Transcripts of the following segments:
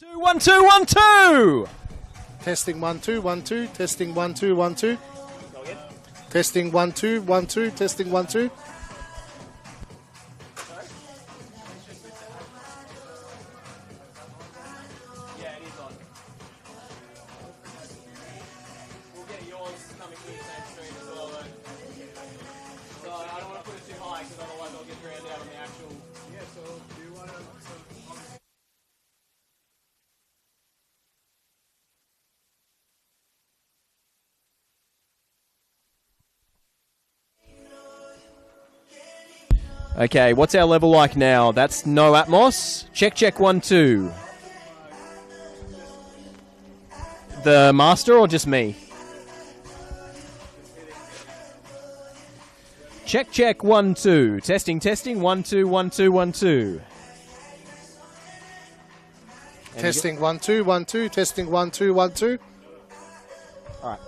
1 2 1 2. Testing 1 2 1 2. Testing 1 2 1 2. Testing 1 2 1 2. Testing 1 2. Yeah, it is on. We'll get yours coming through the same stream as well, though. So I don't want to put it too high because otherwise I'll get drowned out on the actual. Yeah, so do you want to? Okay, what's our level like now? That's no Atmos. Check 1 2. The master or just me? Check 1 2. Testing 1 2 1 2 1 2. Testing 1 2 1 2. Testing 1 2 1 2. All right.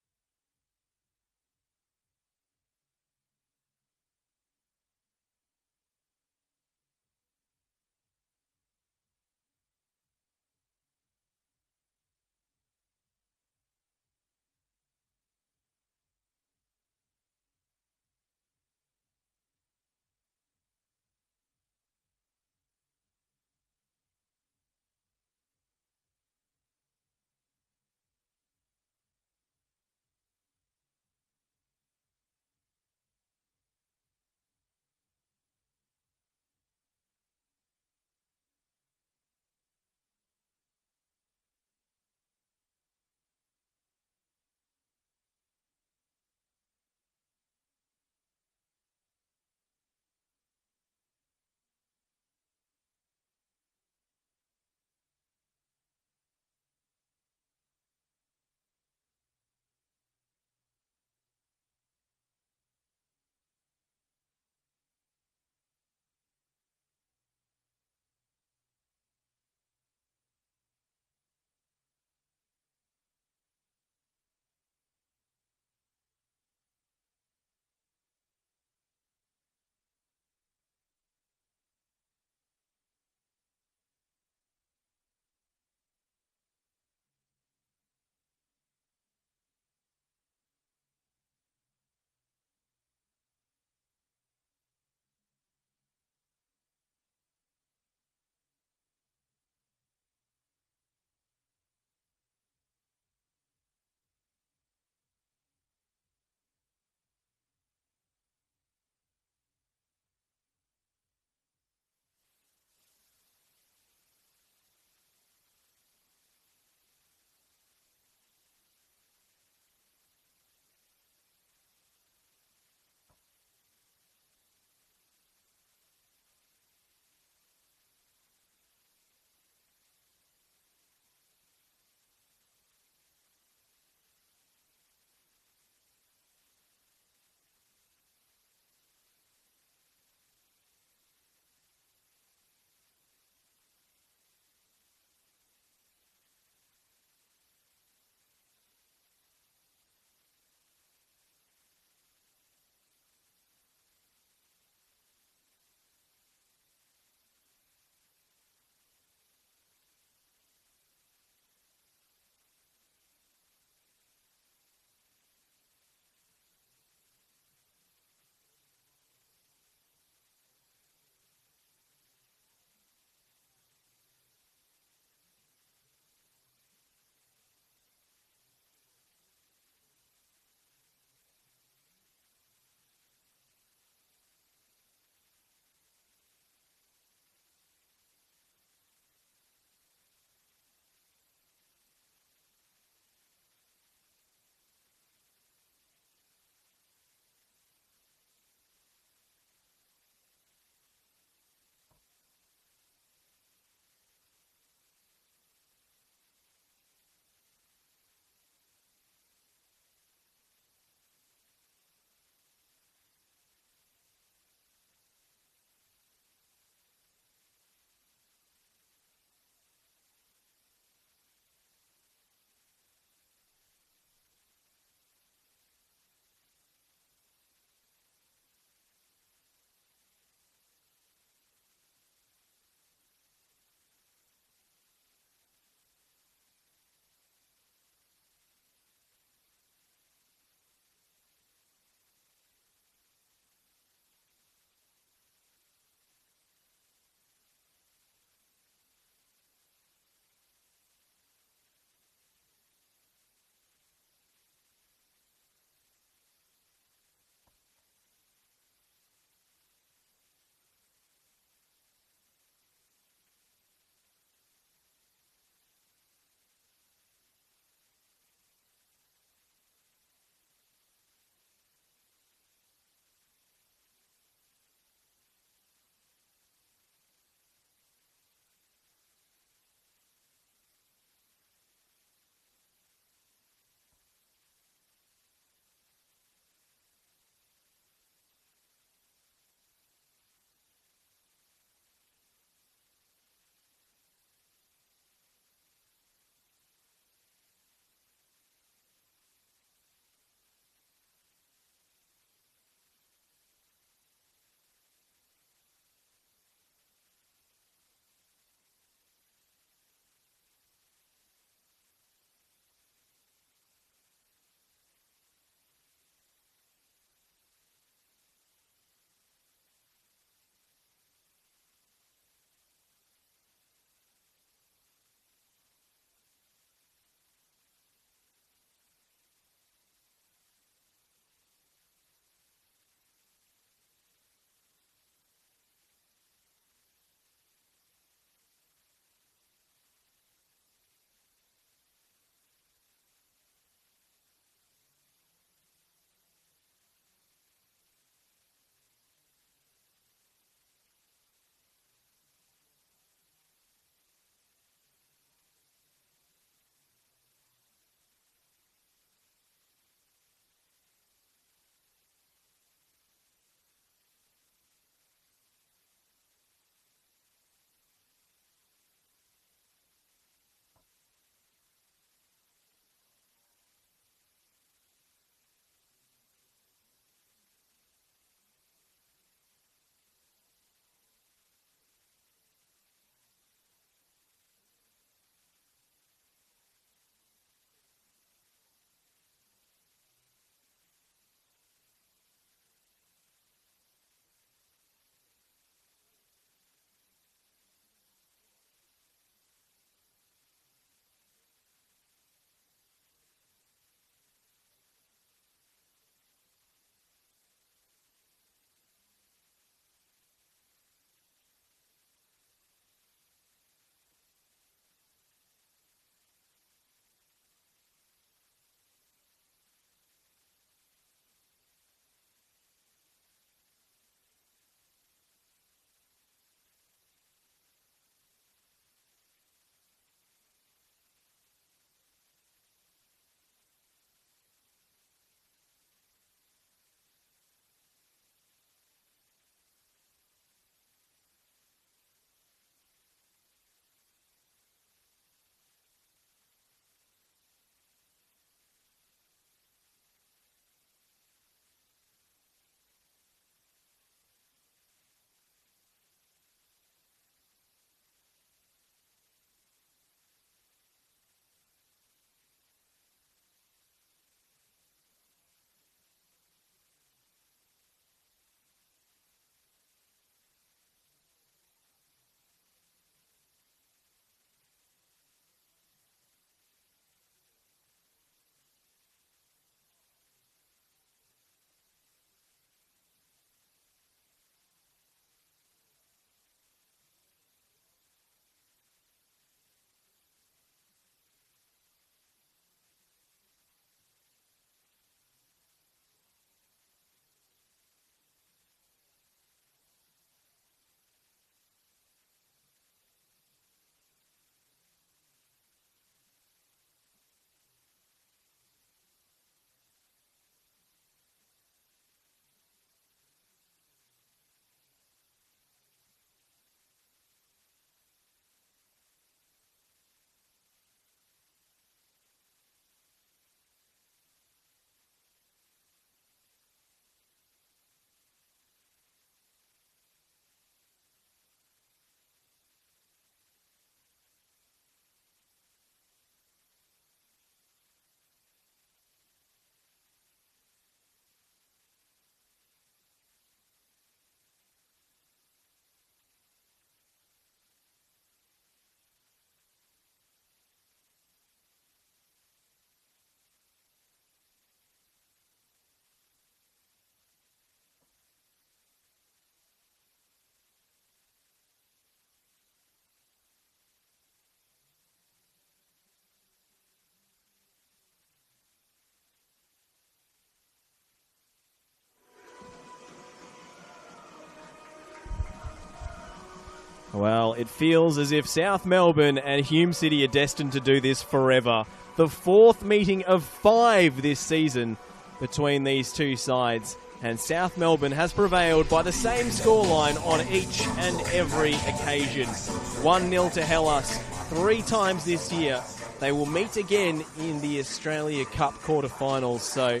Well, it feels as if South Melbourne and Hume City are destined to do this forever. The 4th meeting of 5 this season between these two sides. And South Melbourne has prevailed by the same scoreline on each and every occasion. 1-0 to Hellas 3 times this year. They will meet again in the Australia Cup quarterfinals. So,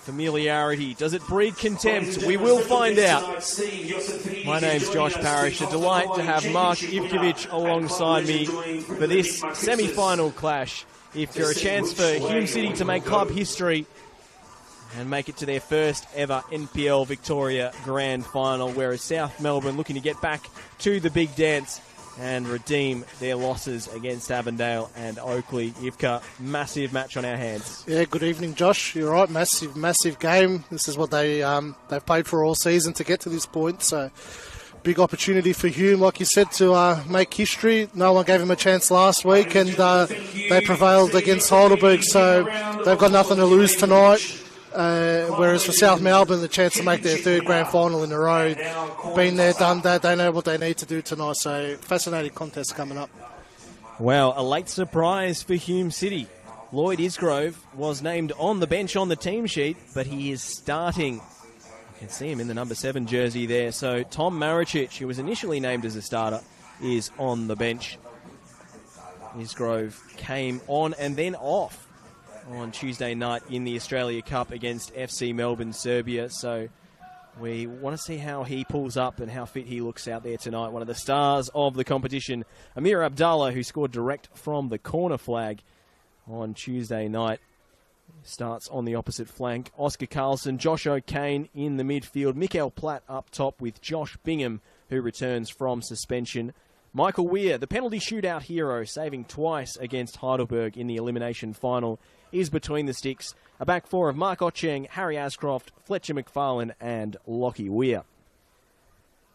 familiarity, does it breed contempt? We will find out. My name's Josh Parrish. A delight to have Mark Ivkovic alongside me for this semi-final clash. If you're a chance for Hume City to make club history and make it to their first ever NPL Victoria Grand Final, whereas South Melbourne looking to get back to the big dance and redeem their losses against Avondale and Oakley. Ivka, massive match on our hands. Yeah, good evening, Josh. You're right, massive game. This is what they've played for all season to get to this point. So, big opportunity for Hume, like you said, to make history. No one gave him a chance last week, and they prevailed against Heidelberg. So, they've got nothing to lose tonight. Whereas for South Melbourne, the chance to make their 3rd grand final in a row, been there, done that, they know what they need to do tonight. So, fascinating contest coming up. Well, a late surprise for Hume City. Lloyd Isgrove was named on the bench on the team sheet, but he is starting. You can see him in the number 7 jersey there. So, Tom Maricic, who was initially named as a starter, is on the bench. Isgrove came on and then off on Tuesday night in the Australia Cup against FC Melbourne, Serbia. So we want to see how he pulls up and how fit he looks out there tonight. One of the stars of the competition, Amir Abdallah, who scored direct from the corner flag on Tuesday night, starts on the opposite flank. Oscar Carlson, Josh O'Kane in the midfield. Mikael Platt up top with Josh Bingham, who returns from suspension. Michael Weir, the penalty shootout hero, saving twice against Heidelberg in the elimination final, is between the sticks. A back four of Mark Ocheng, Harry Ascroft, Fletcher McFarlane and Lockie Weir.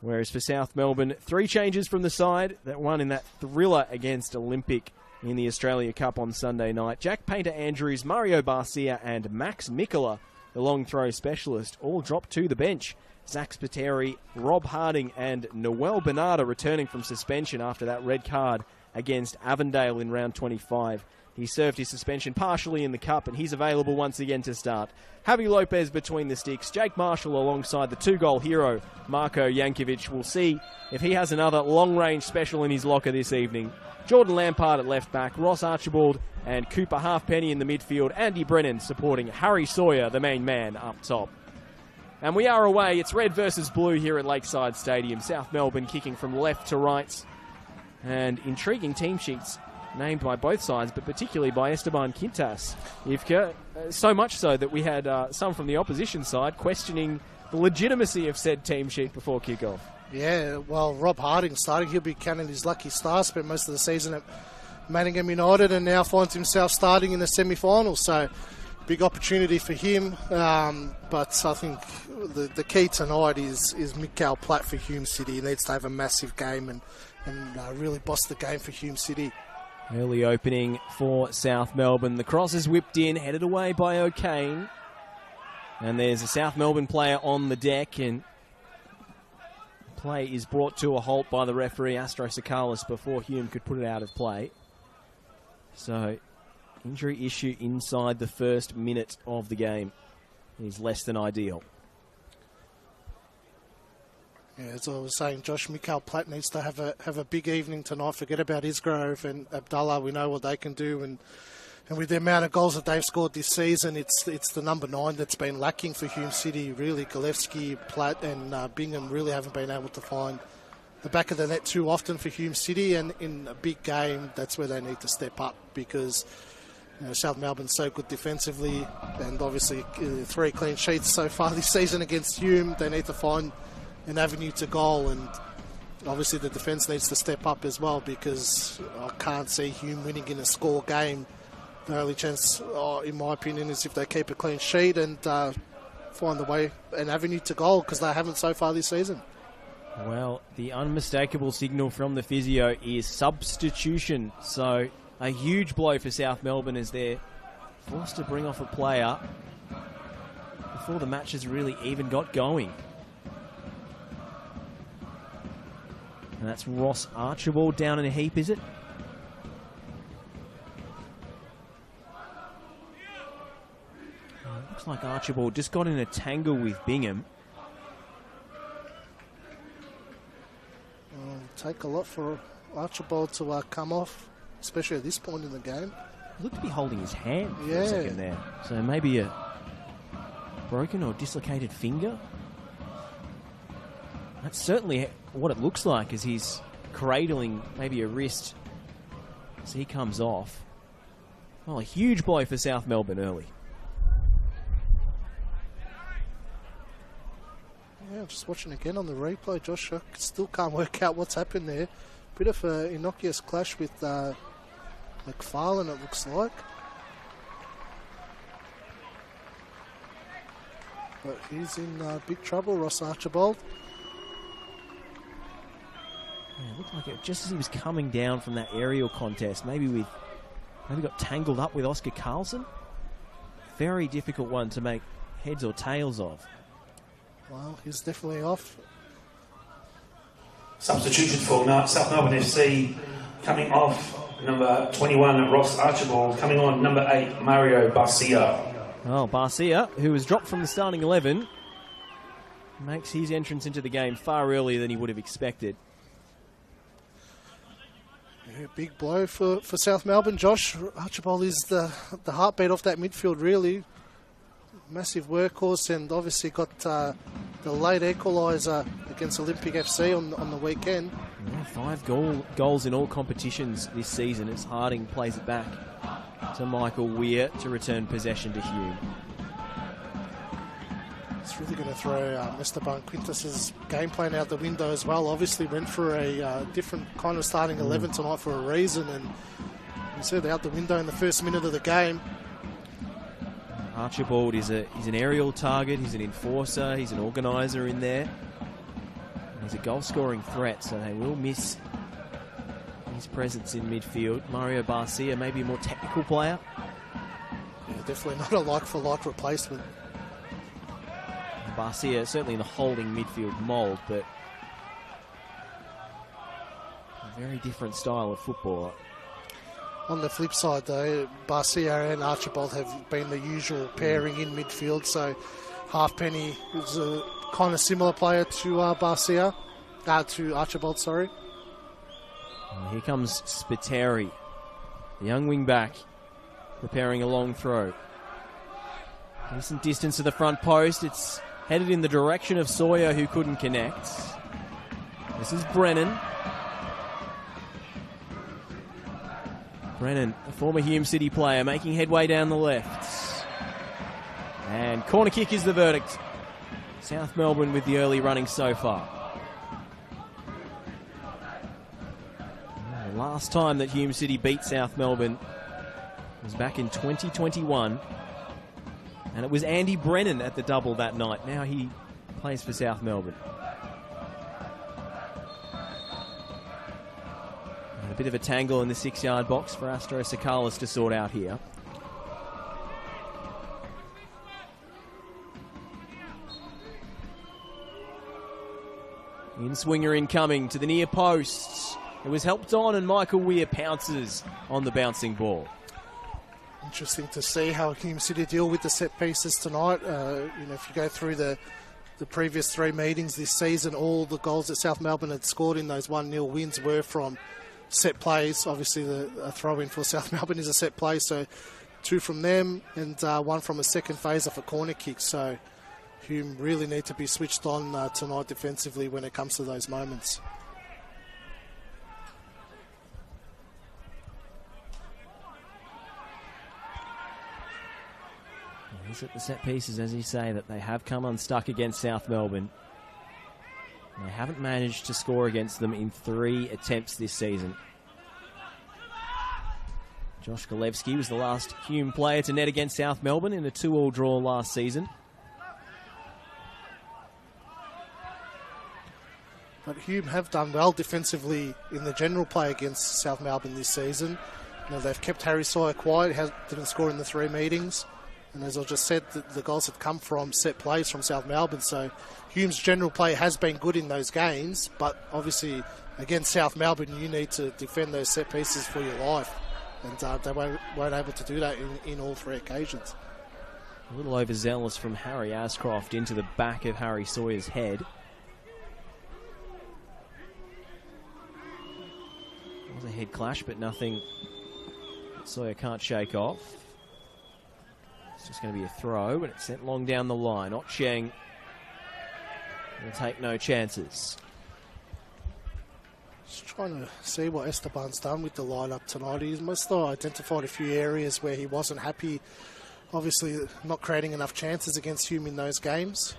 Whereas for South Melbourne, 3 changes from the side. That one in that thriller against Olympic in the Australia Cup on Sunday night. Jack Painter-Andrews, Mario Barcia and Max Mikola, the long throw specialist, all dropped to the bench. Zach Spiteri, Rob Harding and Noel Bernardo returning from suspension after that red card against Avondale in round 25. He served his suspension partially in the Cup, and he's available once again to start. Javi Lopez between the sticks. Jake Marshall alongside the 2-goal hero, Marko Jankovic. We'll see if he has another long-range special in his locker this evening. Jordan Lampard at left back. Ross Archibald and Cooper Halfpenny in the midfield. Andy Brennan supporting Harry Sawyer, the main man, up top. And we are away. It's red versus blue here at Lakeside Stadium. South Melbourne kicking from left to right. And intriguing team sheets named by both sides, but particularly by Esteban Quintas. Ivka, so much so that we had some from the opposition side questioning the legitimacy of said team sheet before kickoff. Yeah, well, Rob Harding starting. He'll be counting his lucky stars. Spent most of the season at Manningham United and now finds himself starting in the semi-finals. So, big opportunity for him. But I think the key tonight is Mikael Platt for Hume City. He needs to have a massive game and really boss the game for Hume City. Early opening for South Melbourne. The cross is whipped in, headed away by O'Kane. And there's a South Melbourne player on the deck, and play is brought to a halt by the referee, Astro Sakalis, before Hume could put it out of play. So, injury issue inside the first minute of the game is less than ideal. Yeah, as I was saying, Josh, Mikael Platt needs to have a big evening tonight. Forget about Isgrove and Abdallah. We know what they can do, and with the amount of goals that they've scored this season, it's the number 9 that's been lacking for Hume City. Really, Galevsky, Platt, and Bingham really haven't been able to find the back of the net too often for Hume City. And in a big game, that's where they need to step up because South Melbourne's so good defensively, and obviously 3 clean sheets so far this season against Hume. They need to find an avenue to goal, and obviously the defence needs to step up as well because I can't see Hume winning in a score game. The only chance, in my opinion, is if they keep a clean sheet and find an avenue to goal because they haven't so far this season. Well, the unmistakable signal from the physio is substitution. So a huge blow for South Melbourne as they're forced to bring off a player before the match has really even got going. And that's Ross Archibald down in a heap, is it? Looks like Archibald just got in a tangle with Bingham. Take a lot for Archibald to come off, especially at this point in the game. He looked to be holding his hand for a second there. So maybe a broken or dislocated finger. That's certainly what it looks like as he's cradling maybe a wrist as he comes off. Well, a huge blow for South Melbourne early. Yeah, just watching again on the replay, Josh. I still can't work out what's happened there. Bit of an innocuous clash with McFarlane, it looks like. But he's in big trouble, Ross Archibald. Yeah, it looked like it just as he was coming down from that aerial contest, maybe got tangled up with Oscar Carlson. Very difficult one to make heads or tails of. Well, he's definitely off. Substitution for South Melbourne FC, coming off number 21 Ross Archibald, coming on number 8 Mario Barcia. Well, Barcia, who was dropped from the starting 11, makes his entrance into the game far earlier than he would have expected. Yeah, big blow for South Melbourne, Josh. Archibald is the heartbeat off that midfield, really. Massive workhorse, and obviously got the late equaliser against Olympic FC on the weekend. Yeah, 5 goals in all competitions this season as Harding plays it back to Michael Weir to return possession to Hume. It's really going to throw Esteban Quintus's game plan out the window as well. Obviously went for a different kind of starting 11 tonight for a reason, and he said out the window in the first minute of the game. Archibald he's an aerial target, he's an enforcer, he's an organiser in there. And he's a goal-scoring threat, so they will miss his presence in midfield. Mario Barcia, maybe a more technical player. Yeah, definitely not a like-for-like replacement. Barcia certainly in the holding midfield mould, but a very different style of footballer. On the flip side, though, Barcia and Archibald have been the usual pairing in midfield, so Halfpenny is a kind of similar player to Barcia, to Archibald, sorry. And here comes Spiteri, the young wing-back, preparing a long throw. Decent distance to the front post. It's headed in the direction of Sawyer, who couldn't connect. This is Brennan. Brennan, a former Hume City player, making headway down the left. And corner kick is the verdict. South Melbourne with the early running so far. The last time that Hume City beat South Melbourne was back in 2021. And it was Andy Brennan at the double that night. Now he plays for South Melbourne. And a bit of a tangle in the 6-yard box for Astro Sakalis to sort out here. In-swinger incoming to the near post. It was helped on, and Michael Weir pounces on the bouncing ball. Interesting to see how Hume City deal with the set pieces tonight. If you go through the previous 3 meetings this season, all the goals that South Melbourne had scored in those 1-0 wins were from set plays. Obviously, a throw-in for South Melbourne is a set play, so 2 from them and 1 from a second phase off a corner kick. So Hume really need to be switched on tonight defensively when it comes to those moments. He's at the set pieces, as you say, that they have come unstuck against South Melbourne. They haven't managed to score against them in 3 attempts this season. Josh Golevsky was the last Hume player to net against South Melbourne in a 2-2 draw last season. But Hume have done well defensively in the general play against South Melbourne this season. They've kept Harry Sawyer quiet, didn't score in the 3 meetings. And as I just said, the goals have come from set plays from South Melbourne. So Hume's general play has been good in those games, but obviously against South Melbourne, you need to defend those set pieces for your life. And they weren't able to do that in all 3 occasions. A little overzealous from Harry Ascroft into the back of Harry Sawyer's head. It was a head clash, but nothing Sawyer can't shake off. It's just going to be a throw, but it's sent long down the line. Otcheng will take no chances. Just trying to see what Esteban's done with the lineup tonight. He must have identified a few areas where he wasn't happy. Obviously, not creating enough chances against Hume in those games.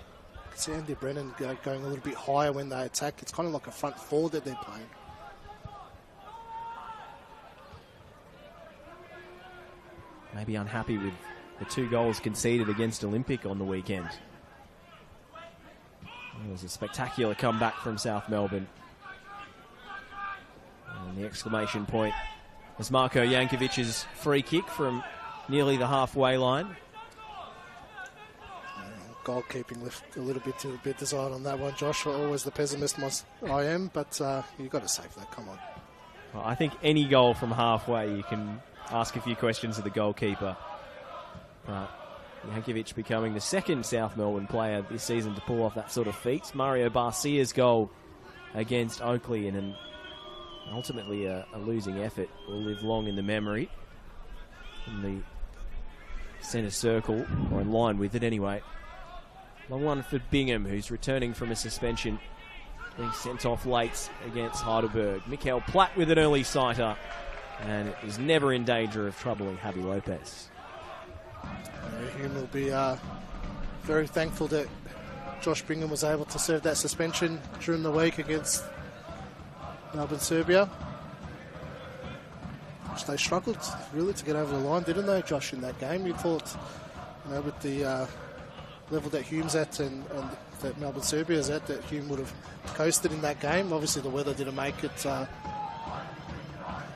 See Andy Brennan going a little bit higher when they attack. It's kind of like a front four that they're playing. Maybe unhappy with the 2 goals conceded against Olympic on the weekend. It was a spectacular comeback from South Melbourne. And the exclamation point was Marko Jankovic's free kick from nearly the halfway line. Goalkeeping left a little bit to bit design on that one, Josh. Always the pessimist I am, but you've got to save that. Come on. Well, I think any goal from halfway, you can ask a few questions of the goalkeeper. But Jankovic becoming the 2nd South Melbourne player this season to pull off that sort of feat. Mario Barcia's goal against Oakley in an ultimately a losing effort will live long in the memory. In the centre circle, or in line with it anyway. Long one for Bingham, who's returning from a suspension, being sent off late against Heidelberg. Mikael Platt with an early sighter, and is never in danger of troubling Javi Lopez. Hume will be very thankful that Josh Bingham was able to serve that suspension during the week against Melbourne, Serbia. Which they struggled really to get over the line, didn't they, Josh, in that game? You thought, with the level that Hume's at and that Melbourne, Serbia is at, that Hume would have coasted in that game. Obviously, the weather didn't make it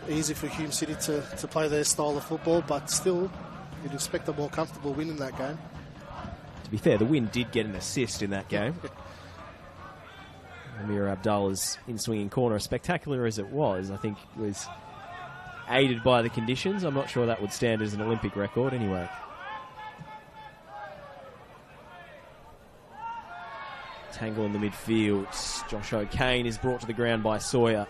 easy for Hume City to play their style of football, but still, you'd expect a more comfortable win in that game. To be fair, the win did get an assist in that game. Amir Abdullah's in-swinging corner, spectacular as it was, I think was aided by the conditions. I'm not sure that would stand as an Olympic record anyway. Tangle in the midfield. Josh O'Kane is brought to the ground by Sawyer.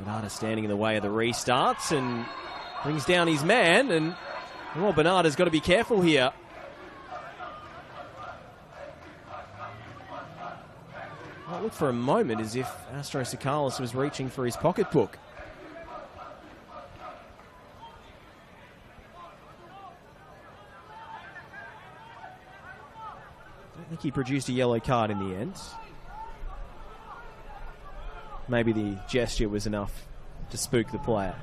Bernarda standing in the way of the restarts and brings down his man, and well, Bernarda's got to be careful here. It looked for a moment as if Astro Sakalis was reaching for his pocketbook. I don't think he produced a yellow card in the end. Maybe the gesture was enough to spook the player.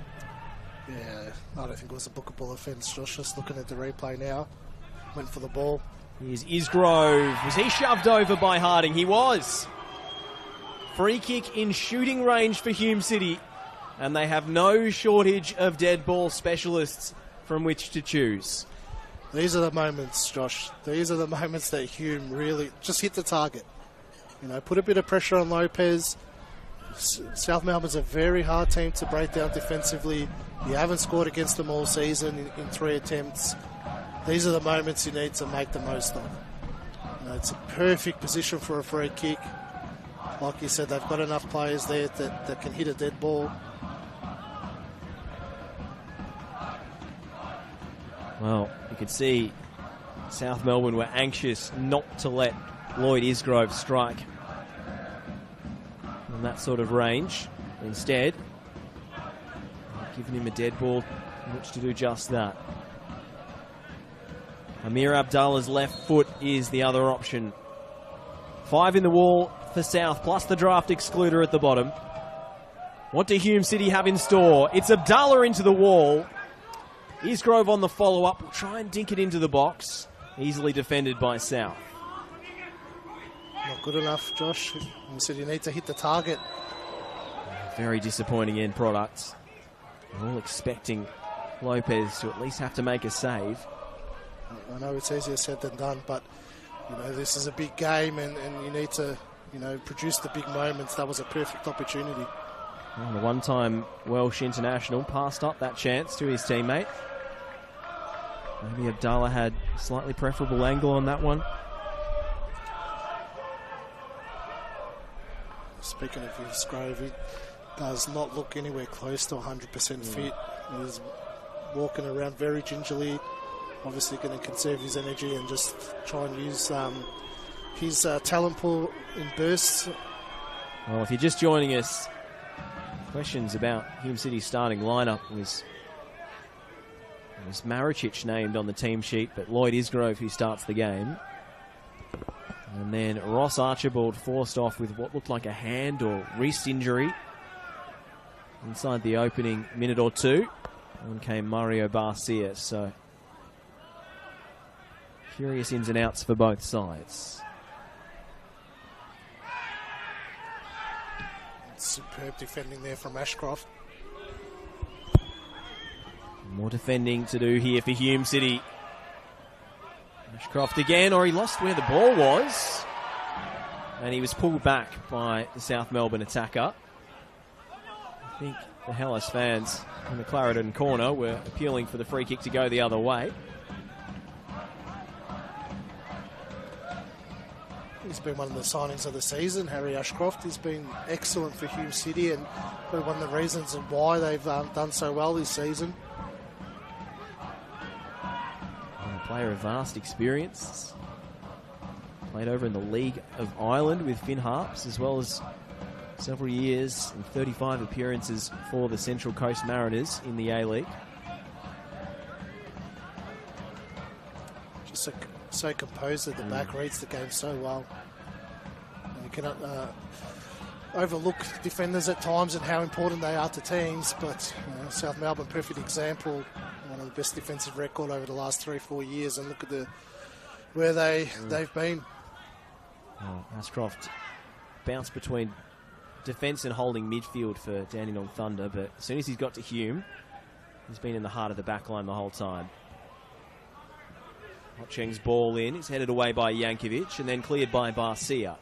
Yeah, I don't think it was a bookable offence, Josh. Just looking at the replay now. Went for the ball. Here's Isgrove. Was he shoved over by Harding? He was. Free kick in shooting range for Hume City, and they have no shortage of dead ball specialists from which to choose. These are the moments, Josh. These are the moments that Hume really just hit the target. Put a bit of pressure on Lopez. South Melbourne's a very hard team to break down defensively. You haven't scored against them all season in 3 attempts. These are the moments you need to make the most of. It's a perfect position for a free kick. Like you said, they've got enough players there that can hit a dead ball. Well, you could see South Melbourne were anxious not to let Lloyd Isgrove strike in that sort of range. Instead, giving him a dead ball in which to do just that. Amir Abdullah's left foot is the other option. 5 in the wall for South, plus the draft excluder at the bottom. What do Hume City have in store? It's Abdallah into the wall. Isgrove on the follow-up. Will try and dink it into the box. Easily defended by South. Not good enough, Josh. You said you need to hit the target. Very disappointing end product. We're all expecting Lopez to at least have to make a save. I know it's easier said than done, but this is a big game, and you need to produce the big moments. That was a perfect opportunity. Well, the one-time Welsh international passed up that chance to his teammate. Maybe Abdallah had a slightly preferable angle on that one. Speaking of Hillsgrove, he does not look anywhere close to 100% fit. He's walking around very gingerly, obviously going to conserve his energy and just try and use his talent pool in bursts. Well, if you're just joining us, questions about Hume City's starting lineup was Maricic named on the team sheet, but Lloyd Isgrove who starts the game. And then Ross Archibald forced off with what looked like a hand or wrist injury inside the opening minute or two. On came Mario Barcia, so curious ins and outs for both sides. Superb defending there from Ashcroft. More defending to do here for Hume City. Ashcroft again, or he lost where the ball was. And he was pulled back by the South Melbourne attacker. I think the Hellas fans in the Clarendon corner were appealing for the free kick to go the other way. He's been one of the signings of the season, Harry Ashcroft. He's been excellent for Hume City and one of the reasons why they've done so well this season. A player of vast experience. Played over in the League of Ireland with Finn Harps, as well as several years and 35 appearances for the Central Coast Mariners in the A-League. Just so composed at the back, reads the game so well. You cannot overlook defenders at times and how important they are to teams, but South Melbourne, perfect example, one of the best defensive record over the last 3-4 years, and look at where they've been. Oh, Ashcroft bounced between defence and holding midfield for Dandenong Thunder, but as soon as he's got to Hume, he's been in the heart of the back line the whole time. Hotcheng's ball in, it's headed away by Yankovic and then cleared by Barcia.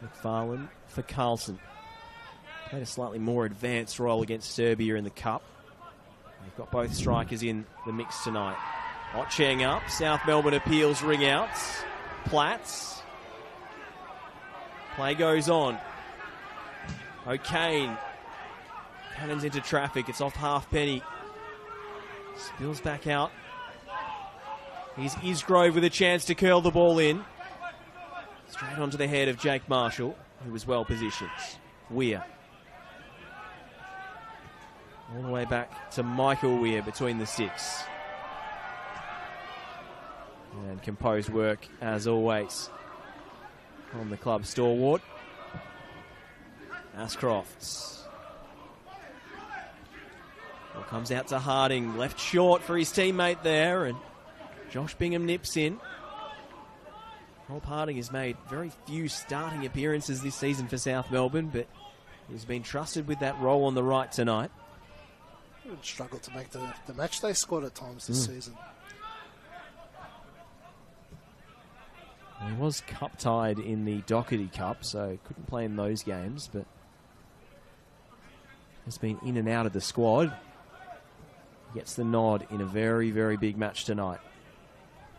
McFarlane for Carlson. Played a slightly more advanced role against Serbia in the Cup. They've got both strikers in the mix tonight. Hotcheng up, South Melbourne appeals ring outs. Platts. Play goes on. O'Kane. Cannons into traffic, it's off Halfpenny. Spills back out. Here's Isgrove with a chance to curl the ball in. Straight onto the head of Jake Marshall, who was well positioned. Weir. All the way back to Michael Weir between the six. And composed work, as always, on the club stalwart. Ashcrofts. Well, comes out to Harding, left short for his teammate there, and Josh Bingham nips in. Rob Harding has made very few starting appearances this season for South Melbourne, but he's been trusted with that role on the right tonight. Struggled to make the match they scored at times this season. He was cup-tied in the Doherty Cup, so couldn't play in those games, but has been in and out of the squad. Gets the nod in a very, very big match tonight.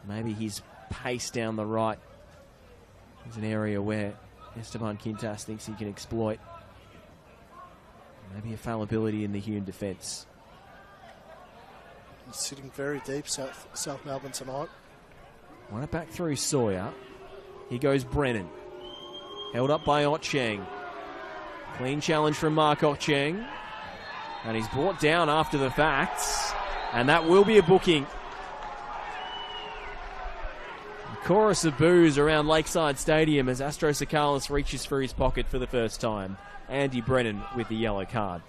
Maybe his pace down the right is an area where Esteban Quintas thinks he can exploit. Maybe a fallibility in the Hume defence. He's sitting very deep, South Melbourne tonight. Run it back through Sawyer. Here goes Brennan. Held up by Hotcheng. Clean challenge from Mark Hotcheng. And he's brought down after the facts. And that will be a booking. A chorus of boos around Lakeside Stadium as Astro Sakalis reaches for his pocket for the first time. Andy Brennan with the yellow card.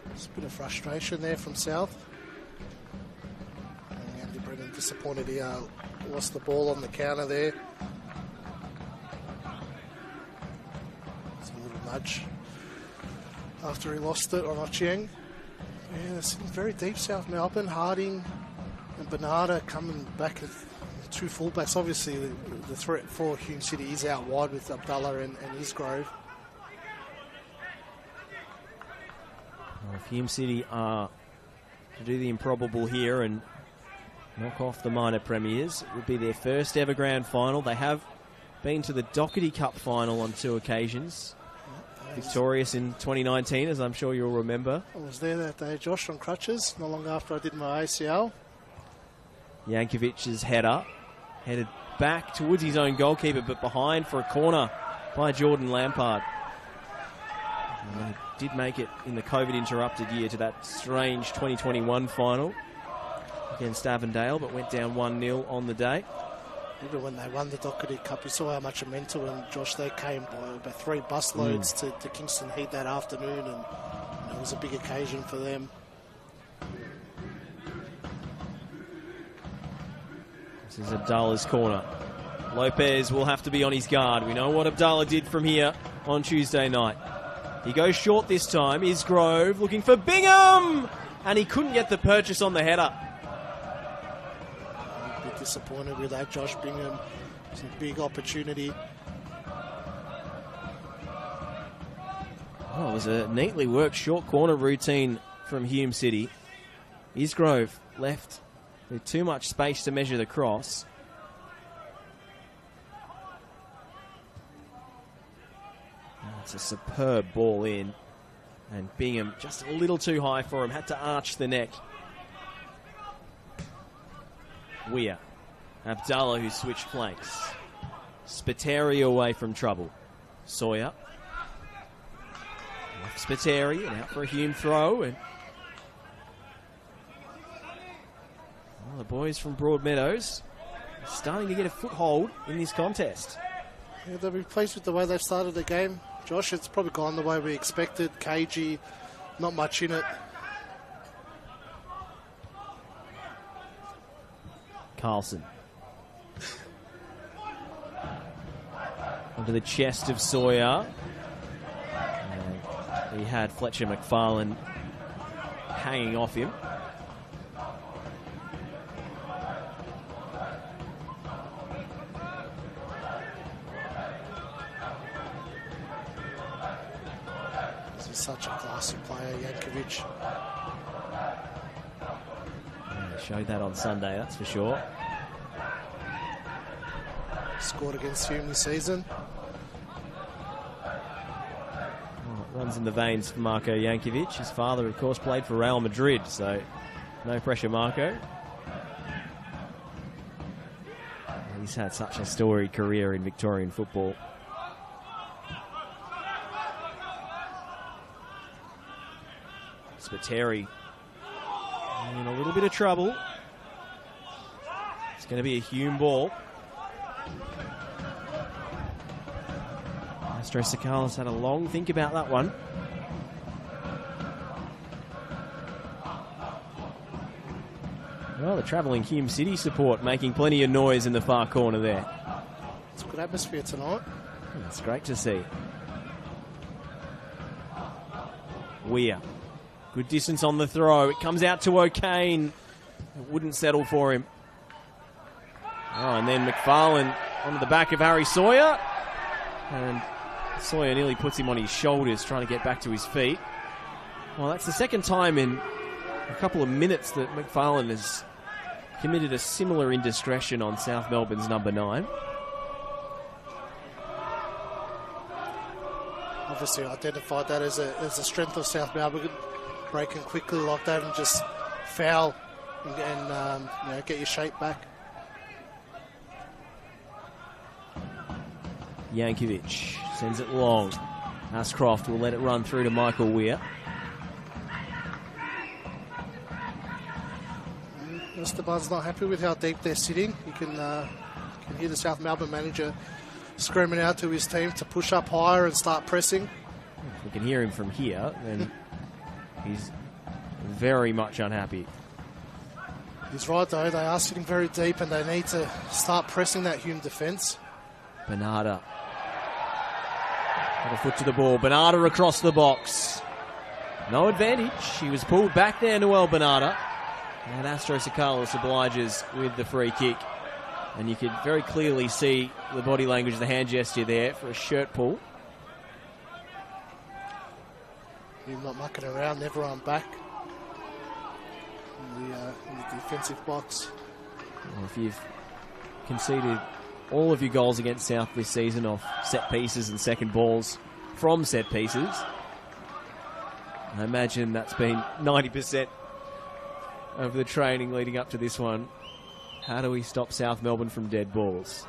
There's a bit of frustration there from South. Andy Brennan disappointed he lost the ball on the counter there. It's a little nudge after he lost it on Hotcheng. Yeah, they're sitting very deep, South Melbourne. Harding And Bernarda coming back as two fullbacks. Obviously, the threat for Hume City is out wide with Abdallah and Isgrove. Well, if Hume City are to do the improbable here and knock off the minor premiers, it would be their first ever grand final. They have been to the Doherty Cup final on 2 occasions. Victorious in 2019, as I'm sure you'll remember. I was there that day, Josh, on crutches, not long after I did my ACL. Yankovic's header headed back towards his own goalkeeper, but behind for a corner by Jordan Lampard. And they did make it in the COVID-interrupted year to that strange 2021 final against Avondale, but went down 1-0 on the day. Even when they won the Doherty Cup, you saw how much it meant to them. Josh, they came by about 3 busloads to Kingston Heath that afternoon, and it was a big occasion for them. This is Abdallah's corner. Lopez will have to be on his guard. We know what Abdallah did from here on Tuesday night. He goes short this time. Isgrove looking for Bingham! And he couldn't get the purchase on the header. Disappointed with that, Josh Bingham. It's a big opportunity. Well, it was a neatly worked short corner routine from Hume City. Isgrove left with too much space to measure the cross. It's a superb ball in, and Bingham just a little too high for him, had to arch the neck. Weir. Abdallah, who switched flanks. Spiteri away from trouble. Sawyer. Left Spiteri and out for a Hume throw. And well, the boys from Broadmeadows are starting to get a foothold in this contest. Yeah, they'll be pleased with the way they've started the game. Josh, it's probably gone the way we expected. Cagey, not much in it. Carlson. Onto the chest of Sawyer. And he had Fletcher McFarlane hanging off him. This is such a classy player, Yankovic. They showed that on Sunday, that's for sure. Scored against Hume this season. Well, it runs in the veins for Marko Yankovic. His father, of course, played for Real Madrid, so no pressure, Marko. He's had such a storied career in Victorian football. Spiteri in a little bit of trouble. It's going to be a Hume ball. Astro Sakalis had a long think about that one. Well, the travelling Hume City support making plenty of noise in the far corner there. It's a good atmosphere tonight. That's great to see. Weir. Good distance on the throw. It comes out to O'Kane. It wouldn't settle for him. Oh, and then McFarlane onto the back of Harry Sawyer. And Sawyer nearly puts him on his shoulders trying to get back to his feet. Well, that's the second time in a couple of minutes that McFarlane has committed a similar indiscretion on South Melbourne's number 9. Obviously identified that as a strength of South Melbourne, breaking quickly like that and just foul and get your shape back. Yankovic sends it long. Ashcroft will let it run through to Michael Weir. Mr. Bunn's not happy with how deep they're sitting. You can hear the South Melbourne manager screaming out to his team to push up higher and start pressing. If we can hear him from here, then he's very much unhappy. He's right, though. They are sitting very deep and they need to start pressing that Hume defence. Bernarda. Got a foot to the ball. Bernarda across the box. No advantage. He was pulled back there, Noel Bernarda. And Astro Sakalis obliges with the free kick. And you could very clearly see the body language, the hand gesture there for a shirt pull. You're not mucking around, everyone back in the defensive box. Well, if you've conceded all of your goals against South this season off set pieces and second balls from set pieces, I imagine that's been 90% of the training leading up to this one. How do we stop South Melbourne from dead balls?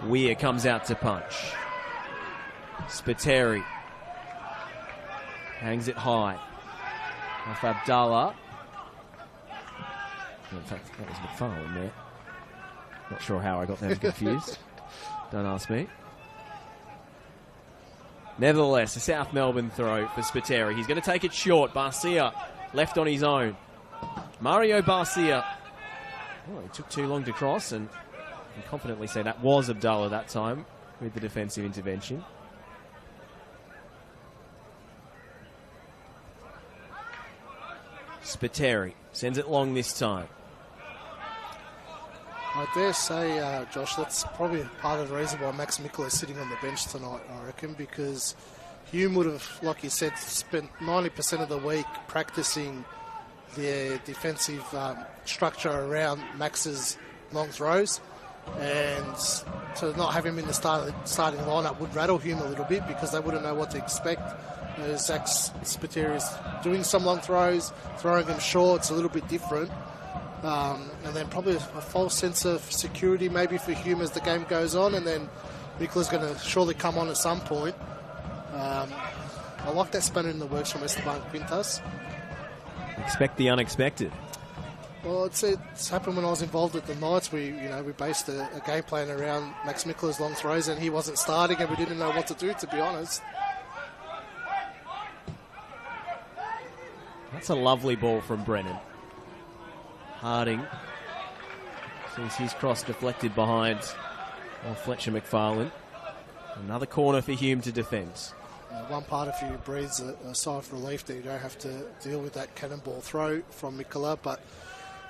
Weir comes out to punch. Spiteri hangs it high. Off Abdallah. In fact, that was McFarlane there. Not sure how I got them confused. Don't ask me. Nevertheless, a South Melbourne throw for Spiteri. He's going to take it short. Barcia left on his own. Mario Barcia. Oh, it took too long to cross, and I can confidently say that was Abdallah that time with the defensive intervention. Spiteri sends it long this time. I dare say, Josh, that's probably part of the reason why Max Mikkel is sitting on the bench tonight, I reckon, because Hume would have, like you said, spent 90% of the week practicing their defensive structure around Max's long throws, and to not have him in the starting lineup would rattle Hume a little bit because they wouldn't know what to expect. Zach Spiteri is doing some long throws, throwing them short, it's a little bit different. And then probably a false sense of security maybe for Hume as the game goes on, and then Mikkel's going to surely come on at some point. I like that spanner in the works from Esteban Quintas. Expect the unexpected. Well, it's happened when I was involved at the Knights. We based a game plan around Max Mikkel's long throws, and he wasn't starting, and we didn't know what to do, to be honest. That's a lovely ball from Brennan. Harding sees his cross deflected behind Fletcher McFarlane. Another corner for Hume to defend. One part of you breathes a sigh of relief that you don't have to deal with that cannonball throw from Mikkola, but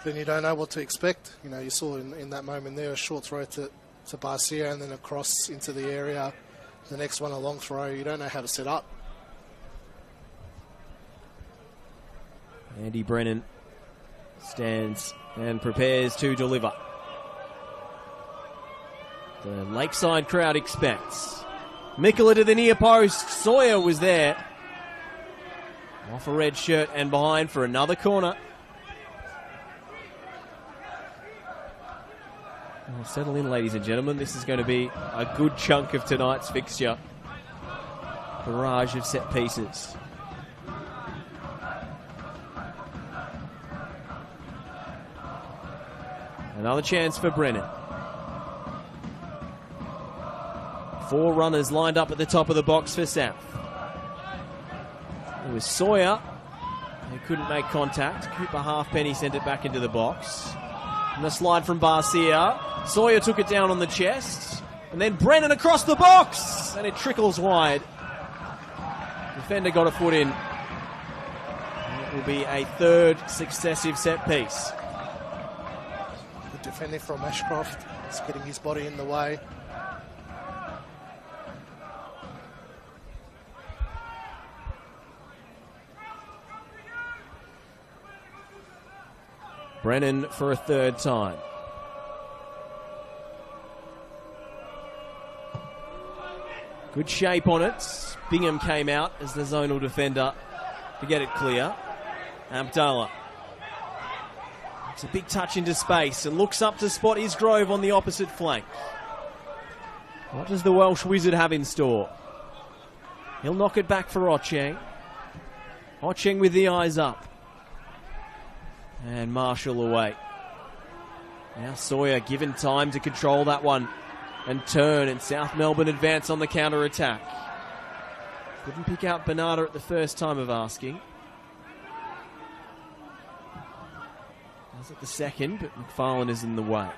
then you don't know what to expect. You know, you saw in that moment there a short throw to Barcia and then a cross into the area. The next one a long throw. You don't know how to set up. Andy Brennan stands and prepares to deliver. The Lakeside crowd expects. Mikkola to the near post. Sawyer was there. Off a red shirt and behind for another corner. Well, settle in, ladies and gentlemen. This is going to be a good chunk of tonight's fixture. Barrage of set pieces. Another chance for Brennan. 4 runners lined up at the top of the box for South. It was Sawyer. He couldn't make contact. Cooper Halfpenny sent it back into the box. And the slide from Barcia. Sawyer took it down on the chest. And then Brennan across the box. And it trickles wide. Defender got a foot in. And it will be a third successive set piece. Good defending from Ashcroft. He's getting his body in the way. Brennan for a third time. Good shape on it. Bingham came out as the zonal defender to get it clear. Abdallah. It's a big touch into space and looks up to spot Isgrove on the opposite flank. What does the Welsh Wizard have in store? He'll knock it back for Ocheng. Ocheng with the eyes up. And Marshall away. Now Sawyer given time to control that one and turn, and South Melbourne advance on the counter-attack. Couldn't pick out Bernarda at the first time of asking. Does it the second, but McFarlane is in the way.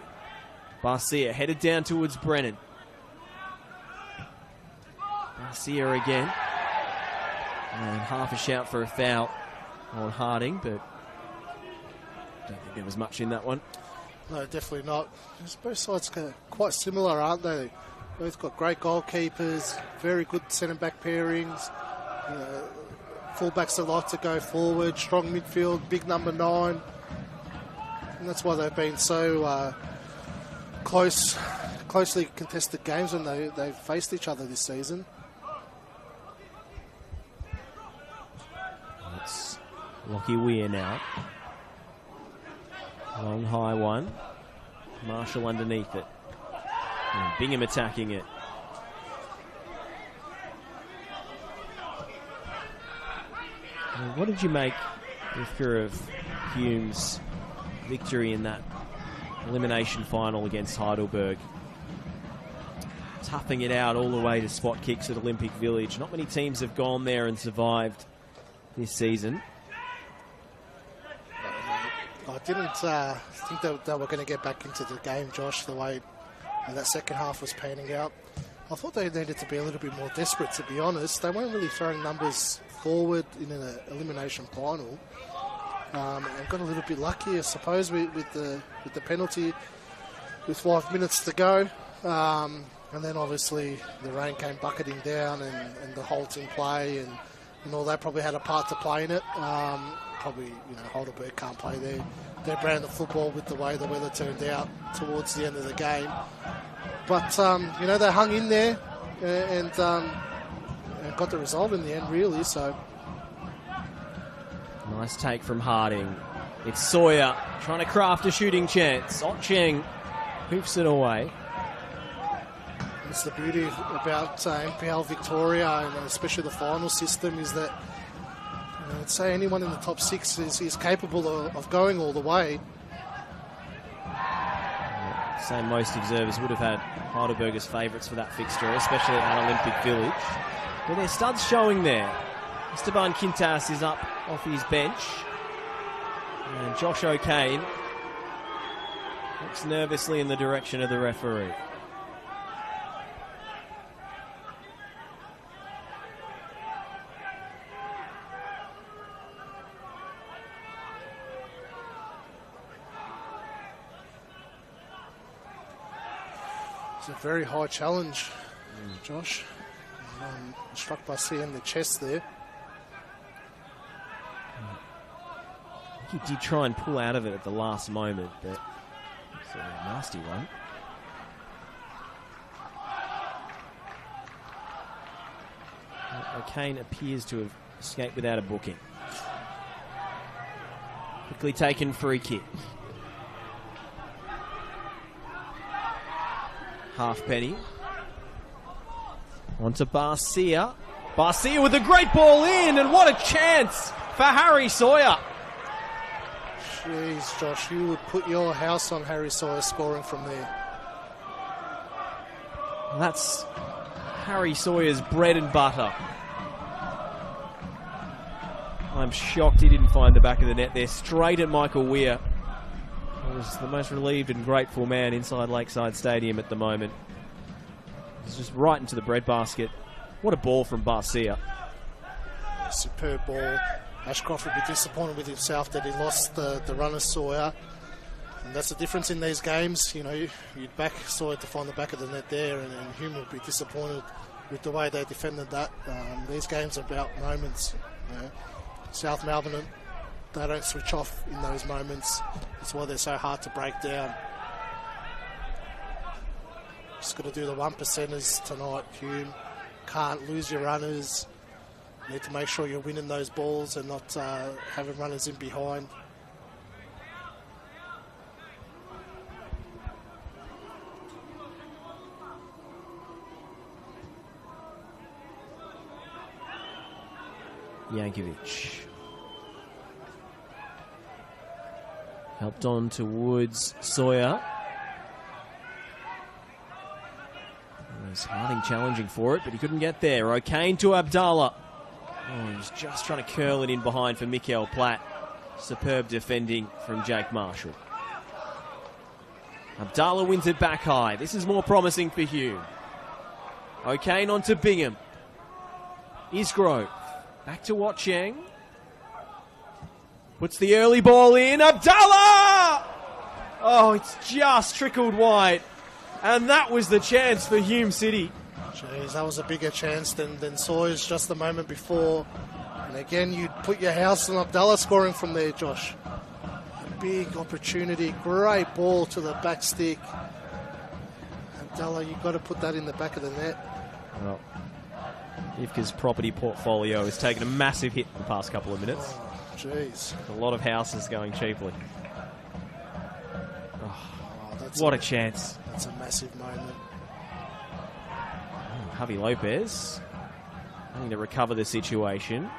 Barcia headed down towards Brennan. Barcia again. And half a shout for a foul on Harding, but don't think there was much in that one. No, definitely not. Both sides are quite similar, aren't they? Both got great goalkeepers, very good centre-back pairings. Fullbacks that like to go forward, strong midfield, big number 9. And that's why they've been so closely contested games when they've faced each other this season. It's Lockie Weir now. Long high one. Marshall underneath it. And Bingham attacking it. What did you make, if you're of Hume's victory in that elimination final against Heidelberg? Toughing it out all the way to spot kicks at Olympic Village. Not many teams have gone there and survived this season. I didn't think that they were going to get back into the game, Josh, the way that second half was panning out. I thought they needed to be a little bit more desperate, to be honest. They weren't really throwing numbers forward in an elimination final. And got a little bit lucky, I suppose, with the penalty with 5 minutes to go. And then obviously the rain came bucketing down and the halting play and all that probably had a part to play in it. Probably, Heidelberg can't play their brand of football with the way the weather turned out towards the end of the game. But, they hung in there and got the result in the end, really. So nice take from Harding. It's Sawyer trying to craft a shooting chance. Otcheng hoofs it away. It's the beauty about NPL Victoria and especially the final system is that I'd say anyone in the top 6 is capable of going all the way. Same most observers would have had Heidelberg as favourites for that fixture, especially at Olympic Village. But their studs showing there. Esteban Quintas is up off his bench. And Josh O'Kane looks nervously in the direction of the referee. It's a very high challenge, Josh. Struck by seeing the chest there. He did try and pull out of it at the last moment, but it's a nasty one. O'Kane appears to have escaped without a booking. Quickly taken free kick. Halfpenny. On to Barcia. Barcia with a great ball in, and what a chance for Harry Sawyer. Jeez, Josh, you would put your house on Harry Sawyer scoring from there. That's Harry Sawyer's bread and butter. I'm shocked he didn't find the back of the net there. Straight at Michael Weir. He was the most relieved and grateful man inside Lakeside Stadium at the moment. He's just right into the breadbasket. What a ball from Barcia. Superb ball. Ashcroft would be disappointed with himself that he lost the runner Sawyer. And that's the difference in these games. You'd back Sawyer to find the back of the net there, and Hume would be disappointed with the way they defended that. These games are about moments. South Melbourne, they don't switch off in those moments. That's why they're so hard to break down. Just got to do the 1%ers tonight, Hume. Can't lose your runners. Need to make sure you're winning those balls and not having runners in behind. Yankovic. Helped on towards Sawyer. There's Harding challenging for it, but he couldn't get there. O'Kane to Abdallah. Oh, he was just trying to curl it in behind for Mikael Platt. Superb defending from Jake Marshall. Abdallah wins it back high. This is more promising for Hume. O'Kane on to Bingham. Isgrove. Back to Watcheng. Puts the early ball in. Abdallah! Oh, it's just trickled wide. And that was the chance for Hume City. Jeez, that was a bigger chance than Sawyer's just the moment before. And again, you'd put your house on Abdallah scoring from there, Josh. A big opportunity. Great ball to the back stick. Abdallah, you've got to put that in the back of the net. Well, IFCA's property portfolio has taken a massive hit in the past couple of minutes. Oh, jeez. A lot of houses going cheaply. What a chance. That's a massive moment. Javi Lopez having to recover the situation.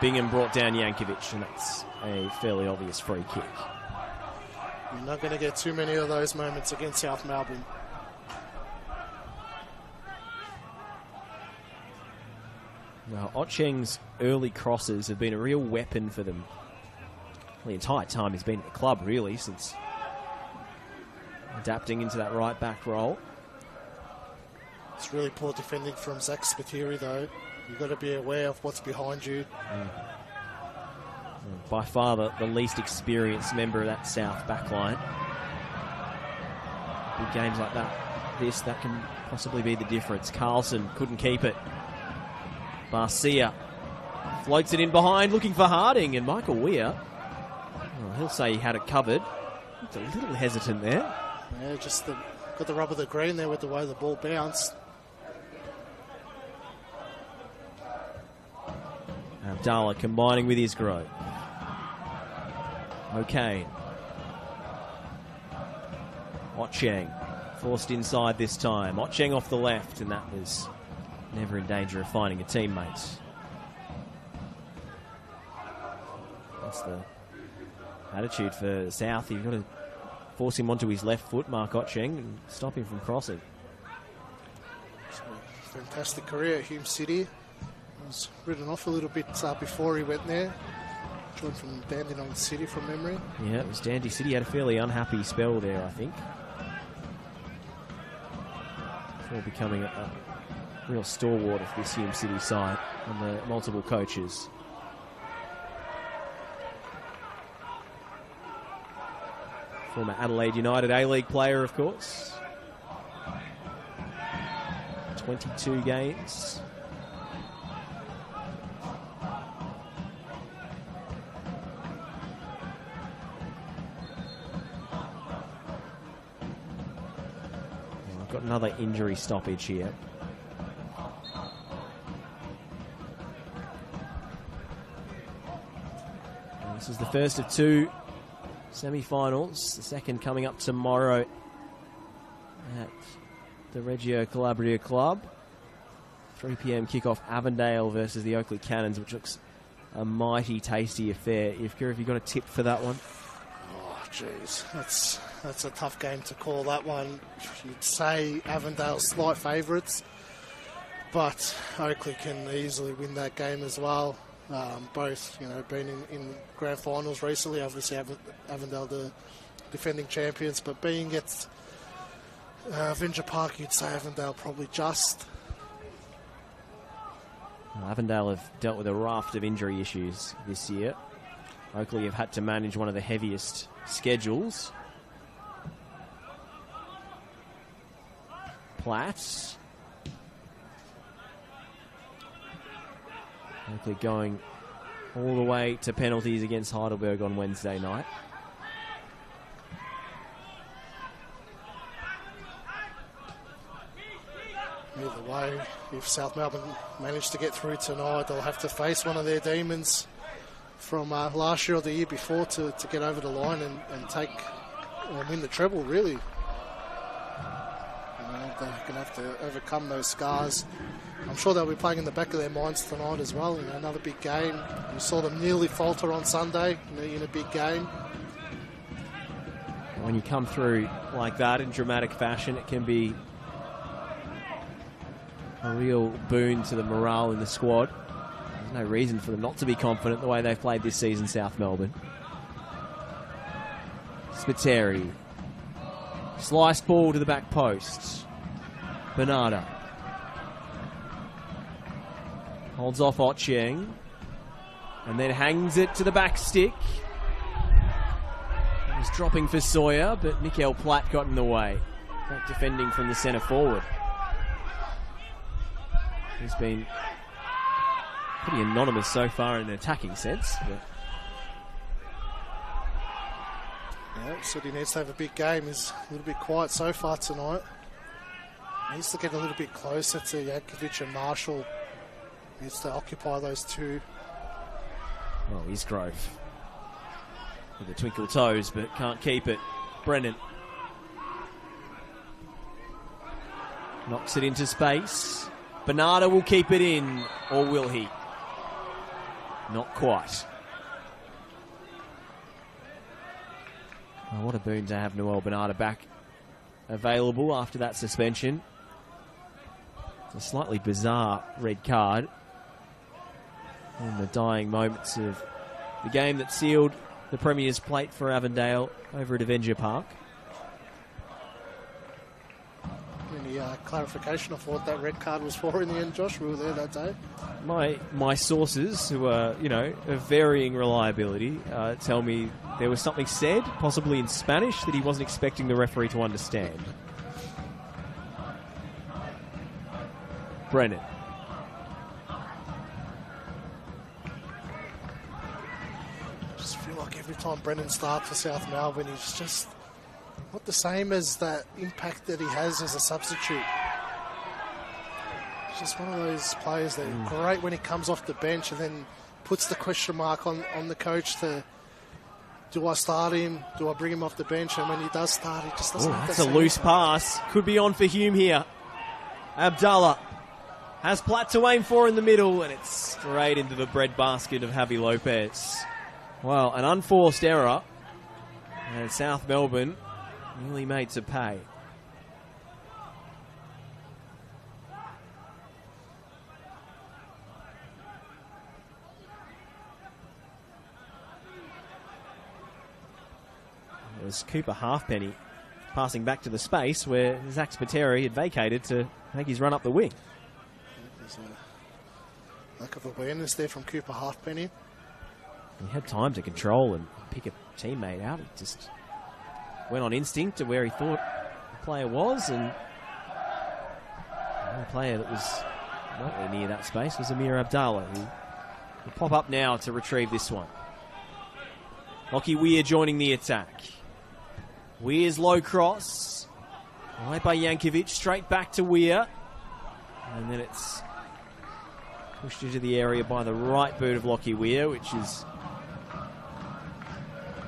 Bingham brought down Yankovic, and that's a fairly obvious free kick. You're not going to get too many of those moments against South Melbourne. Now, Otcheng's early crosses have been a real weapon for them. The entire time he's been at the club, really, since adapting into that right back role. It's really poor defending from Zach Spiteri, though. You've got to be aware of what's behind you. By far the least experienced member of that South back line. Big games like that can possibly be the difference. Carlson couldn't keep it. Barcia floats it in behind, looking for Harding, and Michael Weir, he'll say he had it covered. He's a little hesitant there. Yeah, just got the rub of the green there with the way the ball bounced. Abdallah combining with Isgrove. O'Kane. Otcheng forced inside this time. Otcheng off the left, and that was never in danger of finding a teammate. That's the attitude for South. You've got to force him onto his left foot, Mark Otcheng, and stop him from crossing. Fantastic career at Hume City. He was ridden off a little bit before he went there. Joined from Dandenong City from memory. Yeah, it was Dandy City. He had a fairly unhappy spell there, I think, before becoming a real stalwart of this Hume City side and the multiple coaches. Former Adelaide United A-League player, of course. 22 games. I've got another injury stoppage here. And this is the first of two semi-finals, the second coming up tomorrow at the Reggio Calabria Club. 3 p.m. kickoff, Avondale versus the Oakley Cannons, which looks a mighty tasty affair. Have you got a tip for that one? Oh, jeez. That's a tough game to call, that one. You'd say Avondale's slight favourites, but Oakley can easily win that game as well. Both, been in grand finals recently. Obviously, Avondale the defending champions, but being at Venture Park, you'd say Avondale probably just. Avondale have dealt with a raft of injury issues this year. Oakley have had to manage one of the heaviest schedules. Platt. Oakley going all the way to penalties against Heidelberg on Wednesday night. Either way, if South Melbourne manage to get through tonight, they'll have to face one of their demons from last year or the year before to get over the line and win the treble, really. They're going to have to overcome those scars. I'm sure they'll be playing in the back of their minds tonight as well. Another big game. You saw them nearly falter on Sunday in a big game. When you come through like that in dramatic fashion, it can be a real boon to the morale in the squad. There's no reason for them not to be confident the way they've played this season, South Melbourne. Spiteri. Sliced ball to the back post. Bernardo. Holds off Ocheng. And then hangs it to the back stick. He's dropping for Sawyer, but Mikael Platt got in the way. Platt defending from the centre forward. He's been pretty anonymous so far in an attacking sense. But yeah, so he needs to have a big game. He's a little bit quiet so far tonight. He needs to get a little bit closer to Yankovic and Marshall. He needs to occupy those two. Well, Isgrove with the twinkle toes, but can't keep it. Brennan knocks it into space. Bernardo will keep it in, or will he? Not quite. Oh, what a boon to have Noel Bernardo back available after that suspension. It's a slightly bizarre red card in the dying moments of the game that sealed the Premier's plate for Avondale over at Avenger Park. Any clarification of what that red card was for in the end, Josh? We were there that day. My sources, who are, of varying reliability, tell me there was something said, possibly in Spanish, that he wasn't expecting the referee to understand. Brennan. I just feel like every time Brennan starts for South Melbourne, he's just not the same as that impact that he has as a substitute. He's just one of those players that are great when he comes off the bench and then puts the question mark on the coach to, do I start him? Do I bring him off the bench? And when he does start, he just doesn't have That's that a same loose impact. pass. Could be on for Hume here. Abdallah has Platt to aim for in the middle, and it's straight into the breadbasket of Javi Lopez. Well, an unforced error, and South Melbourne nearly made to pay. It was Cooper Halfpenny passing back to the space where Zach Spiteri had vacated to make his run up the wing. There's a lack of awareness there from Cooper Halfpenny. He had time to control and pick a teammate out. He just went on instinct to where he thought the player was, and the player that was nowhere near that space was Amir Abdallah, who will pop up now to retrieve this one. Lockie Weir joining the attack. Weir's low cross. Right by Yankovic, straight back to Weir. And then it's pushed into the area by the right boot of Lockie Weir, which is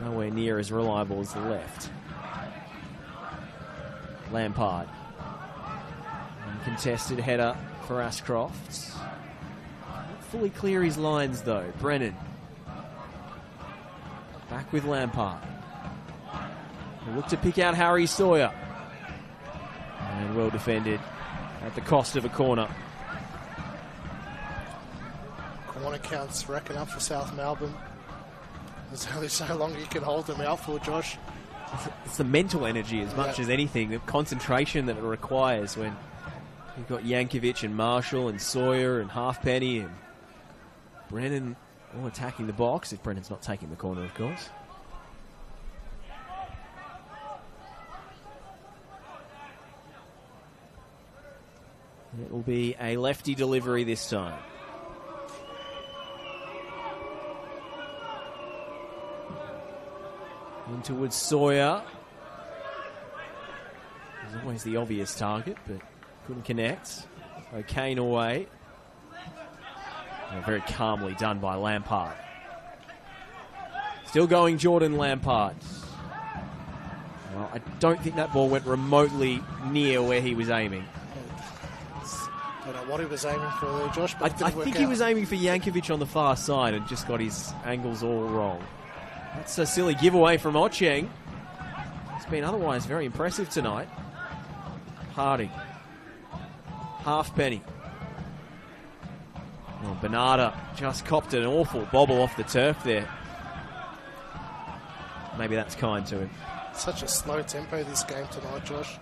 nowhere near as reliable as the left. Lampard. Uncontested header for Ashcroft. Not fully clear his lines though. Brennan. Back with Lampard. He'll look to pick out Harry Sawyer. And well defended at the cost of a corner. Corner counts racking up for South Melbourne. There's only so long you can hold them out for, Josh. It's the mental energy as much as anything, the concentration that it requires when you've got Yankovic and Marshall and Sawyer and Halfpenny and Brennan all attacking the box, if Brennan's not taking the corner, of course. It will be a lefty delivery this time. In towards Sawyer. There's always the obvious target, but couldn't connect. O'Kane away. And very calmly done by Lampard. Still going Jordan Lampard. Well, I don't think that ball went remotely near where he was aiming. I don't know what he was aiming for there, Josh, but I think he was aiming for Yankovic on the far side and just got his angles all wrong. That's a silly giveaway from Ocheng. It's been otherwise very impressive tonight. Harding. Halfpenny. Oh, Bernardo just copped an awful bobble off the turf there. Maybe that's kind to him. Such a slow tempo this game tonight, Josh.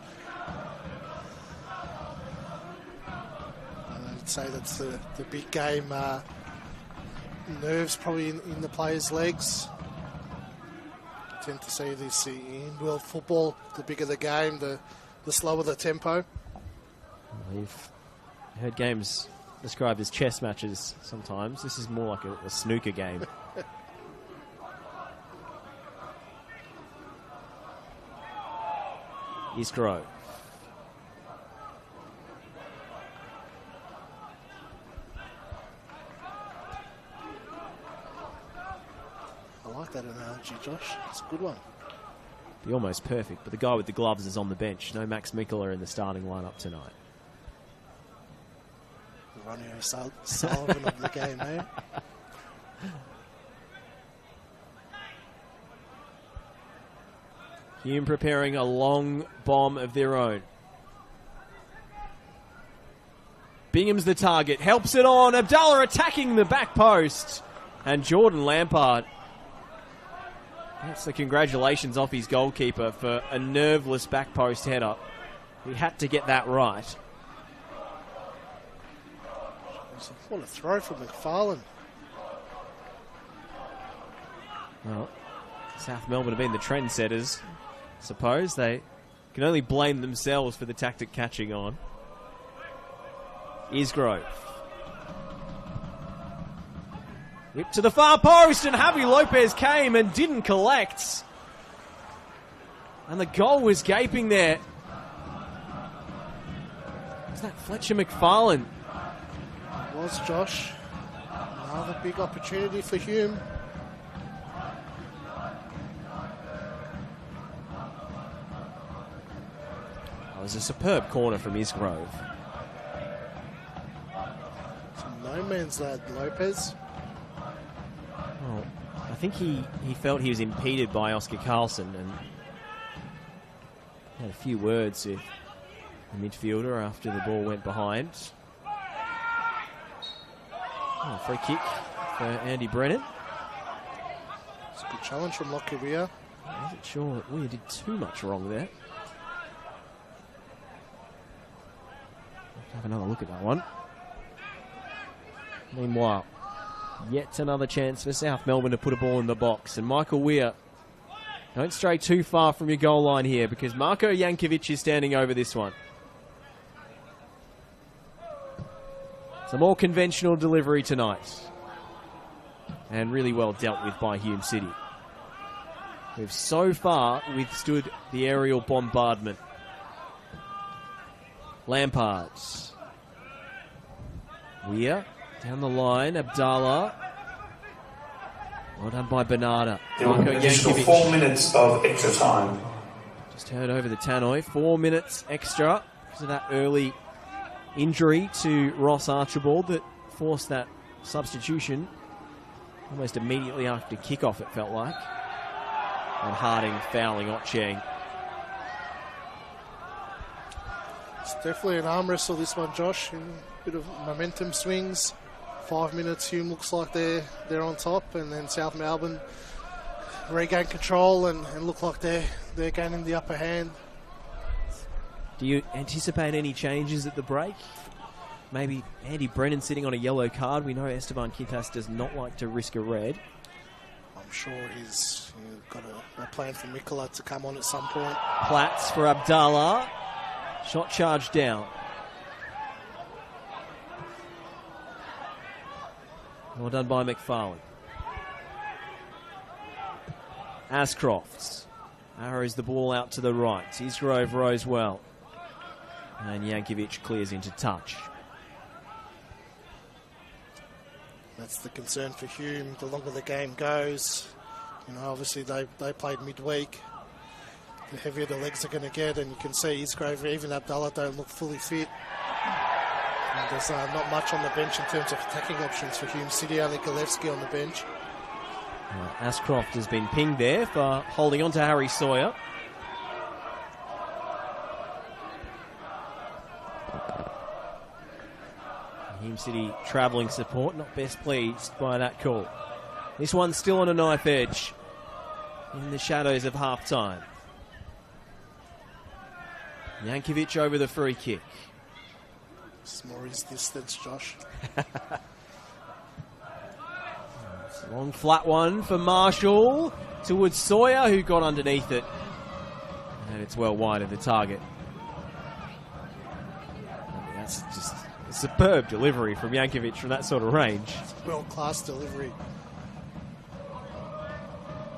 I'd say that's the big game. Nerves probably in the players' legs. You tend to see this in world football. The bigger the game, the slower the tempo. We've heard games described as chess matches sometimes. This is more like a snooker game. Isgrove. I like that analogy, Josh. It's a good one. Be almost perfect, but the guy with the gloves is on the bench. No Max Mikula in the starting lineup tonight. Ronnie O'Sullivan of the game, eh? Hume preparing a long bomb of their own. Bingham's the target. Helps it on. Abdallah attacking the back post. And Jordan Lampard. That's the congratulations off his goalkeeper for a nerveless back post header. He had to get that right. What a throw from McFarlane. Well, South Melbourne have been the trendsetters. Suppose they can only blame themselves for the tactic catching on. Isgrove. Whip to the far post, and Javi Lopez came and didn't collect. And the goal was gaping there. Was that Fletcher McFarlane? It was, Josh. Another big opportunity for Hume. That was a superb corner from Isgrove. No man's lad, Lopez. Well, I think he felt he was impeded by Oscar Carlson and had a few words with the midfielder after the ball went behind. Oh, free kick for Andy Brennan. It's a good challenge from Lockie Weir. I wasn't sure Weir did too much wrong there. Let's have another look at that one. Meanwhile, yet another chance for South Melbourne to put a ball in the box. And Michael Weir, don't stray too far from your goal line here because Marko Jankovic is standing over this one. It's a more conventional delivery tonight. And really well dealt with by Hume City. We've so far withstood the aerial bombardment. Lampard. Weir. Down the line, Abdallah. Well done by Bernarda. There were an additional 4 minutes of extra time. Just heard over the tannoy. 4 minutes extra because of that early injury to Ross Archibald that forced that substitution almost immediately after kickoff, it felt like. And Harding fouling Ocheng. It's definitely an arm wrestle, this one, Josh. A bit of momentum swings. 5 minutes, Hume looks like they're on top, and then South Melbourne regain control and look like they're gaining the upper hand. Do you anticipate any changes at the break? Maybe Andy Brennan sitting on a yellow card. We know Esteban Quintas does not like to risk a red. I'm sure he's got a plan for Mikula to come on at some point. Platts for Abdallah. Shot charged down. Well done by McFarlane. Ascroft arrows the ball out to the right. Isgrove rows well. And Jankovic clears into touch. That's the concern for Hume. The longer the game goes, obviously they played midweek. The heavier the legs are going to get, and you can see Isgrove, even Abdallah, don't look fully fit. And there's not much on the bench in terms of attacking options for Hume City. Only Galevsky on the bench. Ascroft has been pinged there for holding on to Harry Sawyer. Hume City travelling support, not best pleased by that call. This one's still on a knife edge in the shadows of half-time. Jankovic over the free kick. It's more his distance, Josh. It's a long flat one for Marshall towards Sawyer, who got underneath it. And it's well wide of the target. That's just a superb delivery from Jankovic from that sort of range. World-class delivery.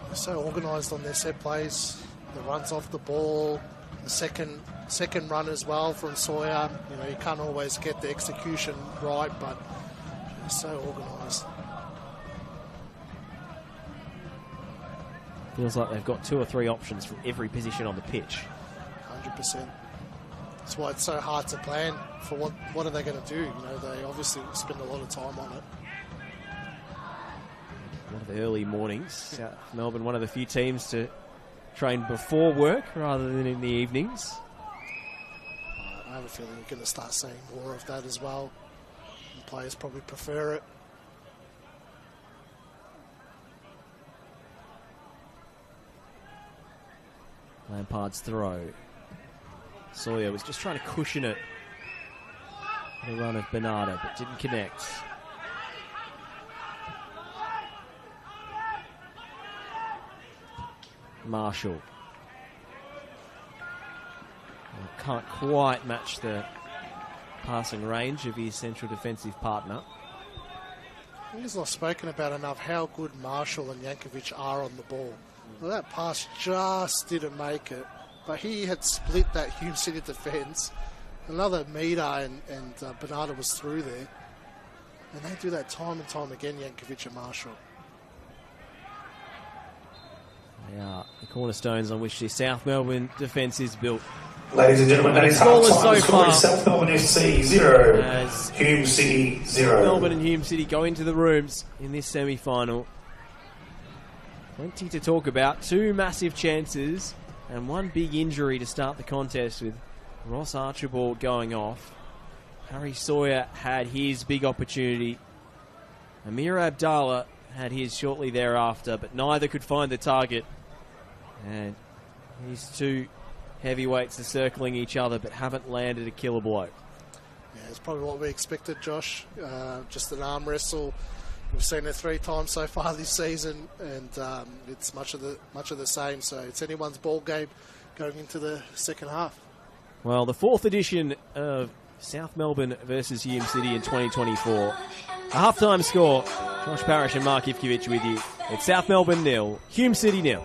They're so organised on their set plays. The runs off the ball, the second run as well from Sawyer. You know, you can't always get the execution right, but they're so organised. Feels like they've got 2 or 3 options from every position on the pitch. 100%. That's why it's so hard to plan for what are they going to do. You know, they obviously spend a lot of time on it. One of the early mornings. South Melbourne, one of the few teams to train before work rather than in the evenings. I have a feeling we're going to start seeing more of that as well. And players probably prefer it. Lampard's throw. Sawyer was just trying to cushion it. The run of Bernardo, but didn't connect. Marshall. Can't quite match the passing range of his central defensive partner. I think it's not spoken about enough how good Marshall and Jankovic are on the ball. Well, that pass just didn't make it, but he had split that Hume City defence. Another metre and Bernardo was through there. And they do that time and time again, Jankovic and Marshall. They are the cornerstones on which the South Melbourne defence is built. Ladies and gentlemen, that is Scoreless half-time. so Score far. is South Melbourne FC 0, As Hume City 0. Melbourne and Hume City go into the rooms in this semi-final. Plenty to talk about. 2 massive chances and 1 big injury to start the contest, with Ross Archibald going off. Harry Sawyer had his big opportunity. Amir Abdallah had his shortly thereafter, but neither could find the target. And these 2 heavyweights are circling each other but haven't landed a killer blow. Yeah, it's probably what we expected, Josh. Just an arm wrestle. We've seen it 3 times so far this season, and it's much of the same. So it's anyone's ball game going into the second half. Well, the 4th edition of South Melbourne versus Hume City in 2024. A halftime score. Josh Parrish and Mark Ivkovic with you. It's South Melbourne 0, Hume City 0.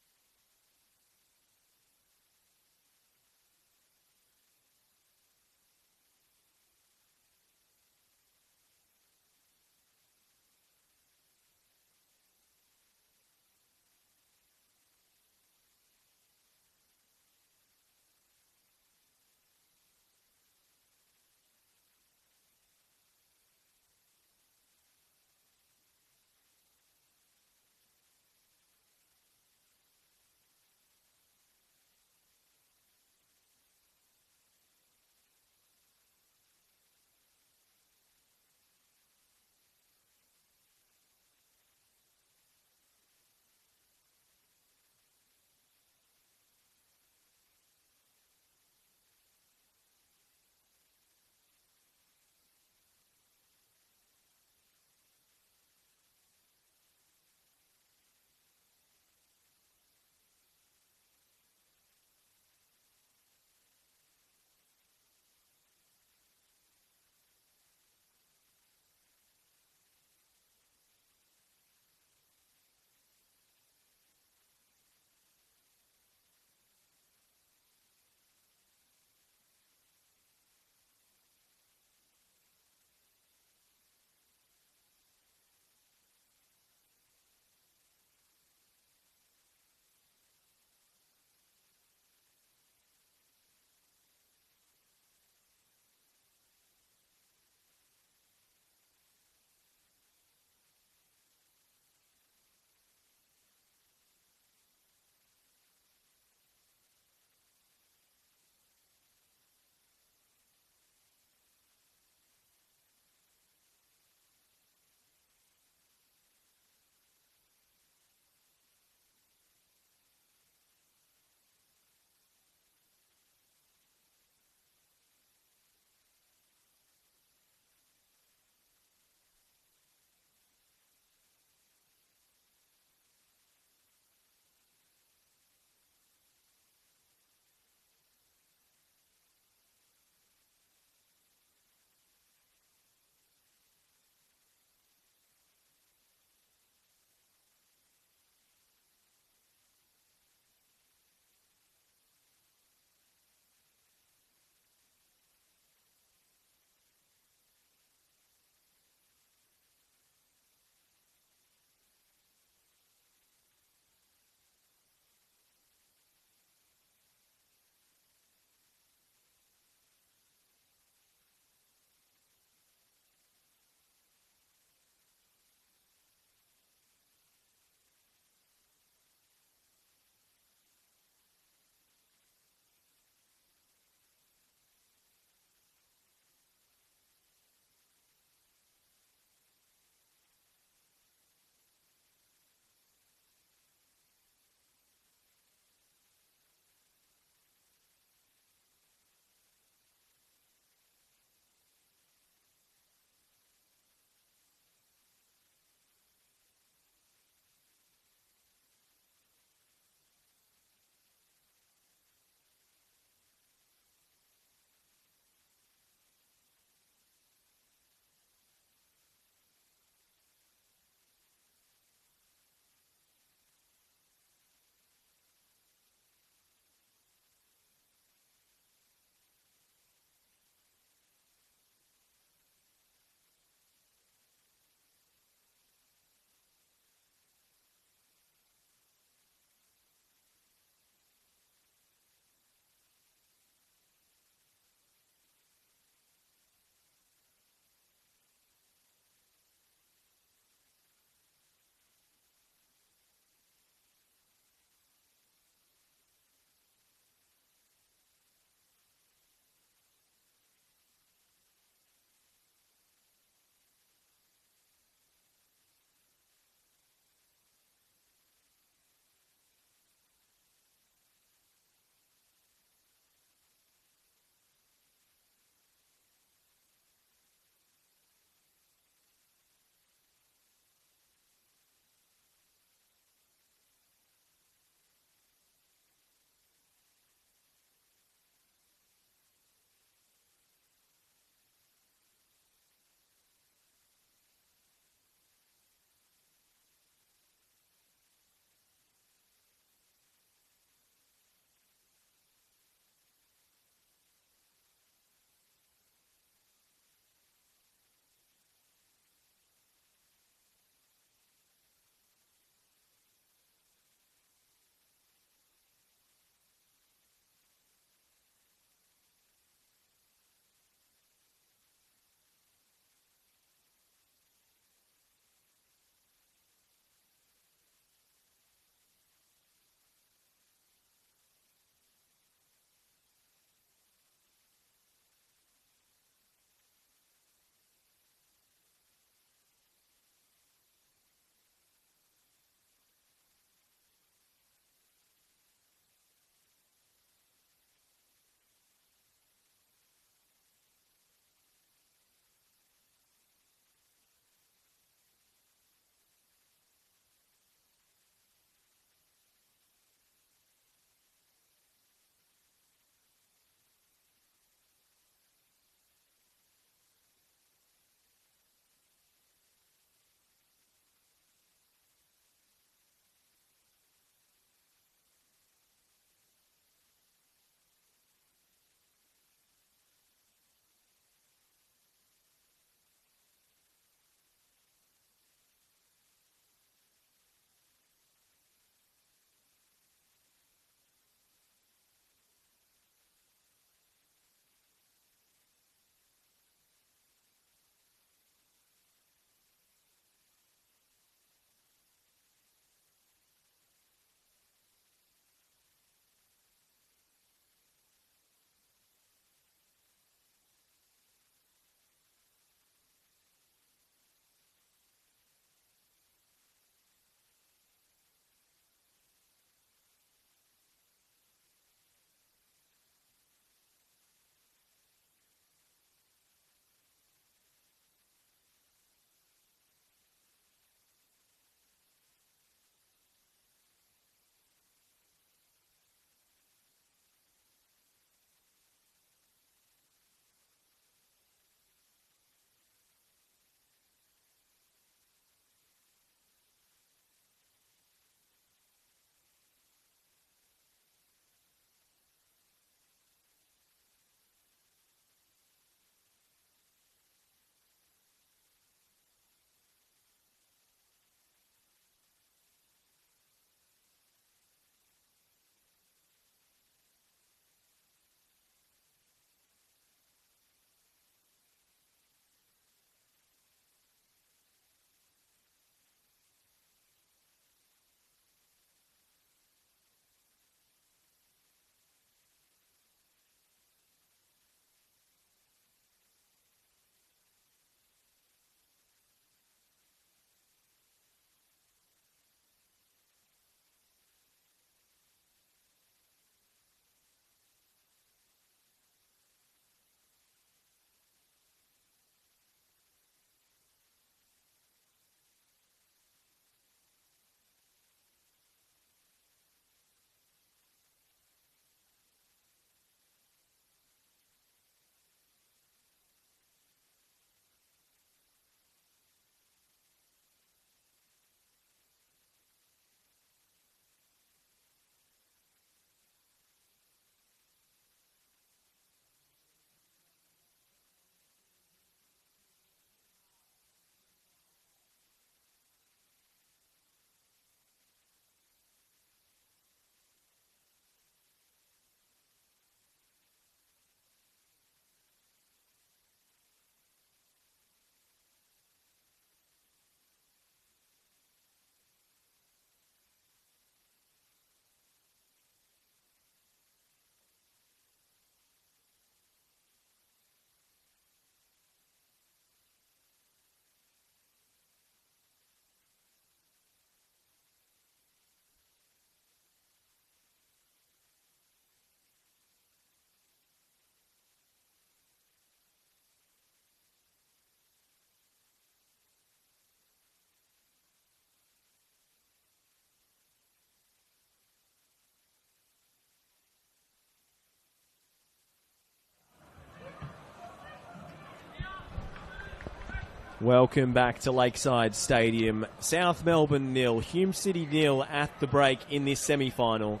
Welcome back to Lakeside Stadium. South Melbourne 0, Hume City 0 at the break in this semi-final.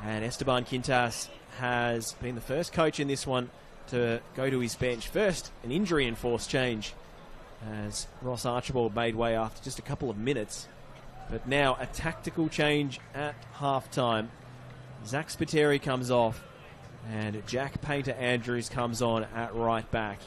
And Esteban Quintas has been the first coach in this one to go to his bench. First, an injury-enforced change as Ross Archibald made way after just a couple of minutes. But now a tactical change at half-time. Zach Spiteri comes off and Jack Painter-Andrews comes on at right back.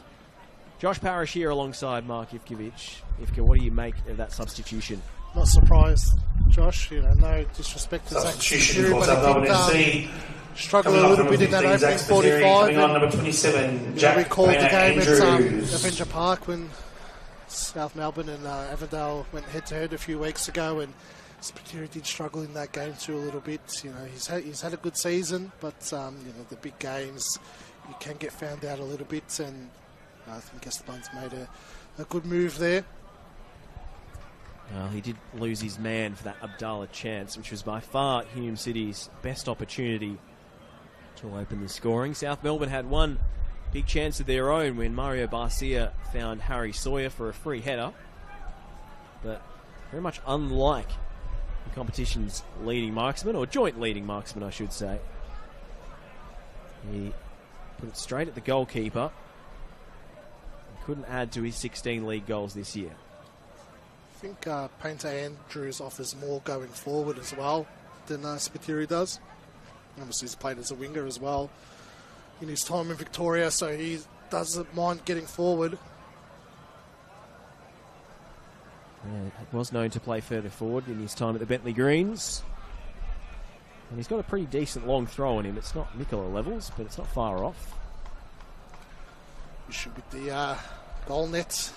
Josh Parrish here alongside Mark Ivkovic. Ivka, what do you make of that substitution? Not surprised, Josh. No disrespect to Zach Substitution for South Spiteri, Melbourne FC. Struggled a little bit in that opening 45. Coming on number 27, Jack We called the game at Andrews. Avenger Park when South Melbourne and Avondale went head-to-head a few weeks ago, and Spiteri did struggle in that game too a little bit. He's had a good season, but the big games you can get found out a little bit, and I think Esteban's made a good move there. Well, he did lose his man for that Abdallah chance, which was by far Hume City's best opportunity to open the scoring. South Melbourne had one big chance of their own when Mario Barcia found Harry Sawyer for a free header. But very much unlike the competition's leading marksman, or joint leading marksman, I should say. He put it straight at the goalkeeper. He couldn't add to his 16 league goals this year. I think Painter-Andrews offers more going forward as well than Spiteri does. Obviously, he's played as a winger as well in his time in Victoria, so he doesn't mind getting forward. Yeah, he was known to play further forward in his time at the Bentley Greens. And he's got a pretty decent long throw on him. It's not Nicola levels, but it's not far off. You should be the goal net.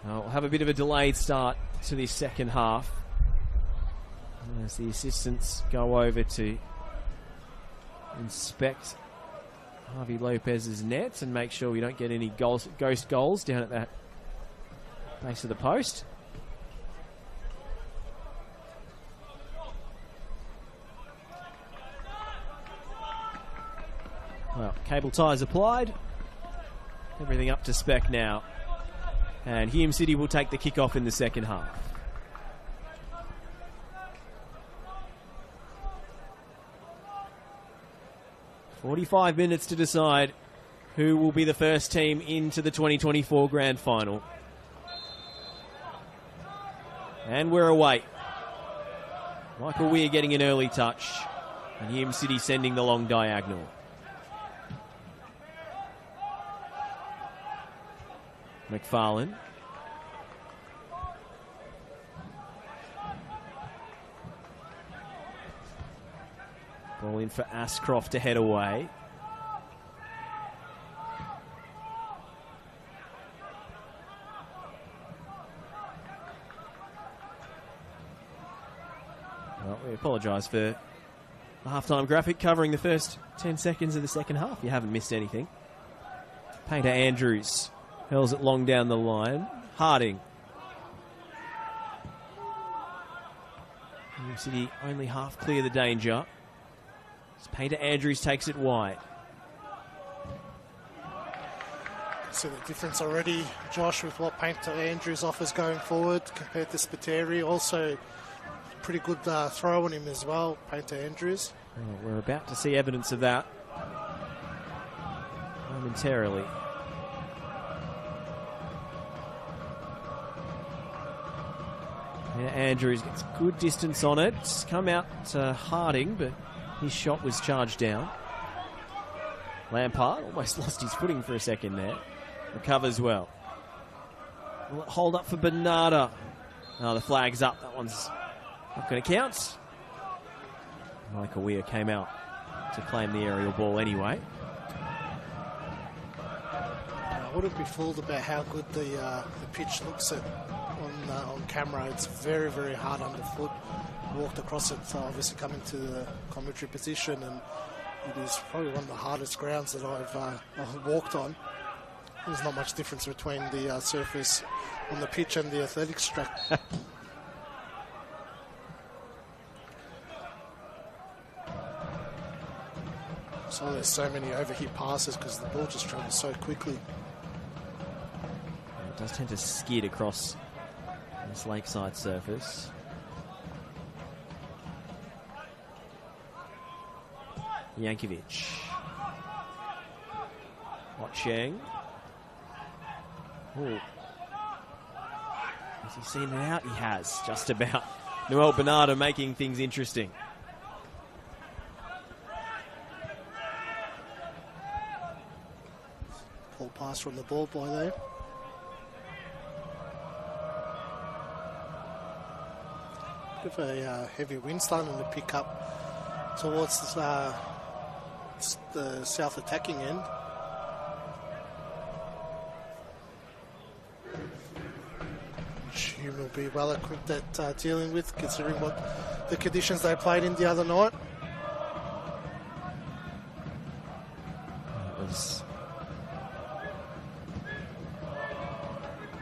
We'll have a bit of a delayed start to this second half as the assistants go over to inspect Harvey Lopez's net and make sure we don't get any ghost goals down at that base of the post. Well, cable ties applied. Everything up to spec now. And Hume City will take the kick-off in the second half. "45 minutes to decide who will be the first team into the 2024 Grand Final. And we're away. Michael Weir getting an early touch. And Hume City sending the long diagonal. McFarlane. Ball in for Ashcroft to head away. Well, we apologise for the halftime graphic covering the first 10 seconds of the second half. You haven't missed anything. Painter-Andrews hurls it long down the line. Harding. Hume City only half clear the danger. As Painter-Andrews takes it wide. See the difference already, Josh, with what Painter-Andrews offers going forward compared to Spiteri. Also, pretty good throw on him as well, Painter-Andrews. Well, we're about to see evidence of that momentarily. Andrews gets good distance on it. Come out to Harding, but his shot was charged down. Lampard almost lost his footing for a second there. Recovers well. Will it hold up for Bernarda? Oh, the flag's up. That one's not going to count. Michael Weir came out to claim the aerial ball anyway. I wouldn't be fooled about how good the pitch looks on camera. It's very, very hard underfoot. Walked across it, obviously coming to the commentary position, and it is probably one of the hardest grounds that I've walked on. There's not much difference between the surface on the pitch and the athletics track. So there's so many overhit passes because the ball just travels so quickly. It does tend to skid across this lakeside surface. Yankovic. Watching. Ooh. Has he seen it out? He has, just about. Noel Bernardo making things interesting. Full pass from the ball boy there. Bit of a heavy wind starting to pick up towards the south attacking end. Hume will be well equipped at dealing with, considering what the conditions they played in the other night. It was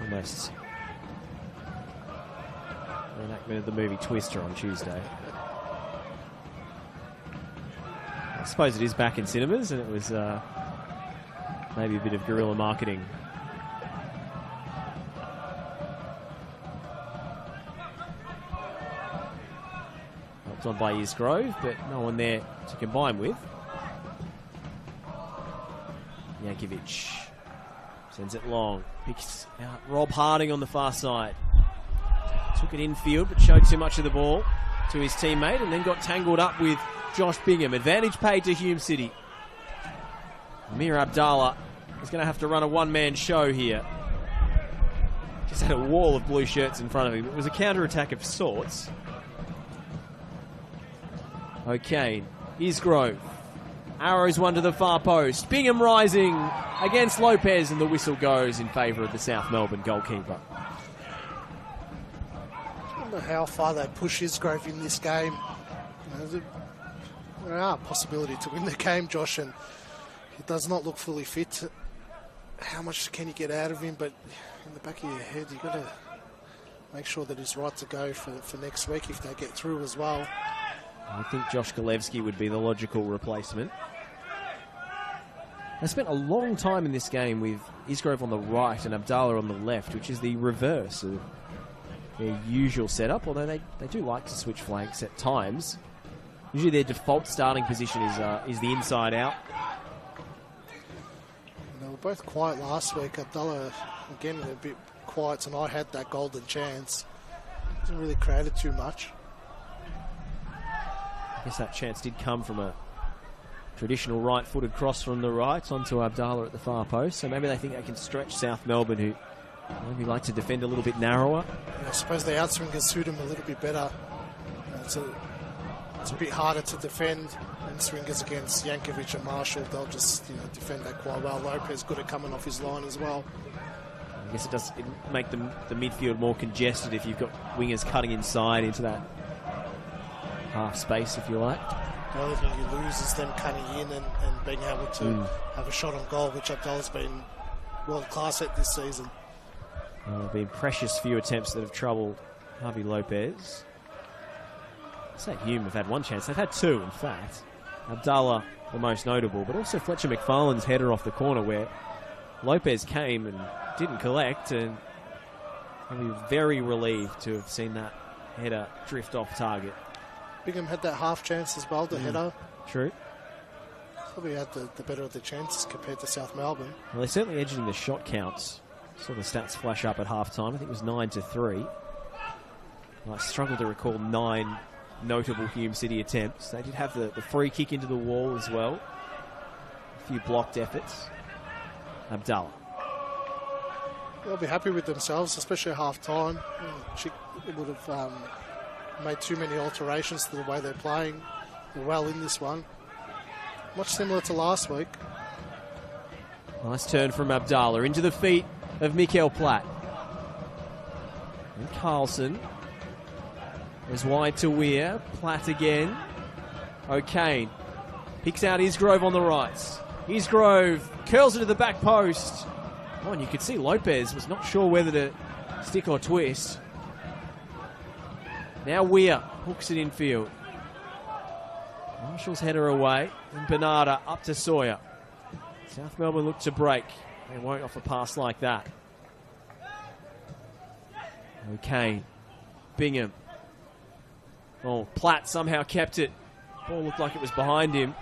almost an enactment of the movie Twister on Tuesday. I suppose it is back in cinemas, and it was maybe a bit of guerrilla marketing. Helped on by Isgrove, but no one there to combine with. Yankovic sends it long. Picks out Rob Harding on the far side. Took it infield, but showed too much of the ball to his teammate, and then got tangled up with Josh Bingham. Advantage paid to Hume City. Amir Abdallah is going to have to run a one-man show here. Just had a wall of blue shirts in front of him. It was a counter-attack of sorts. Okay, Isgrove. Arrows one to the far post. Bingham rising against Lopez, and the whistle goes in favour of the South Melbourne goalkeeper. I don't know how far they push Isgrove in this game. There are a possibility to win the game, Josh, and he does not look fully fit. How much can you get out of him? But in the back of your head, you've got to make sure that he's right to go for next week if they get through as well. I think Josh Golevsky would be the logical replacement. They spent a long time in this game with Isgrove on the right and Abdallah on the left, which is the reverse of their usual setup, although they do like to switch flanks at times. Usually their default starting position is the inside out. They were both quiet last week. Abdallah, again, a bit quiet tonight, had that golden chance. Hasn't really created too much. I guess that chance did come from a traditional right-footed cross from the right onto Abdallah at the far post. So maybe they think they can stretch South Melbourne, who maybe like to defend a little bit narrower. Yeah, I suppose the outswingers suit him a little bit better. It's a bit harder to defend, and swingers against Yankovic and Marshall, they'll just defend that quite well. Lopez good at coming off his line as well. I guess it does make the midfield more congested if you've got wingers cutting inside into that half space, if you like. The only thing you lose is them cutting in and being able to have a shot on goal, which Abdullah's been world class at this season. There have been precious few attempts that have troubled Javi Lopez. I say Hume have had one chance. They've had two, in fact. Abdallah, the most notable, but also Fletcher McFarlane's header off the corner where Lopez came and didn't collect, and I'll be very relieved to have seen that header drift off target. Bingham had that half chance as well, the header. True. Probably had the better of the chances compared to South Melbourne. Well, they're certainly edging the shot counts. Saw the stats flash up at half-time. I think it was 9-3. I struggle to recall 9 notable Hume City attempts. They did have the free kick into the wall as well. A few blocked efforts. Abdallah. They'll be happy with themselves, especially at half-time. It would have made too many alterations to the way they're playing. They're well in this one. Much similar to last week. Nice turn from Abdallah into the feet of Mikael Platt. And Carlson is wide to Weir. Platt again. O'Kane picks out Isgrove on the right. Isgrove curls it to the back post. Oh, and you could see Lopez was not sure whether to stick or twist. Now Weir hooks it infield. Marshall's header away. And Bernarda up to Sawyer. South Melbourne look to break. They won't off a pass like that. Okay, Bingham. Oh, Platt somehow kept it. Ball looked like it was behind him.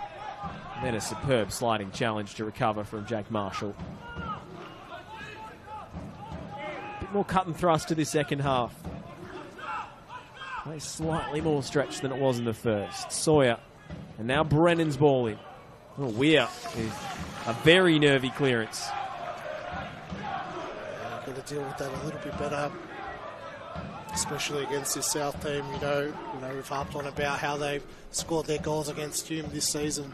And then a superb sliding challenge to recover from Jake Marshall. A bit more cut and thrust to this second half. Play slightly more stretched than it was in the first. Sawyer. And now Brennan's ball in. Oh, Weir is a very nervy clearance. Got to deal with that a little bit better, especially against this South team. You know, we've harped on about how they've scored their goals against Hume this season.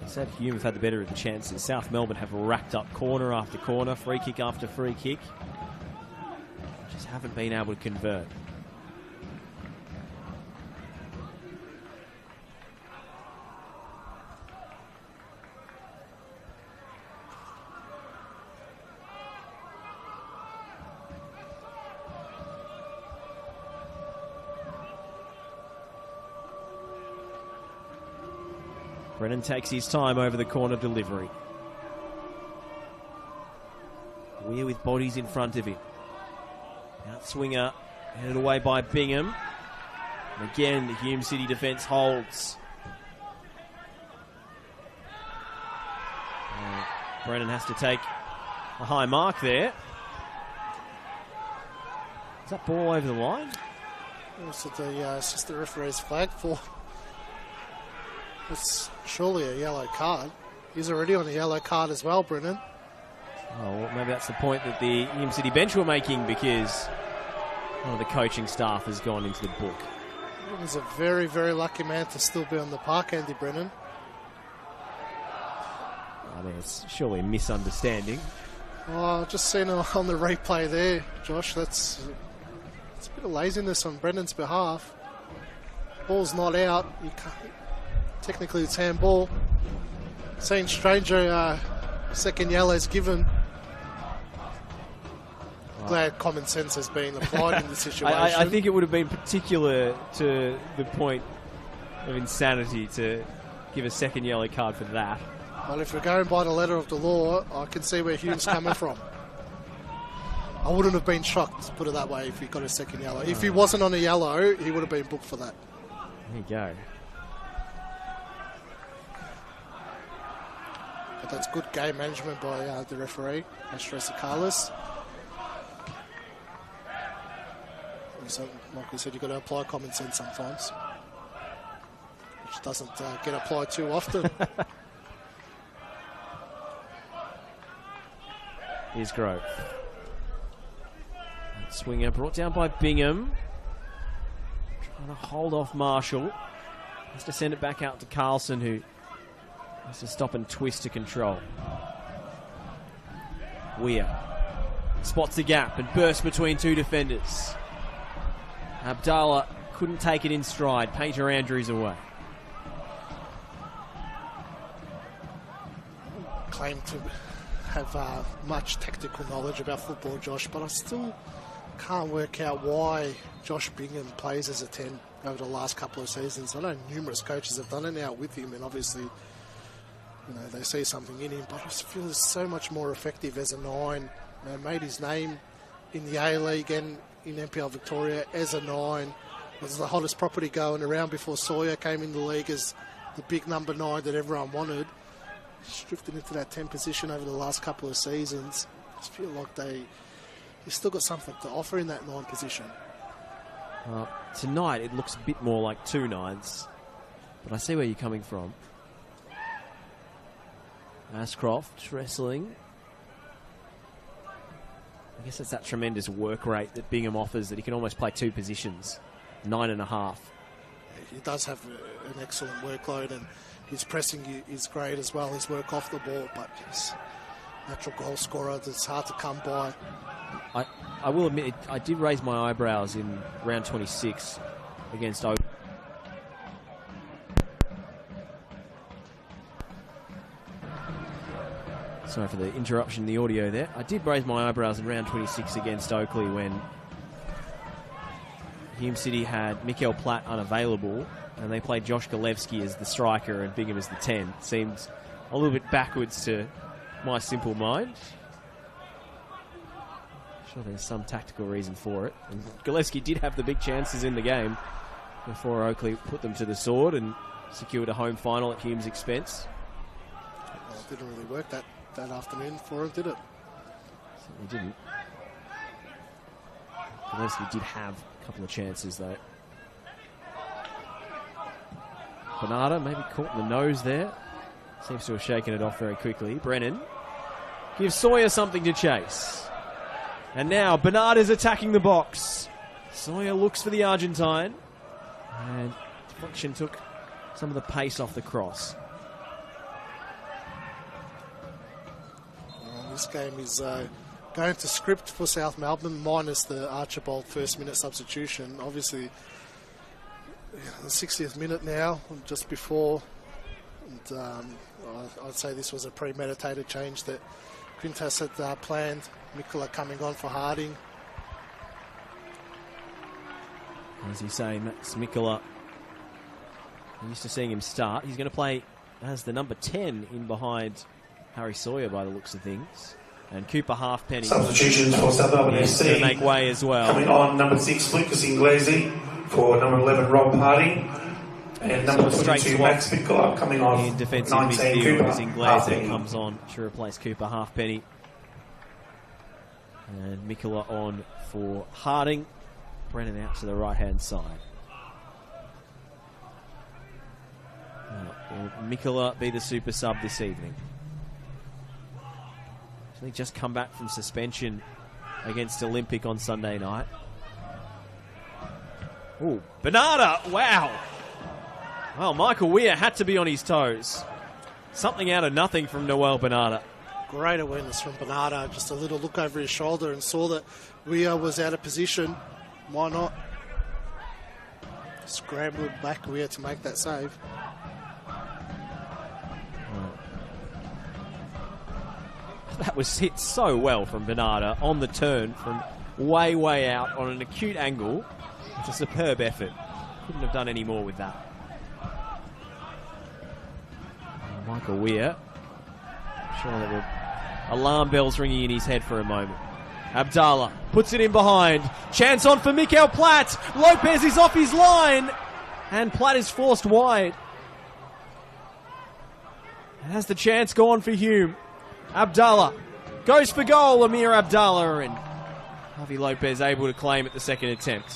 I said Hume have had the better of the chances. South Melbourne have racked up corner after corner, free kick after free kick. Just haven't been able to convert. Brennan takes his time over the corner delivery. Weir with bodies in front of him. Outswinger headed away by Bingham. And again, the Hume City defence holds. Brennan has to take a high mark there. Is that ball over the line? What's the assistant referee's flag for? It's surely a yellow card. He's already on a yellow card as well, Brennan. Oh, well, maybe that's the point that the Hume City bench were making, because one of the coaching staff has gone into the book. He's a very, very lucky man to still be on the park, Andy Brennan. I mean, it's surely a misunderstanding. Oh, I've just seen it on the replay there, Josh. It's a bit of laziness on Brennan's behalf. Ball's not out. You can't. Technically, it's handball. Seeing stranger, second yellow is given. Glad common sense has been applied in this situation. I think it would have been particular to the point of insanity to give a second yellow card for that. Well, if we're going by the letter of the law, I can see where Hume's coming from. I wouldn't have been shocked, to put it that way, if he got a second yellow. If he wasn't on a yellow, he would have been booked for that. There you go. But that's good game management by the referee, Astresa Carlos. So, like we said, you've got to apply common sense sometimes, which doesn't get applied too often. Here's Grove. Swinger brought down by Bingham. Trying to hold off Marshall. Has to send it back out to Carlson, who has to stop and twist to control. Weir spots the gap and bursts between two defenders. Abdallah couldn't take it in stride. Painter Andrews away. Claim to have much tactical knowledge about football, Josh, but I still can't work out why Josh Bingham plays as a 10 over the last couple of seasons. I know numerous coaches have done it now with him, and obviously, you know, they see something in him, but I just feel he's so much more effective as a 9. You know, made his name in the A-League and in NPL Victoria as a 9. Was the hottest property going around before Sawyer came in the league as the big number 9 that everyone wanted. He's drifted into that 10 position over the last couple of seasons. I just feel like he's still got something to offer in that 9 position. Tonight it looks a bit more like 2 9s, but I see where you're coming from. Ashcroft wrestling. I guess it's that tremendous work rate that Bingham offers, that he can almost play 2 positions. 9.5. He does have an excellent workload, and his pressing is great as well, his work off the ball, but he's natural goal scorer that's hard to come by. I will admit, I did raise my eyebrows in round 26 against Oak. Sorry for the interruption in the audio there. I did raise my eyebrows in round 26 against Oakley when Hume City had Mikael Platt unavailable and they played Josh Galevsky as the striker and Bingham as the 10. Seems a little bit backwards to my simple mind. sure there's some tactical reason for it. And Gillespie did have the big chances in the game before Oakley put them to the sword and secured a home final at Hume's expense. Well, it didn't really work that afternoon for him, did it? Certainly didn't. Gillespie did have a couple of chances, though. Bernardo maybe caught in the nose there. Seems to have shaken it off very quickly. Brennan gives Sawyer something to chase. And now Bernard is attacking the box. Sawyer looks for the Argentine. And deflection took some of the pace off the cross. This game is going to script for South Melbourne, minus the Archibald first-minute substitution. Obviously, the 60th minute now, just before. And I'd say this was a premeditated change that Quintas had planned. Mikola coming on for Harding. As you say, Max Mikola, I'm used to seeing him start. He's going to play as the number 10 in behind Harry Sawyer by the looks of things. And Cooper Halfpenny. Substitutions for South Melbourne FC. Going to make way as well. Coming on, number 6, Lucas Inglesi, for number 11, Rob Harding. And number 22, Max Mikola, coming on. In defensive 19, midfield, as Cooper Inglesi comes on to replace Cooper Halfpenny. And Mikola on for Harding. Brennan out to the right-hand side. Will Mikola be the super sub this evening? He just come back from suspension against Olympic on Sunday night. Oh, Bernardo! Wow! Well, Michael Weir had to be on his toes. Something out of nothing from Noel Bernardo. Great awareness from Bernardo. Just a little look over his shoulder and saw that Weir was out of position. Why not? Scrambled back Weir to make that save. That was hit so well from Bernardo on the turn from way, way out on an acute angle. It's a superb effort. Couldn't have done any more with that. And Michael Weir. I'm sure there were alarm bells ringing in his head for a moment. Abdallah puts it in behind. Chance on for Mikel Platt. Lopez is off his line. And Platt is forced wide. And has the chance gone for Hume. Abdallah goes for goal. Amir Abdallah, and Javi Lopez able to claim at the second attempt.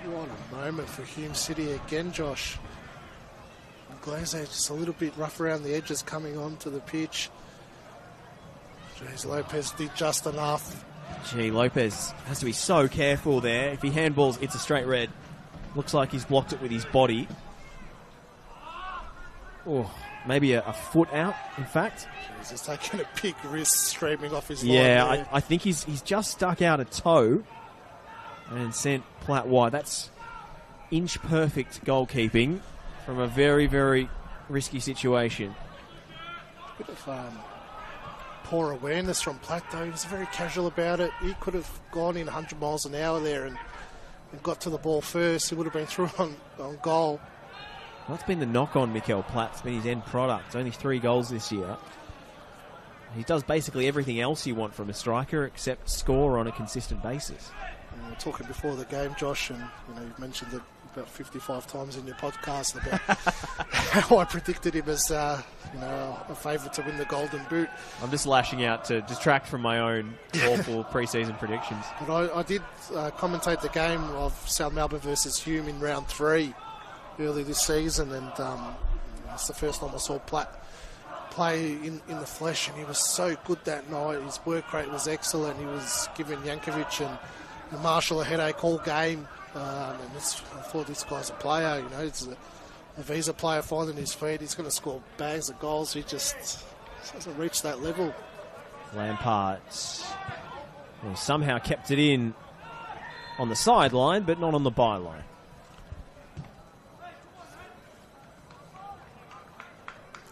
What a moment for Hume City again, Josh. Glazer just a little bit rough around the edges coming onto the pitch. Jeez, Lopez did just enough. Gee, Lopez has to be so careful there. If he handballs, it's a straight red. Looks like he's blocked it with his body. Oh, maybe a foot out, in fact. Jeez, he's taking a big risk streaming off his line. Yeah, I think he's just stuck out a toe and sent Platt wide. That's inch-perfect goalkeeping from a very, very risky situation. Bit of poor awareness from Platt, though. He was very casual about it. He could have gone in 100 miles an hour there and got to the ball first. He would have been through on goal. Well, that's been the knock on Mikel Platt. It's been his end product. Only 3 goals this year. He does basically everything else you want from a striker except score on a consistent basis. And we were talking before the game, Josh, and you've mentioned it about 55 times in your podcast about how I predicted him as a favourite to win the Golden Boot. I'm just lashing out to distract from my own awful pre-season predictions. But I did commentate the game of South Melbourne versus Hume in round 3 early this season, and it's the first time I saw Platt play in the flesh, and he was so good that night. His work rate was excellent. He was giving Yankovic and Marshall a headache all game. I thought this guy's a player. It's a visa player finding his feet. He's going to score bags of goals. He just hasn't reached that level. Lampard somehow kept it in on the sideline, but not on the byline.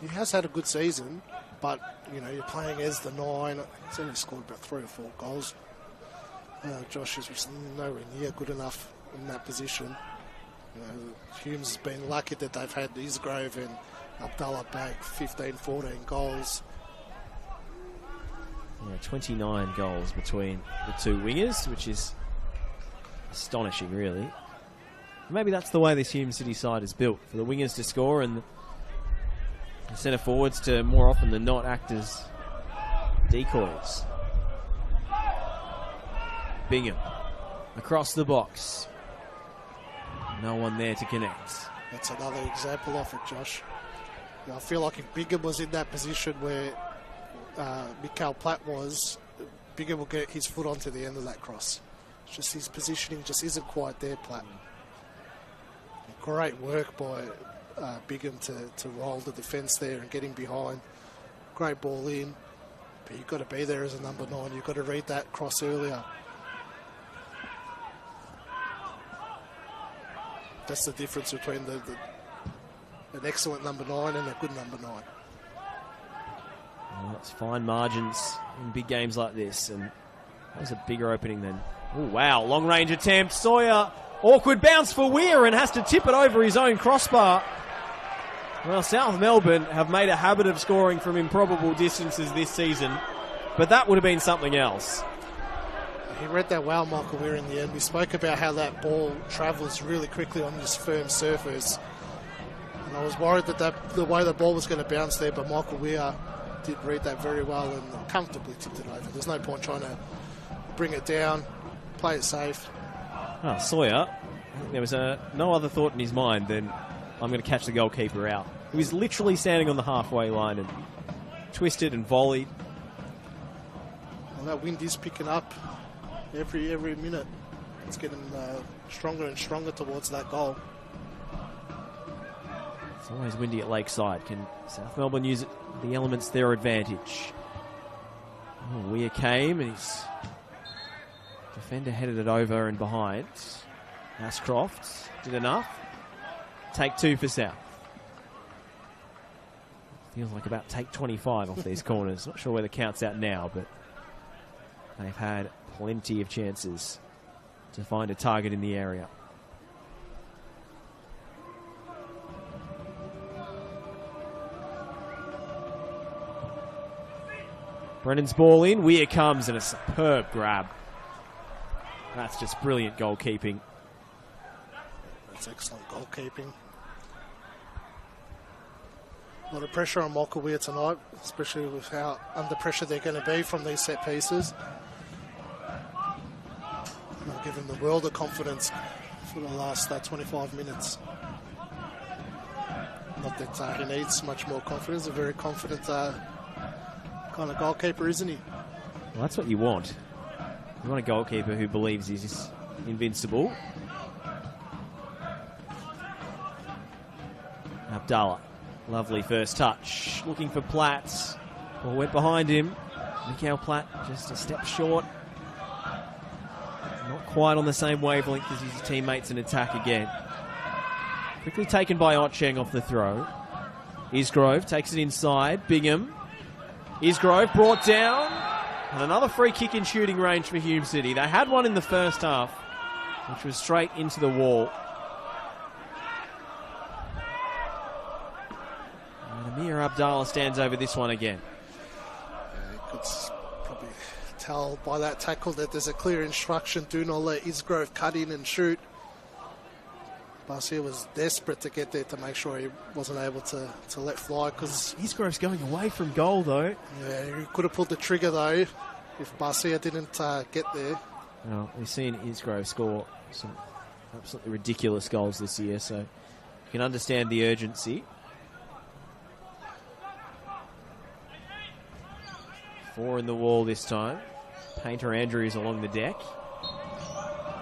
He has had a good season, but you're playing as the 9. He's only scored about 3 or 4 goals. Josh is nowhere near good enough in that position. Hume's been lucky that they've had Isgrove and Abdallah back 15, 14 goals. Yeah, 29 goals between the two wingers, which is astonishing, really. Maybe that's the way this Hume City side is built, for the wingers to score and the centre forwards to more often than not act as decoys. Bingham across the box. No one there to connect. That's another example of it, Josh. I feel like if Bingham was in that position where Mikael Platt was, Bingham will get his foot onto the end of that cross. It's just his positioning just isn't quite there, Platt. Great work by Bingham to roll the defence there and get him behind. Great ball in, but you've got to be there as a number 9. You've got to read that cross earlier. That's the difference between an excellent number 9 and a good number 9. Well, it's fine margins in big games like this, and that was a bigger opening than... Oh, wow, long-range attempt. Sawyer, awkward bounce for Weir and has to tip it over his own crossbar. Well, South Melbourne have made a habit of scoring from improbable distances this season, but that would have been something else. He read that well, Michael Weir, in the end. We spoke about how that ball travels really quickly on this firm surface. And I was worried that the way the ball was going to bounce there, but Michael Weir did read that very well and comfortably tipped it over. There's no point trying to bring it down, play it safe. Oh, Sawyer, I think there was no other thought in his mind than I'm going to catch the goalkeeper out. He was literally standing on the halfway line and twisted and volleyed. Well, that wind is picking up every minute. It's getting stronger and stronger towards that goal. It's always windy at Lakeside. Can South Melbourne use the elements to their advantage? Oh, Weir came and his defender headed it over and behind. Ashcroft did enough. Take 2 for South. Feels like about take 25 off these corners. Not sure where the count's at now, but they've had plenty of chances to find a target in the area. Brennan's ball in. Weir comes and a superb grab. That's just brilliant goalkeeping. That's excellent goalkeeping. A lot of pressure on Michael Weir tonight, especially with how under pressure they're going to be from these set pieces. I'll give him the world of confidence for the last 25 minutes. Not that he needs much more confidence. A very confident kind of goalkeeper, isn't he? Well, that's what you want. You want a goalkeeper who believes he's invincible. Abdallah, lovely first touch. Looking for Platt. Ball went behind him. Mikael Platt just a step short. Not quite on the same wavelength as his teammates in attack again. Quickly taken by Otcheng off the throw. Isgrove takes it inside. Bingham. Isgrove brought down. And another free kick in shooting range for Hume City. They had one in the first half, which was straight into the wall. And Amir Abdallah stands over this one again. Yeah, you could probably tell by that tackle that there's a clear instruction: do not let Isgrove cut in and shoot. Barcia was desperate to get there to make sure he wasn't able to let fly, because Isgrove's going away from goal though. Yeah, he could have pulled the trigger though if Barcia didn't get there. Well, we've seen Isgrove score some absolutely ridiculous goals this year, so you can understand the urgency. 4 in the wall this time. Painter Andrews along the deck.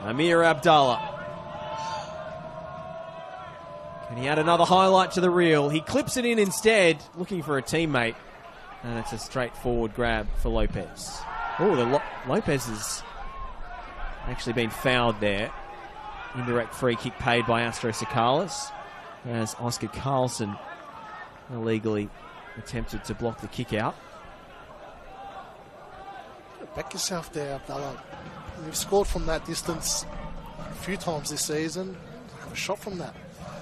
Amir Abdallah. And he had another highlight to the reel. He clips it in instead, looking for a teammate. And it's a straightforward grab for Lopez. Oh, Lopez has actually been fouled there. Indirect free kick paid by Astro Sakalis, as Oscar Carlson illegally attempted to block the kick out. Back yourself there, Abdallah. You've scored from that distance a few times this season. Have a shot from that.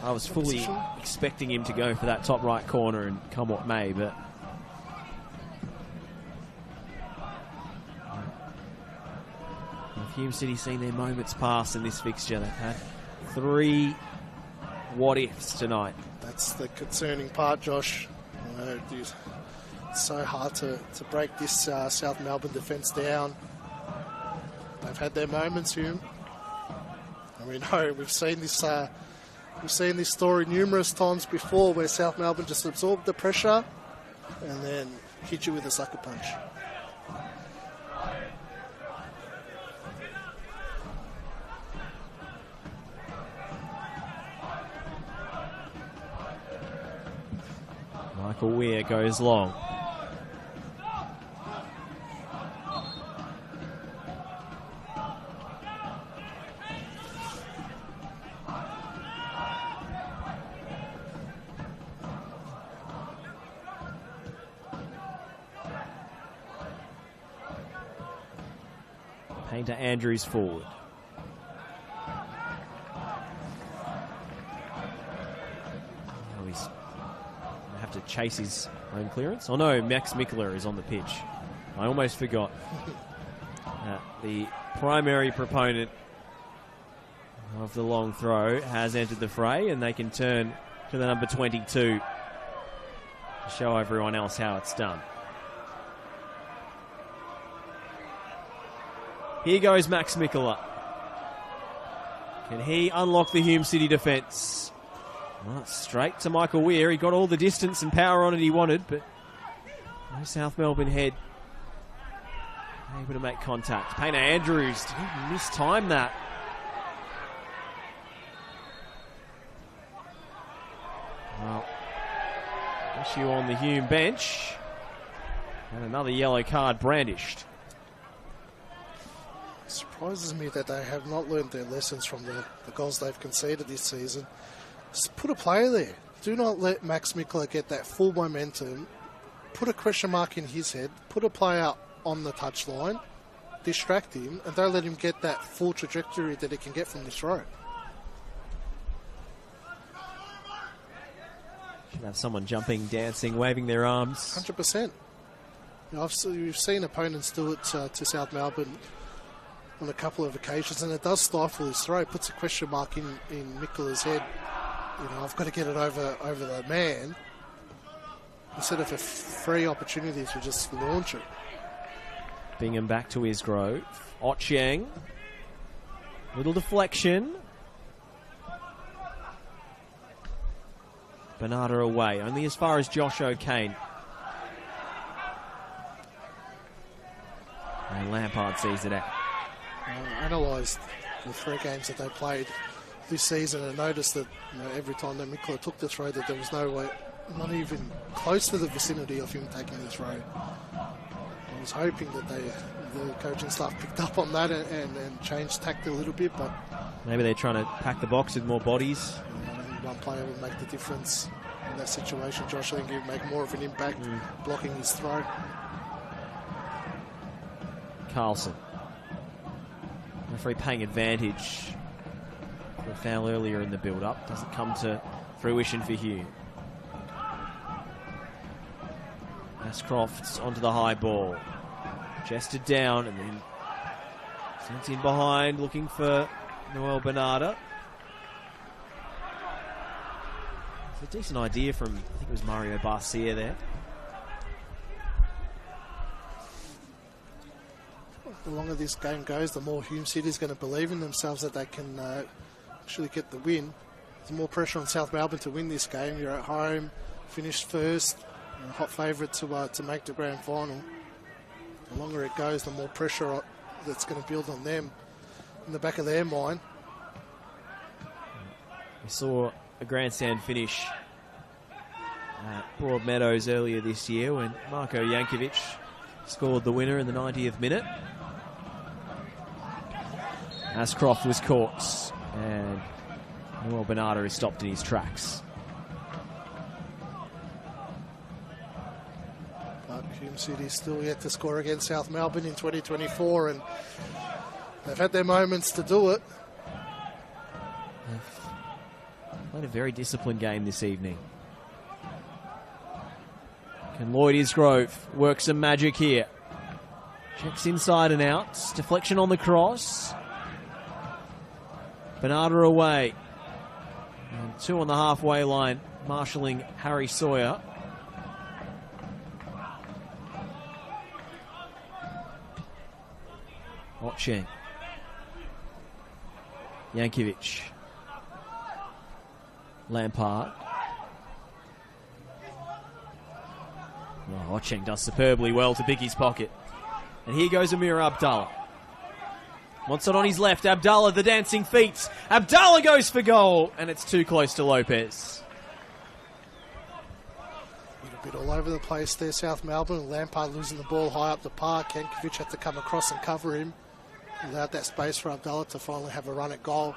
I was fully expecting him to go for that top right corner and come what may, but Hume City seen their moments pass in this fixture. They've had 3 what-ifs tonight. That's the concerning part, Josh. You know, it's so hard to break this South Melbourne defence down. They've had their moments, Hume. And we know we've seen this story numerous times before, where South Melbourne just absorbed the pressure and then hit you with a sucker punch. Michael Weir goes long. Painter Andrews forward. Oh, he's going to have to chase his own clearance. Oh no, Max Mikler is on the pitch. I almost forgot. The primary proponent of the long throw has entered the fray, and they can turn to the number 22 to show everyone else how it's done. Here goes Max Mikler. Can he unlock the Hume City defence? Well, straight to Michael Weir. He got all the distance and power on it he wanted, but no South Melbourne head able to make contact. Painter Andrews, did he mistime that? Well, issue on the Hume bench. And another yellow card brandished. Surprises me that they have not learned their lessons from the goals they've conceded this season. Just put a player there. Do not let Max Mikler get that full momentum. Put a question mark in his head. Put a player on the touchline. Distract him, and don't let him get that full trajectory that he can get from the throw. Should have someone jumping, dancing, waving their arms. 100%. You know, we've seen opponents do it to South Melbourne on a couple of occasions, and it does stifle his throw. It puts a question mark in Mikler's head. You know, I've got to get it over the man, instead of a free opportunity to just launch it. Bingham back to Isgrove. Ochieng. Little deflection. Bernardo away, only as far as Josh O'Kane. And Lampard sees it out. I analysed the 3 games that they played this season and noticed that, you know, every time that Mikler took the throw, that there was no way, not even close to the vicinity of him taking the throw. I was hoping that the coaching staff picked up on that and changed tact a little bit, but maybe they're trying to pack the box with more bodies. I don't think one player will make the difference in that situation. Josh, I think he'll make more of an impact blocking his throw. Carlson. Referee paying advantage for a foul earlier in the build-up. Doesn't come to fruition for Hume. Ashcroft's onto the high ball. Chested down and then sent in behind, looking for Noel Bernardo. It's a decent idea from, I think it was Mario Barcia there. The longer this game goes, the more Hume City is going to believe in themselves that they can actually get the win. There's more pressure on South Melbourne to win this game. You're at home, finished first, a hot favourite to make the grand final. The longer it goes, the more pressure that's going to build on them in the back of their mind. We saw a grandstand finish at Broadmeadows earlier this year when Marko Jankovic scored the winner in the 90th minute. Ashcroft was caught, and Noel Bernardo is stopped in his tracks. But Hume City still yet to score against South Melbourne in 2024, and they've had their moments to do it. They've played a very disciplined game this evening. Can Lloyd Isgrove work some magic here? Checks inside and out. Deflection on the cross. Bernardo away. And 2 on the halfway line, marshalling Harry Sawyer. Watching. Yankovic. Lampard. Oh, Ocheng does superbly well to pick his pocket. And here goes Amir Abdallah. Wants it on his left. Abdallah, the dancing feet. Abdallah goes for goal, and it's too close to Lopez. A bit all over the place there, South Melbourne. Lampard losing the ball high up the park. Yankovic had to come across and cover him. Allowed that space for Abdallah to finally have a run at goal.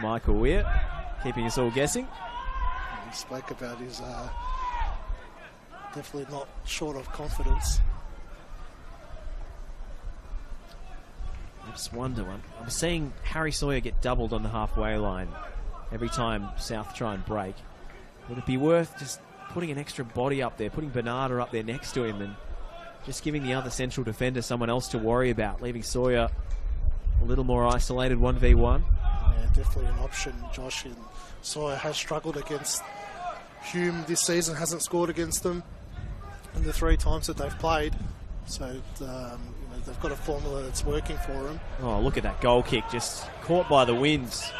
Michael Weir keeping us all guessing. He spoke about his definitely not short of confidence. I just wonder, I'm seeing Harry Sawyer get doubled on the halfway line every time South try and break. Would it be worth just putting an extra body up there, putting Bernardo up there next to him and just giving the other central defender someone else to worry about, leaving Sawyer a little more isolated 1v1? Yeah, definitely an option, Josh. And Sawyer has struggled against Hume this season, hasn't scored against them in the 3 times that they've played. So they've got a formula that's working for them. Oh, look at that goal kick, just caught by the winds.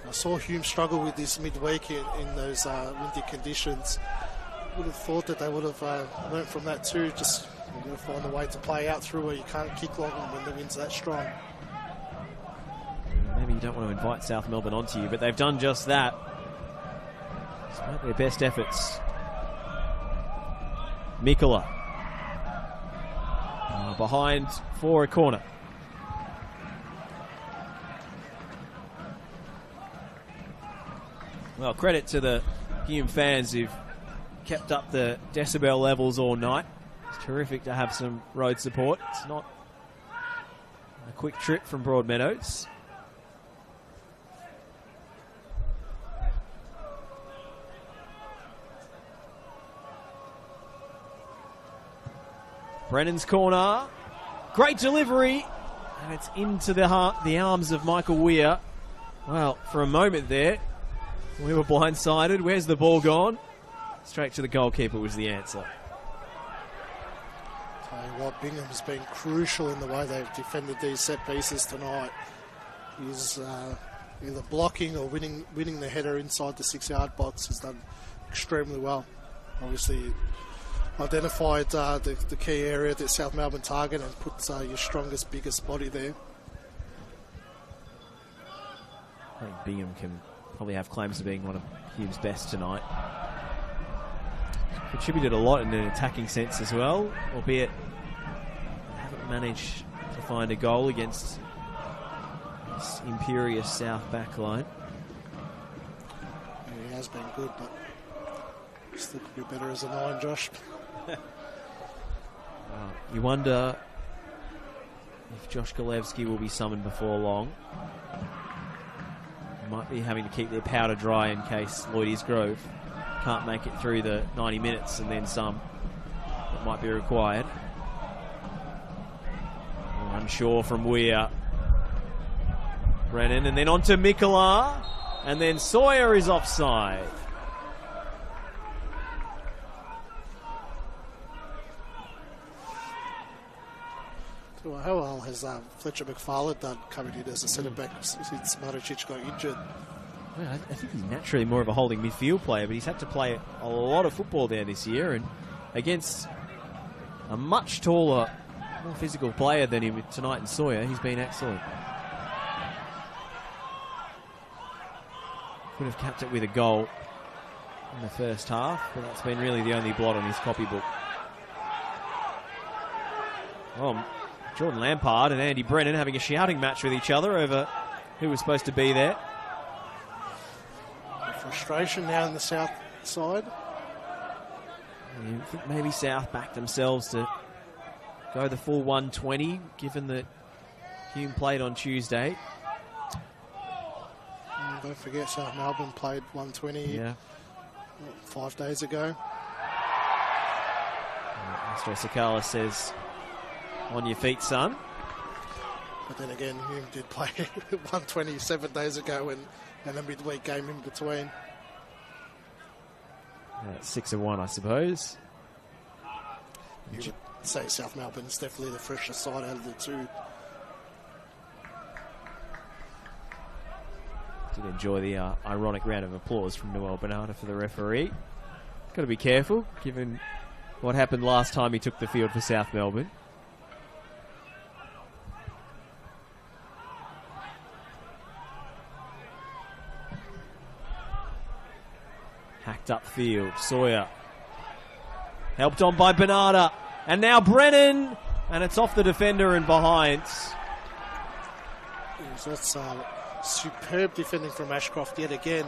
I saw Hume struggle with this midweek in those windy conditions. Would have thought that they would have learnt from that too. Just find a way to play out through where you can't kick long when the wind's that strong. Maybe you don't want to invite South Melbourne onto you, but they've done just that. Despite their best efforts. Mikola. Behind for a corner. Well, credit to the Hume fans who've kept up the decibel levels all night. It's terrific to have some road support. It's not a quick trip from Broadmeadows. Brennan's corner. Great delivery. And it's into the arms of Michael Weir. Well, for a moment there, we were blindsided. Where's the ball gone? Straight to the goalkeeper was the answer. Tell you what, Bingham's been crucial in the way they've defended these set pieces tonight. He's either blocking or winning the header inside the 6-yard box. Has done extremely well. Obviously identified the key area that South Melbourne target and puts your strongest, biggest body there. I think Bingham can probably have claims to being one of Hume's best tonight. Contributed a lot in an attacking sense as well, albeit haven't managed to find a goal against this imperious South back line. Yeah, he has been good, but still could be better as a 9, Josh. You wonder if Josh Golevsky will be summoned before long. Might be having to keep their powder dry in case Lloyd Isgrove can't make it through the 90 minutes and then some that might be required. Unsure from Weir. Brennan and then on to Mikola and then Sawyer is offside. Well, how well has Fletcher McFarlane done coming in as a centre-back since Maricic got injured? Well, I think he's naturally more of a holding midfield player, but he's had to play a lot of football there this year, and against a much taller, more physical player than him tonight in Sawyer, he's been excellent. Could have capped it with a goal in the first half, but that's been really the only blot on his copybook. Oh, Jordan Lampard and Andy Brennan having a shouting match with each other over who was supposed to be there. Frustration now in the South side. I think maybe South backed themselves to go the full 120, given that Hume played on Tuesday. And don't forget, South Melbourne played 120 Yeah. 5 days ago. Astro Sakala says, on your feet, son. But then again, Hume did play 127 days ago and a midweek game in between. 6-1, I suppose. You would say South Melbourne is definitely the fresher side out of the two. Did enjoy the ironic round of applause from Noel Bernardo for the referee. Got to be careful, given what happened last time he took the field for South Melbourne. Hacked up field. Sawyer. Helped on by Bernardo. And now Brennan. And it's off the defender and behind. Yes, that's superb defending from Ashcroft yet again.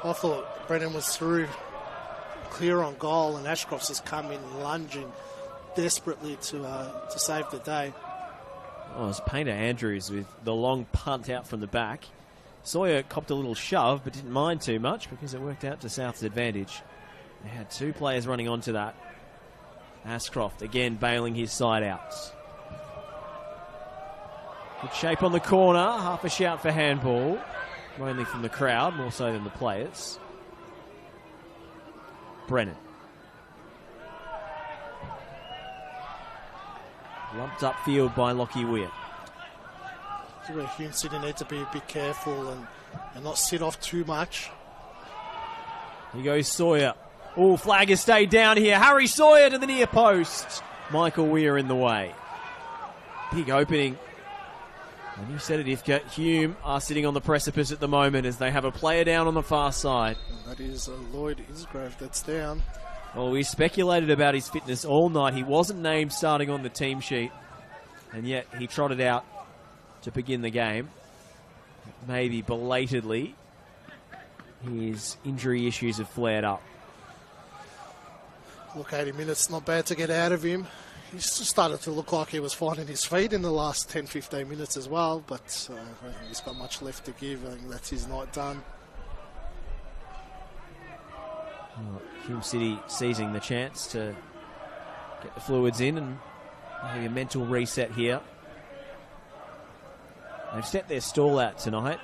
I thought Brennan was through clear on goal, and Ashcroft's has come in lunging desperately to save the day. Oh, it was Painter Andrews with the long punt out from the back. Sawyer copped a little shove, but didn't mind too much because it worked out to South's advantage. They had two players running onto that. Ashcroft again bailing his side out. Good shape on the corner. Half a shout for handball. Mainly from the crowd, more so than the players. Brennan. Lumped upfield by Lockie Weir. This is where Hume City need to be a bit careful and not sit off too much. Here goes Sawyer. Oh, flag has stayed down here. Harry Sawyer to the near post. Michael Weir in the way. Big opening. And you said it, Ifka. Hume are sitting on the precipice at the moment as they have a player down on the far side. And that is Lloyd Isgrove that's down. Well, we speculated about his fitness all night. He wasn't named starting on the team sheet. And yet he trotted out to begin the game. Maybe belatedly. His injury issues have flared up. Look, 80 minutes, not bad to get out of him. He's started to look like he was finding his feet in the last 10-15 minutes as well, but I don't think he's got much left to give. I think that's his night done. Well, Hume City seizing the chance to get the fluids in and maybe a mental reset here. They've set their stall out tonight,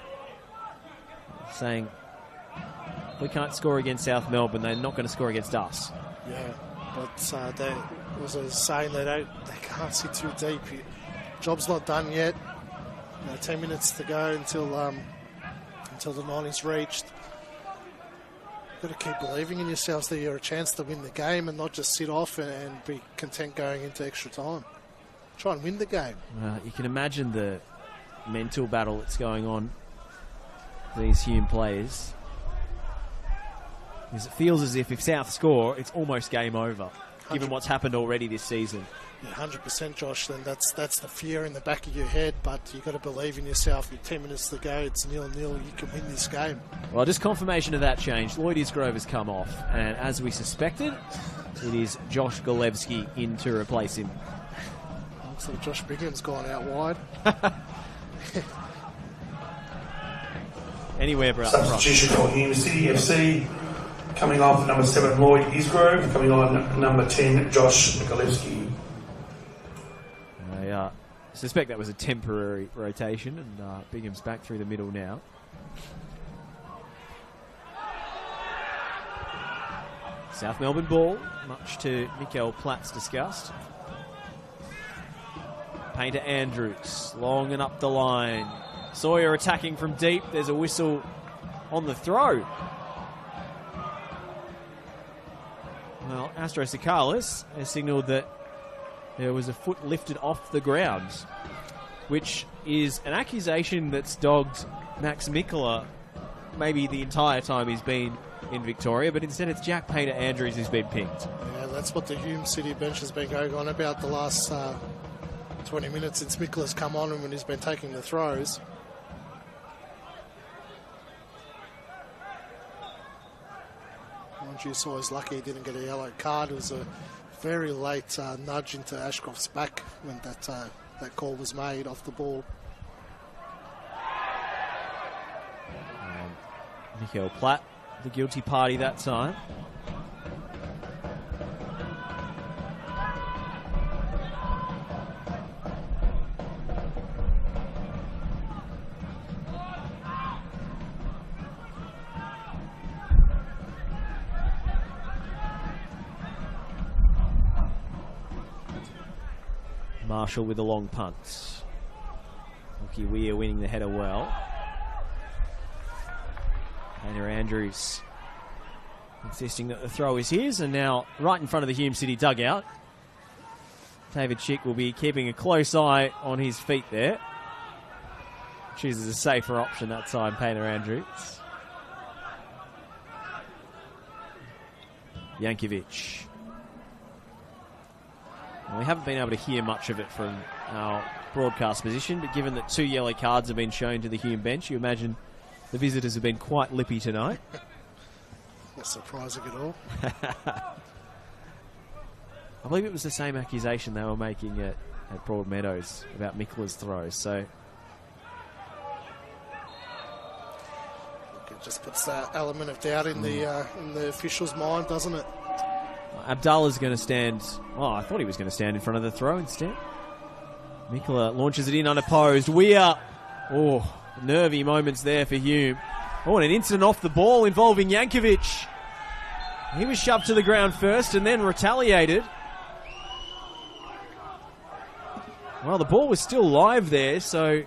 saying if we can't score against South Melbourne, they're not going to score against us. Yeah, but they was saying they can't sit too deep. Job's not done yet. 10 minutes to go until the 90's reached. You've got to keep believing in yourselves that you're a chance to win the game and not just sit off and be content going into extra time. Try and win the game. You can imagine the mental battle that's going on for these Hume players. Because it feels as if South score, it's almost game over, given what's happened already this season. Yeah, 100%, Josh. Then that's the fear in the back of your head, but you've got to believe in yourself. With 10 minutes to go, it's 0-0. You can win this game. Well, just confirmation of that change. Lloyd Isgrove has come off, and as we suspected, it is Josh Golevsky in to replace him. Looks like Josh Brigham's gone out wide. Anywhere but up Substitution for Hume City FC. Coming off number 7, Lloyd Isgrove. Coming on number 10, Josh Golevsky. I suspect that was a temporary rotation, and Bingham's back through the middle now. South Melbourne ball, much to Mikael Platt's disgust. Painter Andrews, long and up the line. Sawyer attacking from deep. There's a whistle on the throw. Well, Astro Sakalis has signalled that there was a foot lifted off the ground, which is an accusation that's dogged Max Mikula maybe the entire time he's been in Victoria, but instead it's Jack Painter Andrews who's been pinked. Yeah, that's what the Hume City bench has been going on about the last 20 minutes since Mikula's come on and when he's been taking the throws. You saw he's lucky he didn't get a yellow card. It was a very late nudge into Ashcroft's back when that call was made off the ball. Mikael Platt the guilty party that time. Marshall with a long punt. Lockie Weir winning the header well. Painter Andrews insisting that the throw is his, and now right in front of the Hume City dugout. David Schick will be keeping a close eye on his feet there. Chooses a safer option that time, Painter Andrews. Yankovic. Well, we haven't been able to hear much of it from our broadcast position, but given that 2 yellow cards have been shown to the Hume bench, you imagine the visitors have been quite lippy tonight. Not surprising at all. I believe it was the same accusation they were making at Broadmeadows about Mikla's throws. So it just puts that element of doubt in the official's mind, doesn't it? Abdallah's going to stand. Oh, I thought he was going to stand in front of the throw instead. Mikla launches it in unopposed. Weir. Oh, nervy moments there for Hume. Oh, and an incident off the ball involving Yankovic. He was shoved to the ground first and then retaliated. Well, the ball was still live there, so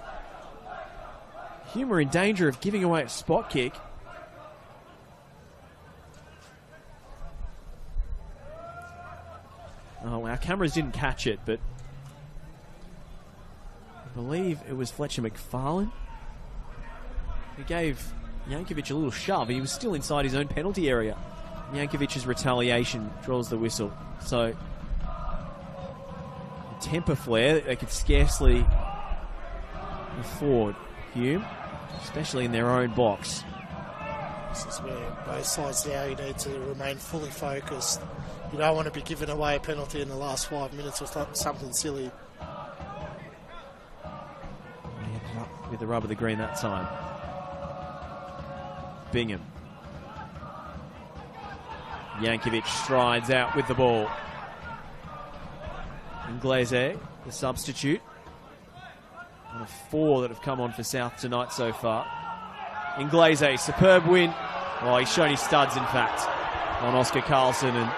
Hume are in danger of giving away a spot kick. Oh, our cameras didn't catch it, but I believe it was Fletcher McFarlane. He gave Yankovic a little shove. He was still inside his own penalty area. Yankovic's retaliation draws the whistle. So, a temper flare that they could scarcely afford, Hume, especially in their own box. This is where both sides now you need to remain fully focused. You don't want to be giving away a penalty in the last 5 minutes or something silly. With the rub of the green that time. Bingham. Yankovic strides out with the ball. Inglese, the substitute. One of 4 that have come on for South tonight so far. Inglese, superb win. Oh, he's shown his studs, in fact, on Oscar Carlson, and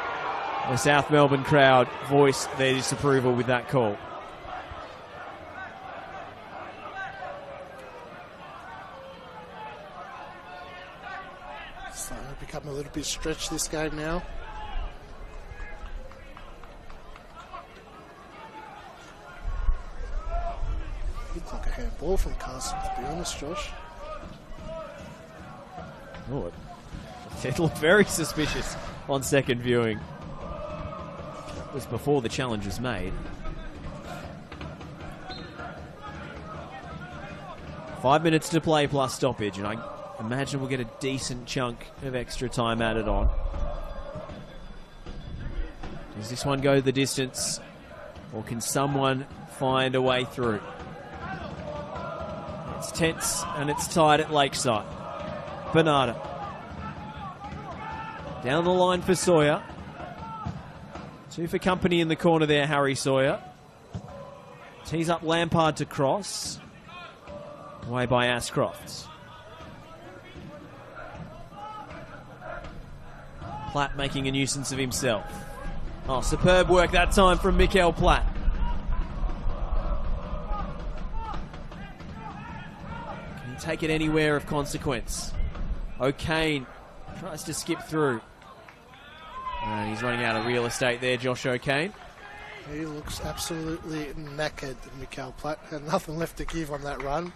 the South Melbourne crowd voiced their disapproval with that call. Starting to become a little bit stretched this game now. Looked like a handball from Carlson, to be honest, Josh. Oh, it looked very suspicious on second viewing. That was before the challenge was made. 5 minutes to play plus stoppage, and I imagine we'll get a decent chunk of extra time added on. Does this one go the distance, or can someone find a way through? It's tense and it's tight at Lakeside. Bernardo. Down the line for Sawyer. 2 for company in the corner there, Harry Sawyer. Tees up Lampard to cross. Away by Ashcroft. Platt making a nuisance of himself. Oh, superb work that time from Mikael Platt. Can he take it anywhere of consequence? O'Kane tries to skip through. And he's running out of real estate there, Josh O'Kane. He looks absolutely knackered, Mikael Platt. Had nothing left to give on that run.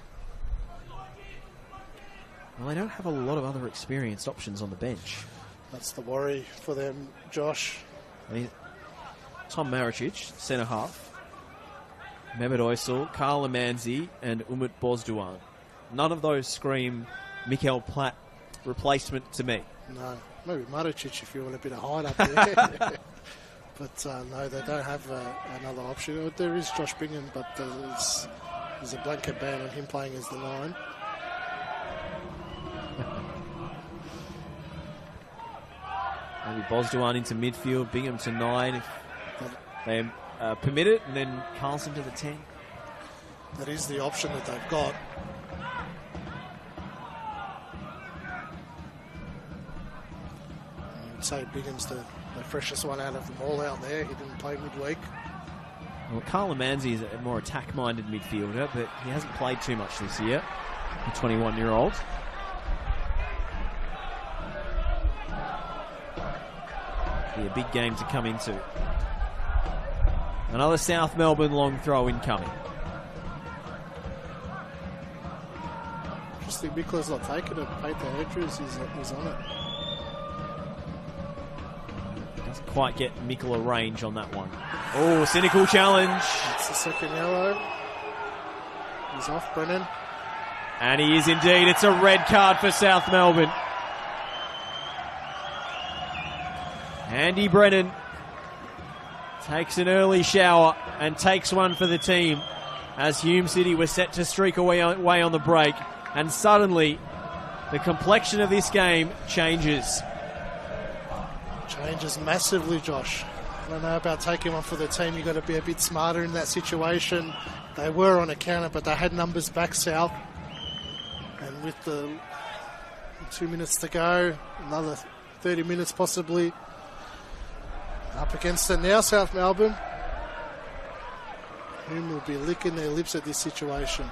Well, they don't have a lot of other experienced options on the bench. That's the worry for them, Josh. I mean, Tom Maricic, centre half. Mehmet Oysal, Karl Amanzi, and Umut Bozdoğan. None of those scream Mikael Platt replacement to me. No, maybe Maricic if you want a bit of height up there. But no, they don't have another option. There is Josh Bingham, but there's a blanket ban on him playing as the 9. Maybe Bosdowan into midfield, Bingham to 9 if they permit it, and then Carlson to the 10. That is the option that they've got. I would say Bingham's the freshest one out of them all out there. He didn't play midweek. Well, Carl Manzi is a more attack-minded midfielder, but he hasn't played too much this year, the 21-year-old. Be a big game to come into. Another South Melbourne long throw incoming. Interesting, Mickler's not taking it. Peter Andrews is on it. Doesn't quite get Mikkel a range on that one. Oh, cynical challenge. It's the second yellow. He's off, Brennan. And he is indeed. It's a red card for South Melbourne. Andy Brennan takes an early shower and takes one for the team as Hume City was set to streak away on the break. And suddenly, the complexion of this game changes. Changes massively, Josh. I don't know about taking one for the team. You've got to be a bit smarter in that situation. They were on a counter, but they had numbers back south. And with the 2 minutes to go, another 30 minutes possibly, up against it now, South Melbourne. Hume will be licking their lips at this situation.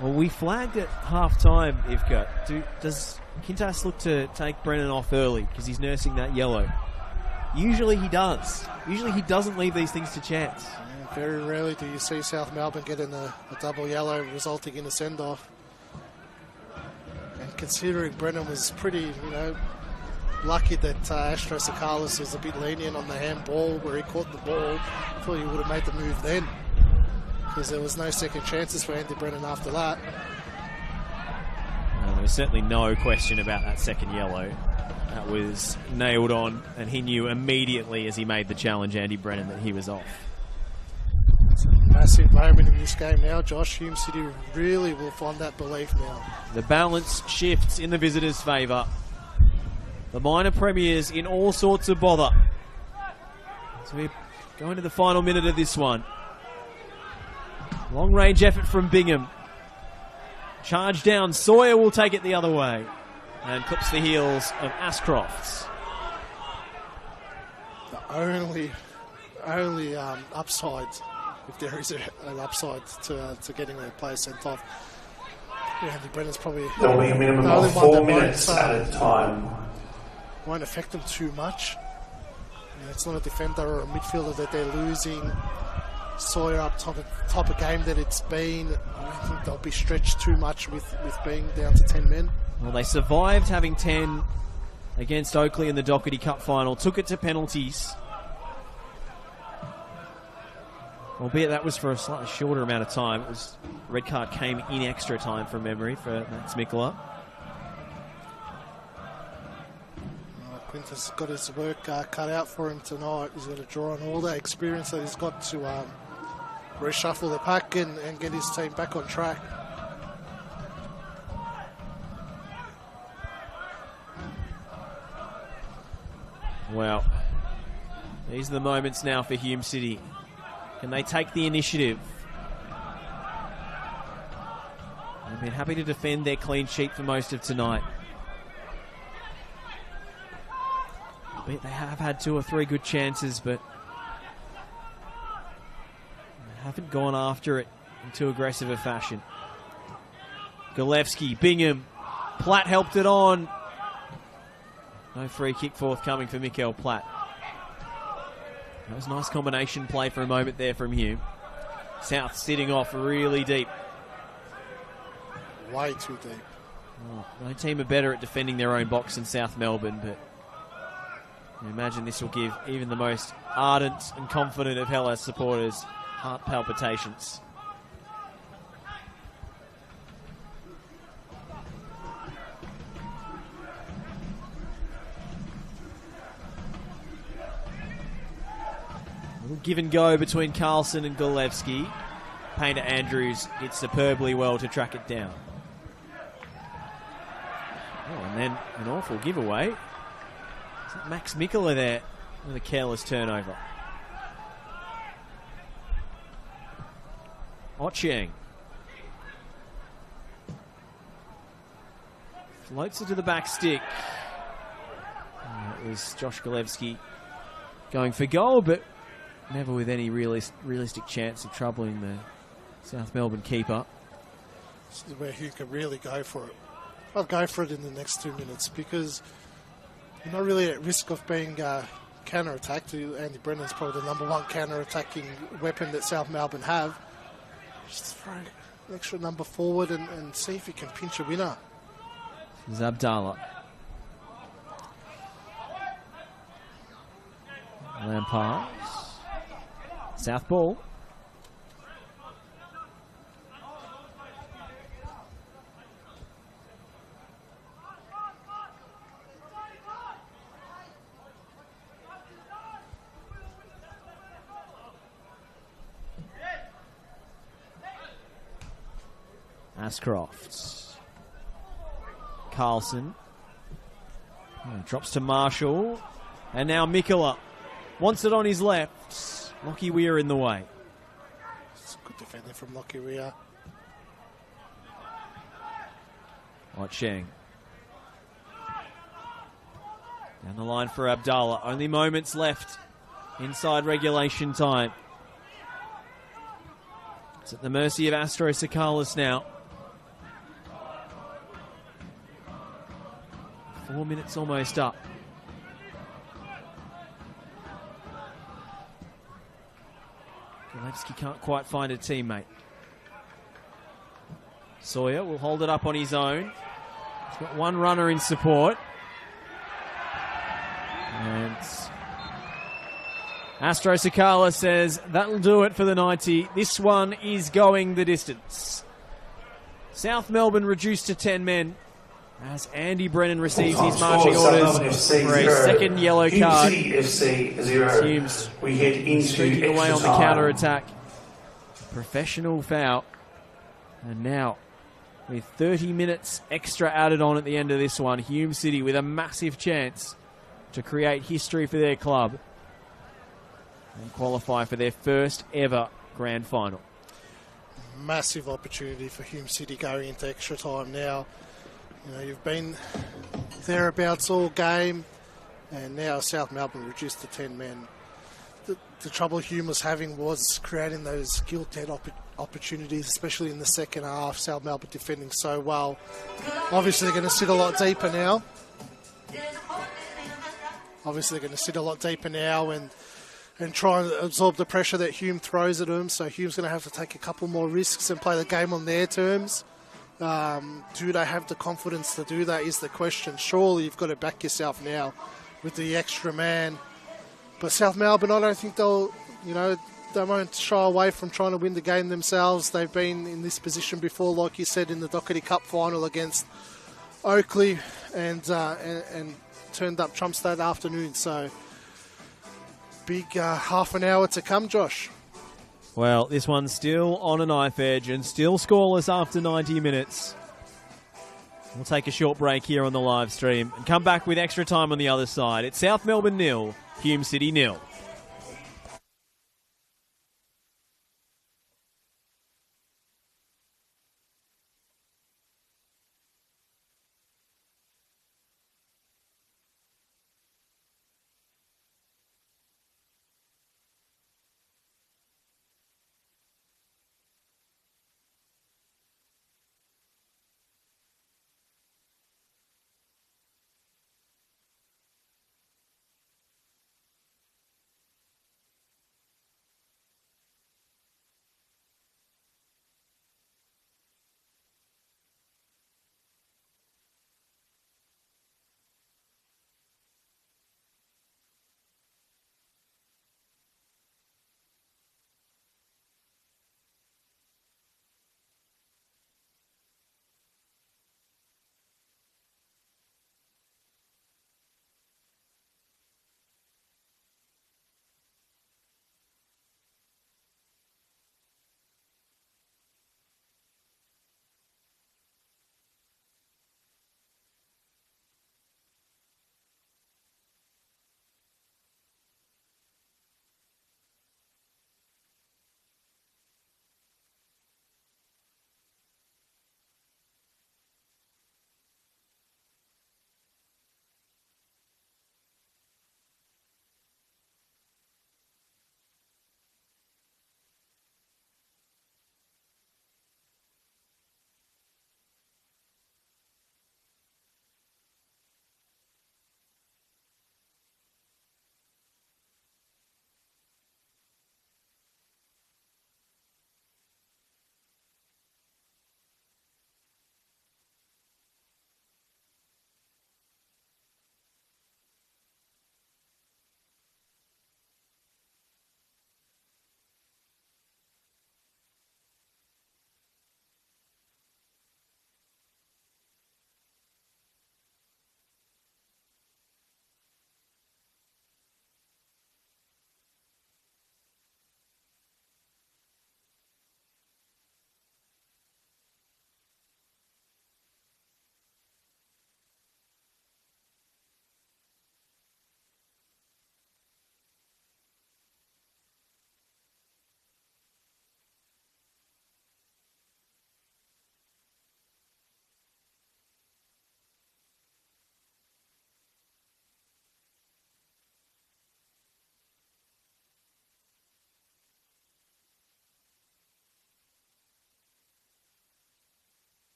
Well, we flagged at half-time, Ivka. Does Kintas look to take Brennan off early because he's nursing that yellow? Usually he does. Usually he doesn't leave these things to chance. Yeah, very rarely do you see South Melbourne getting a double yellow resulting in a send-off. And considering Brennan was pretty, lucky that Astros Sakalis was a bit lenient on the handball where he caught the ball, I thought he would have made the move then, because there was no second chances for Andy Brennan after that. Well, there was certainly no question about that second yellow. That was nailed on, and he knew immediately as he made the challenge, Andy Brennan, that he was off. It's a massive moment in this game now, Josh. Hume City really will find that belief now. The balance shifts in the visitors' favour. The minor premiers in all sorts of bother. So we're going to the final minute of this one. Long range effort from Bingham. Charge down. Sawyer will take it the other way and clips the heels of Ashcroft's. The only upside, if there is an upside to getting a player sent off, Andy Brennan's probably there'll be a minimum of 4 minutes at a time. Won't affect them too much. It's not a defender or a midfielder that they're losing. Sawyer up top of game that it's been. I don't think they'll be stretched too much with being down to 10 men. Well, they survived having 10 against Oakley in the Doherty Cup final. Took it to penalties. Albeit that was for a slightly shorter amount of time. It was red card came in extra time from memory for Max Mikkola. Quintus got his work cut out for him tonight. He's got to draw on all that experience that he's got to reshuffle the pack and get his team back on track. Well, these are the moments now for Hume City. Can they take the initiative? They've been happy to defend their clean sheet for most of tonight. But they have had 2 or 3 good chances, but they haven't gone after it in too aggressive a fashion. Golevsky, Bingham, Platt helped it on. No free kick forthcoming for Mikael Platt. That was a nice combination play for a moment there from Hume. South sitting off really deep. Way too deep. Oh, no team are better at defending their own box than South Melbourne, but I imagine this will give even the most ardent and confident of Hellas supporters heart palpitations. A little give and go between Carlson and Golevsky. Painter Andrews did superbly well to track it down. Oh, and then an awful giveaway. Max Mikula there with a careless turnover. Ochieng floats it to the back stick. It was Josh Golevsky going for goal, but never with any realistic chance of troubling the South Melbourne keeper. This is where Hume can really go for it. I'll go for it in the next 2 minutes because you're not really at risk of being counter-attacked. Andy Brennan's probably the number one counter-attacking weapon that South Melbourne have. Just throw an extra number forward and see if you can pinch a winner. This is Abdallah. Lampard. South ball. Ashcroft. Carlson. Drops to Marshall. And now Mikula wants it on his left. Lockie Weir in the way. It's good defending from Lockie Weir. Cheng. Down the line for Abdallah. Only moments left inside regulation time. It's at the mercy of Astro Sakalis now. 4 minutes almost up. Golevsky can't quite find a teammate. Sawyer will hold it up on his own. He's got one runner in support. And Astro Sakala says that'll do it for the 90. This one is going the distance. South Melbourne reduced to 10 men as Andy Brennan receives his marching orders for a second yellow card. Hume's we head into streaking away on the counter-attack. Professional foul. And now, with 30 minutes extra added on at the end of this one, Hume City with a massive chance to create history for their club and qualify for their first ever grand final. Massive opportunity for Hume City going into extra time now. You know, you've been thereabouts all game, and now South Melbourne reduced to 10 men. The trouble Hume was having was creating those gilt-edged opportunities, especially in the second half. South Melbourne defending so well. Obviously, they're going to sit a lot deeper now. And try and absorb the pressure that Hume throws at them. So Hume's going to have to take a couple more risks and play the game on their terms. Do they have the confidence to do that is the question. Surely you've got to back yourself now with the extra man. But South Melbourne, I don't think they won't shy away from trying to win the game themselves. They've been in this position before, like you said, in the Doherty Cup final against Oakley and turned up trumps that afternoon. So big half an hour to come, Josh. Well, this one's still on a knife edge and still scoreless after 90 minutes. We'll take a short break here on the live stream and come back with extra time on the other side. It's South Melbourne 0, Hume City 0.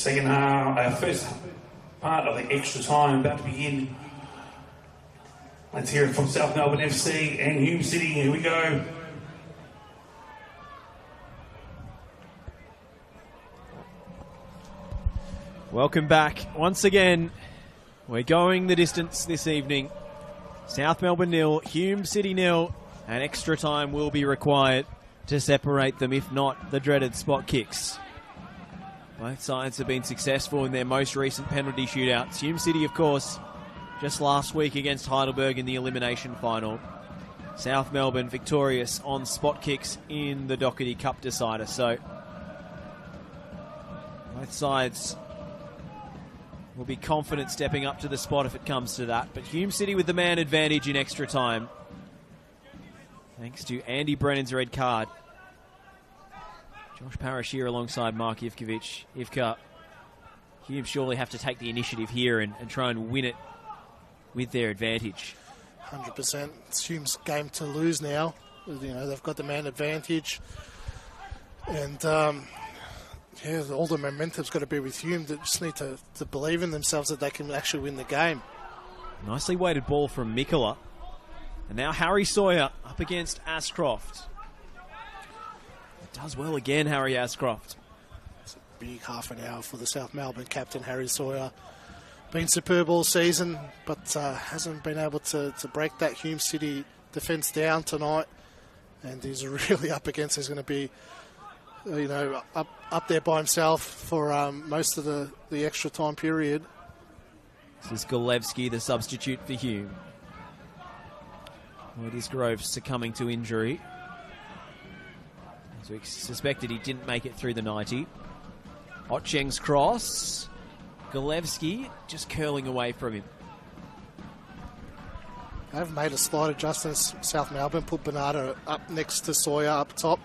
second half, our first part of the extra time about to begin. Let's hear it from South Melbourne FC and Hume City. Here we go. Welcome back. Once again, we're going the distance this evening. South Melbourne 0, Hume City 0, and extra time will be required to separate them, if not the dreaded spot kicks. Both sides have been successful in their most recent penalty shootouts. Hume City, of course, just last week against Heidelberg in the elimination final. South Melbourne victorious on spot kicks in the Doherty Cup decider. So both sides will be confident stepping up to the spot if it comes to that. But Hume City with the man advantage in extra time, thanks to Andy Brennan's red card. Josh Parrish here alongside Mark Ivkovic. Ivka, Hume surely have to take the initiative here and try and win it with their advantage. 100%. It's Hume's game to lose now. You know, they've got the man advantage. And yeah, all the momentum's got to be with Hume. They just need to believe in themselves that they can actually win the game. Nicely weighted ball from Mikola. And now Harry Sawyer up against Ashcroft. Does well again, Harry Ashcroft. It's a big half an hour for the South Melbourne captain, Harry Sawyer. Been superb all season, but hasn't been able to break that Hume City defence down tonight. And he's really up against, he's going to be you know, up there by himself for most of the extra time period. This is Golevsky, the substitute for Hume. Lloyd Isgrove succumbing to injury. As we suspected, he didn't make it through the 90. Otcheng's cross. Golevsky just curling away from him. They've made a slight adjustment. South Melbourne put Bernardo up next to Sawyer up top.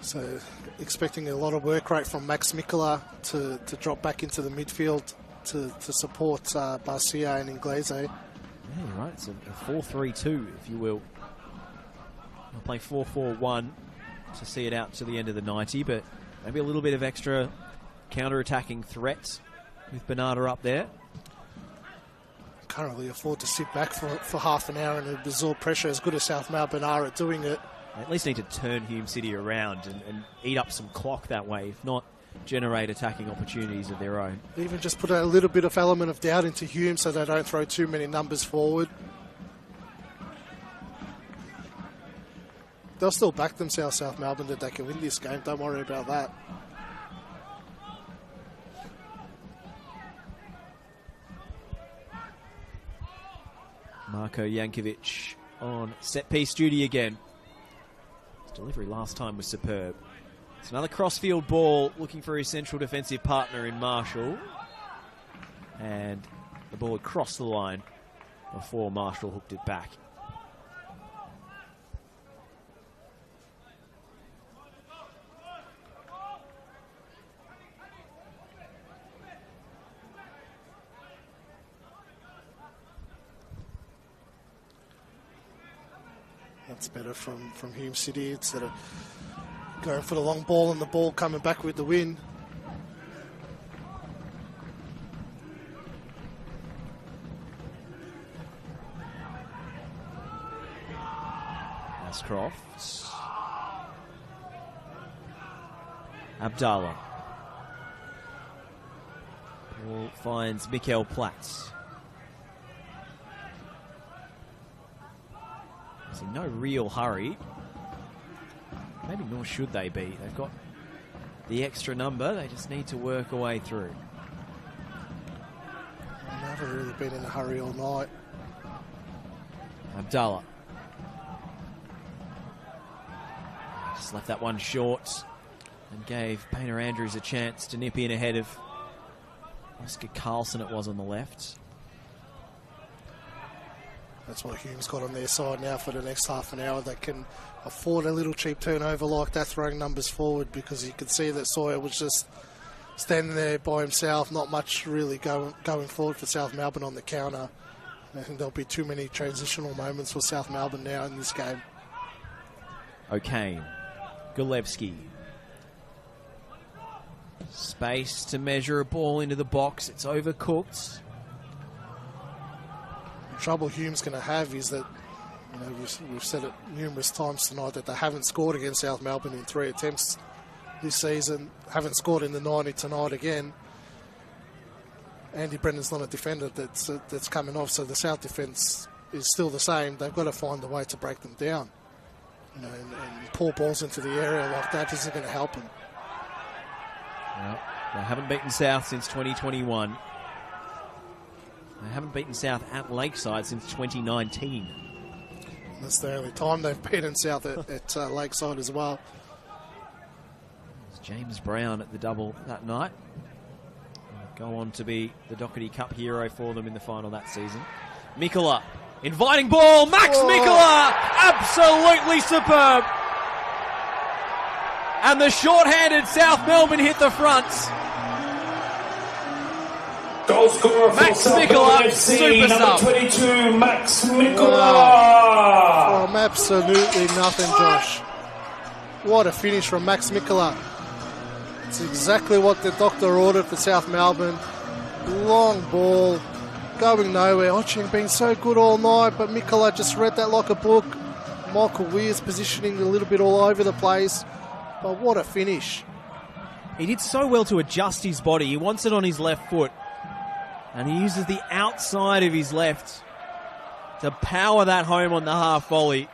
So expecting a lot of work rate from Max Mikola to drop back into the midfield to support Barcia and Inglese. Yeah, you're right. It's a 4-3-2, if you will. They'll play 4-4-1 to see it out to the end of the 90, but maybe a little bit of extra counter-attacking threat with Bernardo up there. Can't really afford to sit back for half an hour and absorb pressure as good as South Melbourne are at doing it. They at least need to turn Hume City around and eat up some clock that way, if not generate attacking opportunities of their own. Even just put a little bit of element of doubt into Hume so they don't throw too many numbers forward. They'll still back themselves, South Melbourne, that they can win this game. Don't worry about that. Marko Jankovic on set-piece duty again. His delivery last time was superb. It's another cross-field ball looking for his central defensive partner in Marshall. And the ball had crossed the line before Marshall hooked it back. That's better from Hume City instead of going for the long ball and the ball coming back with the win. Ashcroft. Abdallah. Ball finds Mikkel Platz. There's in no real hurry. Maybe nor should they be. They've got the extra number. They just need to work a way through. They haven't really been in a hurry all night. Abdallah. Just left that one short and gave Painter Andrews a chance to nip in ahead of Oscar Carlson it was on the left. That's what Hume's got on their side now for the next half an hour. They can afford a little cheap turnover like that, throwing numbers forward, because you could see that Sawyer was just standing there by himself, not much really going forward for South Melbourne on the counter. I think there'll be too many transitional moments for South Melbourne now in this game. O'Kane. Golevsky. Space to measure a ball into the box. It's overcooked. The trouble Hume's going to have is that, we've said it numerous times tonight, that they haven't scored against South Melbourne in 3 attempts this season. Haven't scored in the 90 tonight again. Andy Brennan's not a defender that's coming off, so the South defence is still the same. They've got to find a way to break them down. And poor balls into the area like that isn't going to help them. Well, they haven't beaten South since 2021. They haven't beaten South at Lakeside since 2019. That's the only time they've beaten South at Lakeside as well. It's James Brown at the double that night. He'll go on to be the Doherty Cup hero for them in the final that season. Mikola, inviting ball. Max Mikola, absolutely superb. And the short-handed South Melbourne hit the fronts. Goal scorer for Max South Mikola, Melbourne FC, super number sub. 22, Max Mikola. From absolutely nothing, Josh. What a finish from Max Mikola. It's exactly what the doctor ordered for South Melbourne. Long ball, going nowhere. Ocheng been so good all night, but Mikola just read that like a book. Michael Weir's positioning a little bit all over the place. But what a finish. He did so well to adjust his body. He wants it on his left foot. And he uses the outside of his left to power that home on the half volley.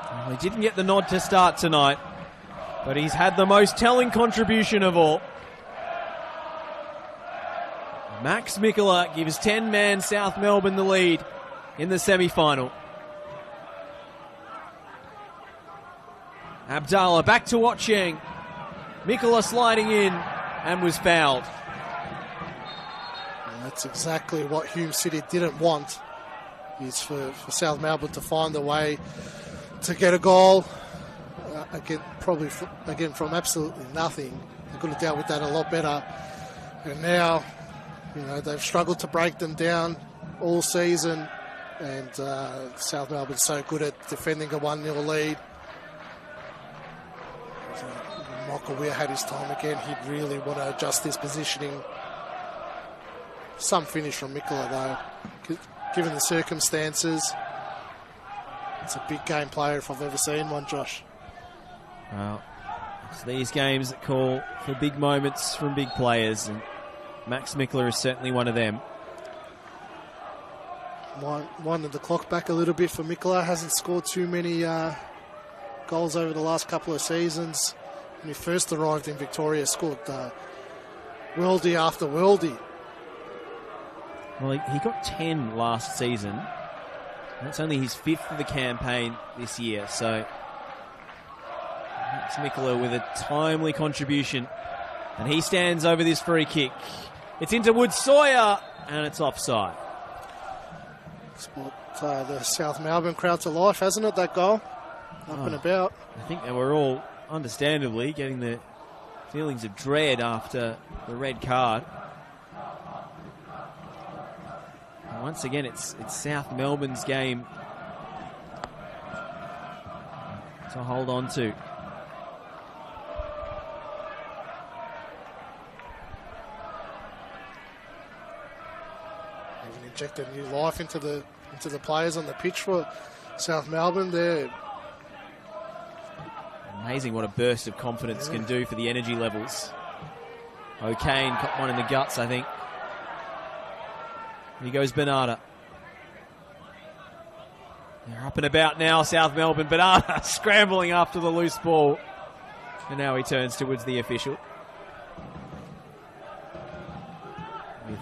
Well, he didn't get the nod to start tonight, but he's had the most telling contribution of all. Max Mikola gives 10-man South Melbourne the lead in the semi-final. Abdallah back to Ocheng. Mikola sliding in and was fouled. And that's exactly what Hume City didn't want, is for South Melbourne to find a way to get a goal. Probably from absolutely nothing. They could have dealt with that a lot better. And now, they've struggled to break them down all season. And South Melbourne's so good at defending a 1-0 lead. Michael Weir had his time again. He'd really want to adjust his positioning. Some finish from Mikola, though. Given the circumstances, it's a big game player if I've ever seen one, Josh. Well, it's these games that call for big moments from big players, and Max Mikola is certainly one of them. Winding the clock back a little bit for Mikola. Hasn't scored too many goals over the last couple of seasons. When he first arrived in Victoria, scored worldie after worldie. Well, he got 10 last season. That's only his 5th of the campaign this year, so Max Mikola with a timely contribution. And he stands over this free kick. It's into Wood-Sawyer, and it's offside. It's brought the South Melbourne crowd to life, hasn't it, that goal? Up and about. I think they were all, understandably, getting the feelings of dread after the red card. And once again, it's South Melbourne's game to hold on to. They've injected new life into the players on the pitch for South Melbourne. They're amazing what a burst of confidence can do for the energy levels. O'Kane got one in the guts, I think. Here goes Bernarda. They're up and about now, South Melbourne. Bernarda scrambling after the loose ball. And now he turns towards the official. With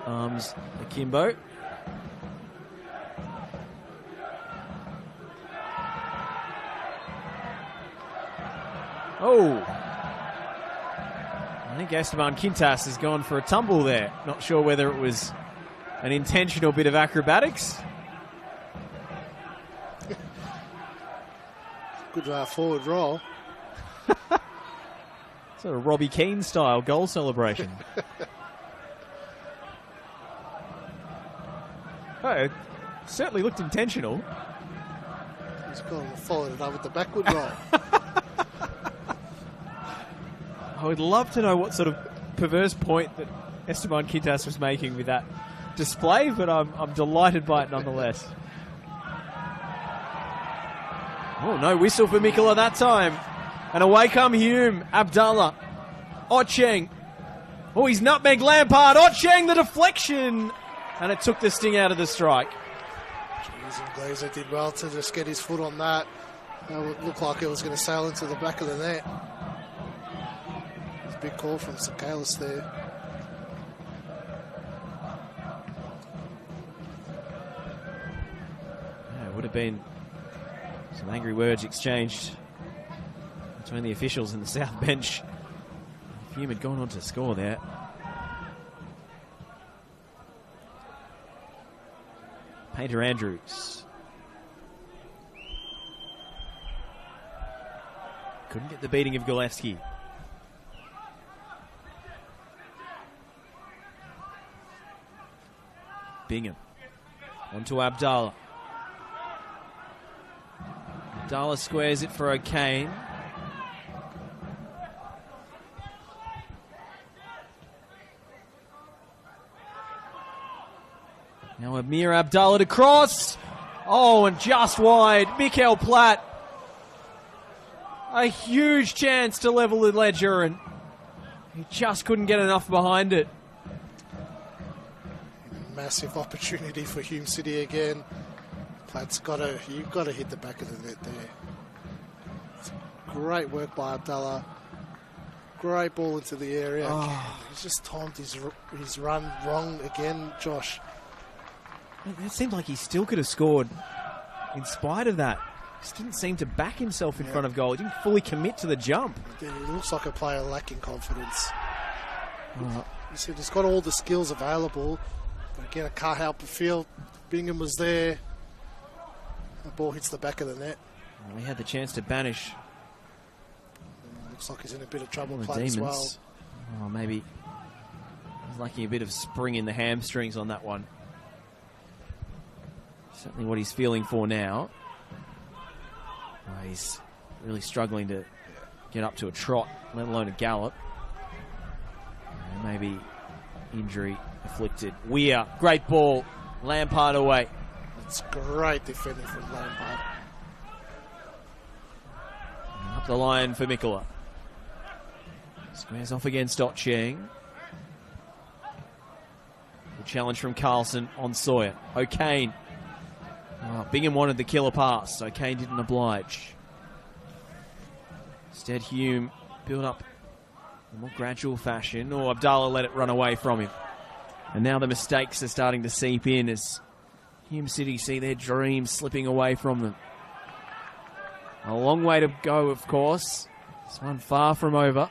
arms akimbo. Oh, I think Esteban Quintas has gone for a tumble there. Not sure whether it was an intentional bit of acrobatics. good forward roll. Sort of Robbie Keane style goal celebration. Oh, it certainly looked intentional. He's gone and followed it up with the backward roll. I would love to know what sort of perverse point that Esteban Quintas was making with that display, but I'm delighted by it nonetheless. Oh, no whistle for Mikola that time. And away come Hume, Abdallah, Ocheng. Oh, he's nutmegged Lampard. Ocheng, the deflection. And it took the sting out of the strike. Jeez, and Glazer did well to just get his foot on that. It looked like it was going to sail into the back of the net. It's a big call from Sakalis there. Yeah, it would have been some angry words exchanged between the officials and the South bench. Hume had gone on to score there. Painter Andrews. Couldn't get the beating of Gillespie. Bingham. On to Abdallah. Abdallah squares it for O'Kane. Now Amir Abdallah to cross. Oh, and just wide. Mikael Platt. A huge chance to level the ledger, and he just couldn't get enough behind it. Massive opportunity for Hume City again. Platt's you've got to hit the back of the net there. It's great work by Abdallah. Great ball into the area. Oh. He's just timed his run wrong again, Josh. It seemed like he still could have scored in spite of that. Just didn't seem to back himself in front of goal. He didn't fully commit to the jump. He looks like a player lacking confidence. You see, he's got all the skills available. But again, I can't help but feel Bingham was there. The ball hits the back of the net. Well, he had the chance to banish. Looks like he's in a bit of trouble the playing as well. Demons. Oh, maybe he's lacking a bit of spring in the hamstrings on that one. Certainly what he's feeling for now. He's really struggling to get up to a trot, let alone a gallop. Maybe injury afflicted. Weir, great ball. Lampard away. It's great defending from Lampard. And up the line for Mikola. Squares off against Ocheng. The challenge from Carlson on Sawyer. O'Kane. Oh, Bingham wanted the killer pass, so Kane didn't oblige. Instead, Hume built up in a more gradual fashion. Oh, Abdallah let it run away from him. And now the mistakes are starting to seep in as Hume City see their dreams slipping away from them. A long way to go, of course. This one far from over.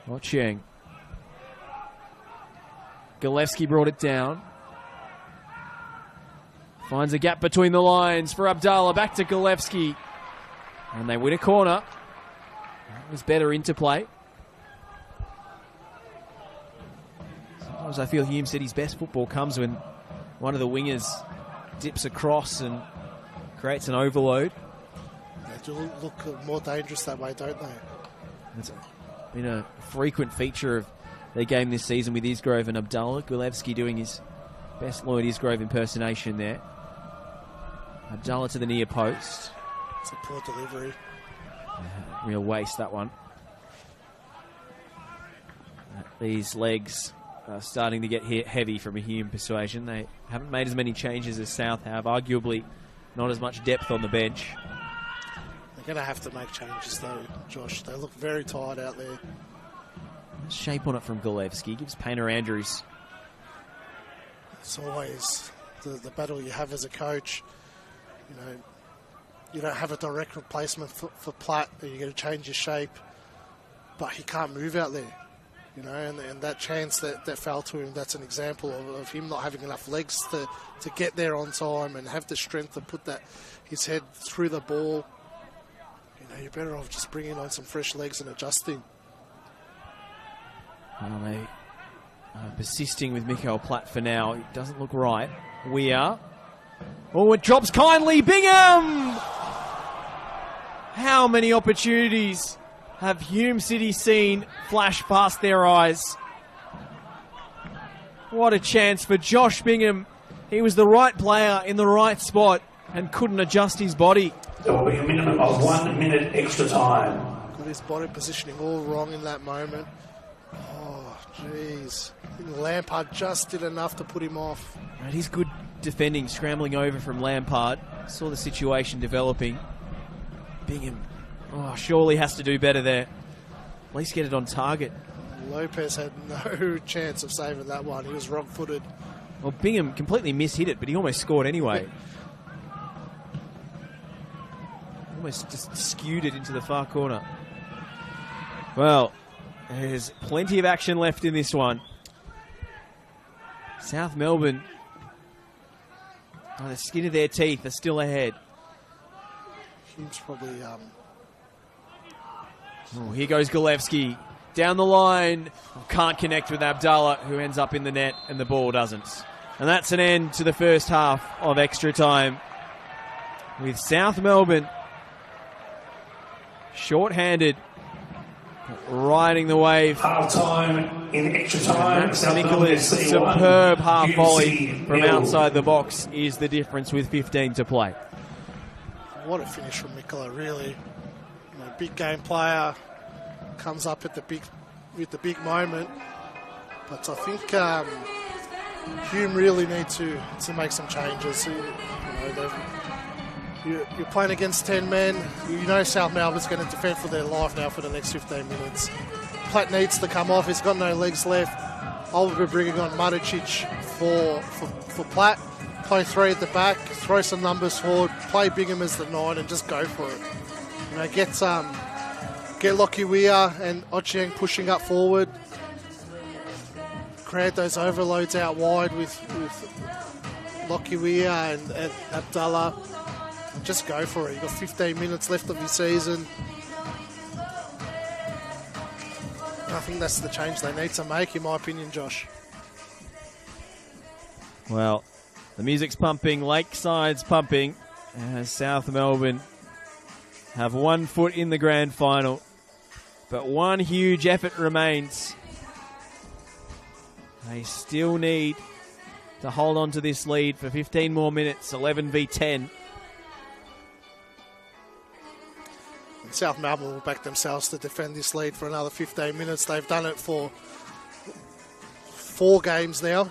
Ocheng. Gillespie brought it down. Finds a gap between the lines for Abdallah. Back to Gillespie. And they win a corner. That was better interplay. Sometimes I feel Hume City's best football comes when one of the wingers dips across and creates an overload. They do look more dangerous that way, don't they? It's been a frequent feature of their game this season with Isgrove and Abdallah. Gillespie doing his best Lloyd Isgrove impersonation there. Abdallah to the near post. It's a poor delivery. Real waste, that one. These legs are starting to get heavy from a Hume persuasion. They haven't made as many changes as South have. Arguably not as much depth on the bench. They're going to have to make changes though, Josh. They look very tired out there. Shape on it from Gillespie. Gives Painter Andrews. It's always the battle you have as a coach. You know, you don't have a direct replacement for Platt. You're going to change your shape, but he can't move out there. You know, and that chance that fell to him, that's an example of him not having enough legs to get there on time and have the strength to put his head through the ball. You know, you're better off just bringing on some fresh legs and adjusting. Well, they are persisting with Mikael Platt for now. It doesn't look right. We are. Oh, it drops kindly. Bingham! How many opportunities have Hume City seen flash past their eyes? What a chance for Josh Bingham. He was the right player in the right spot and couldn't adjust his body. There will be a minimum of 1 minute extra time. Got his body positioning all wrong in that moment. Oh, jeez. Lampard just did enough to put him off. And he's good defending, scrambling over from Lampard. Saw the situation developing. Bingham, surely has to do better there. At least get it on target. Lopez had no chance of saving that one. He was wrong-footed. Well, Bingham completely mishit it, but he almost scored anyway. Almost just skewed it into the far corner. Well, there's plenty of action left in this one. South Melbourne, the skin of their teeth, are still ahead. Hume's probably... Here goes Golevsky. Down the line, can't connect with Abdallah, who ends up in the net, and the ball doesn't. And that's an end to the first half of extra time, with South Melbourne short-handed, riding the wave. Half time in extra time. Max Nicholas' superb half volley from outside the box is the difference with 15 to play. What a finish from Mikola, really. Big game player, comes up at with the big moment. But I think Hume really need to make some changes. You're playing against 10 men. You know South Melbourne's going to defend for their life now for the next 15 minutes. Platt needs to come off. He's got no legs left. I'll be bringing on Maticic for Platt. Play 3 at the back. Throw some numbers forward. Play Bingham as the 9 and just go for it. Get Lockie Weir and Ochieng pushing up forward. Create those overloads out wide with Lockie Weir and Abdallah. And just go for it. You've got 15 minutes left of your season. I think that's the change they need to make, in my opinion, Josh. Well, the music's pumping, Lakeside's pumping, as South Melbourne have 1 foot in the grand final. But one huge effort remains. They still need to hold on to this lead for 15 more minutes, 11 v 10. And South Melbourne will back themselves to defend this lead for another 15 minutes. They've done it for 4 games now.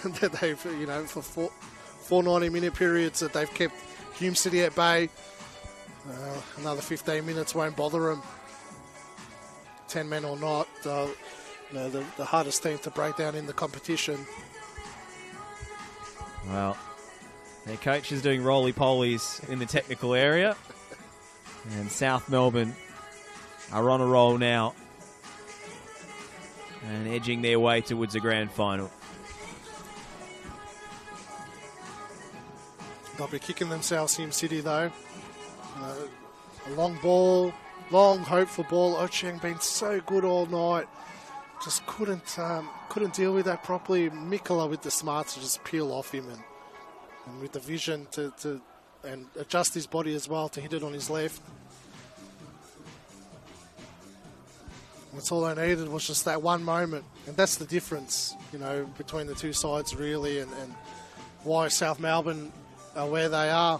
They've, for four 90-minute periods that they've kept Hume City at bay. Another 15 minutes won't bother them. 10 men or not, the hardest team to break down in the competition. Well, their coach is doing roly-polies in the technical area. And South Melbourne are on a roll now and edging their way towards a grand final. They'll be kicking themselves, Hume City, though. A long ball, long hopeful ball. Ochieng been so good all night. Just couldn't deal with that properly. Mikola with the smarts to just peel off him and with the vision to and adjust his body as well to hit it on his left. That's all they needed was just that one moment. And that's the difference, between the two sides really and why South Melbourne are where they are.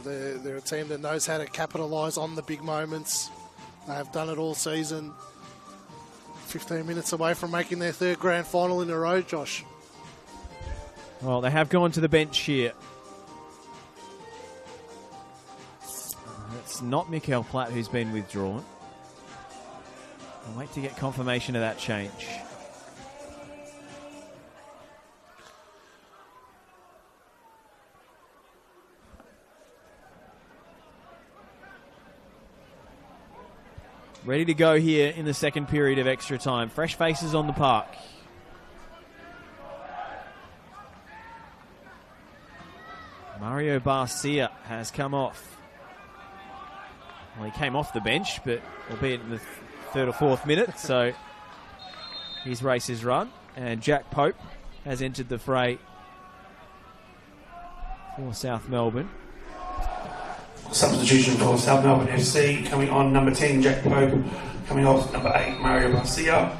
They're a team that knows how to capitalise on the big moments. They have done it all season. 15 minutes away from making their 3rd grand final in a row, Josh. Well, they have gone to the bench here. It's not Mikael Platt who's been withdrawn. I'll wait to get confirmation of that change. Ready to go here in the second period of extra time. Fresh faces on the park. Mario Barcia has come off. Well, he came off the bench, but albeit in the 3rd or 4th minute, so his race is run. And Jack Pope has entered the fray for South Melbourne. substitution for South Melbourne FC, coming on number 10, Jack Pope, coming off number 8, Mario Garcia,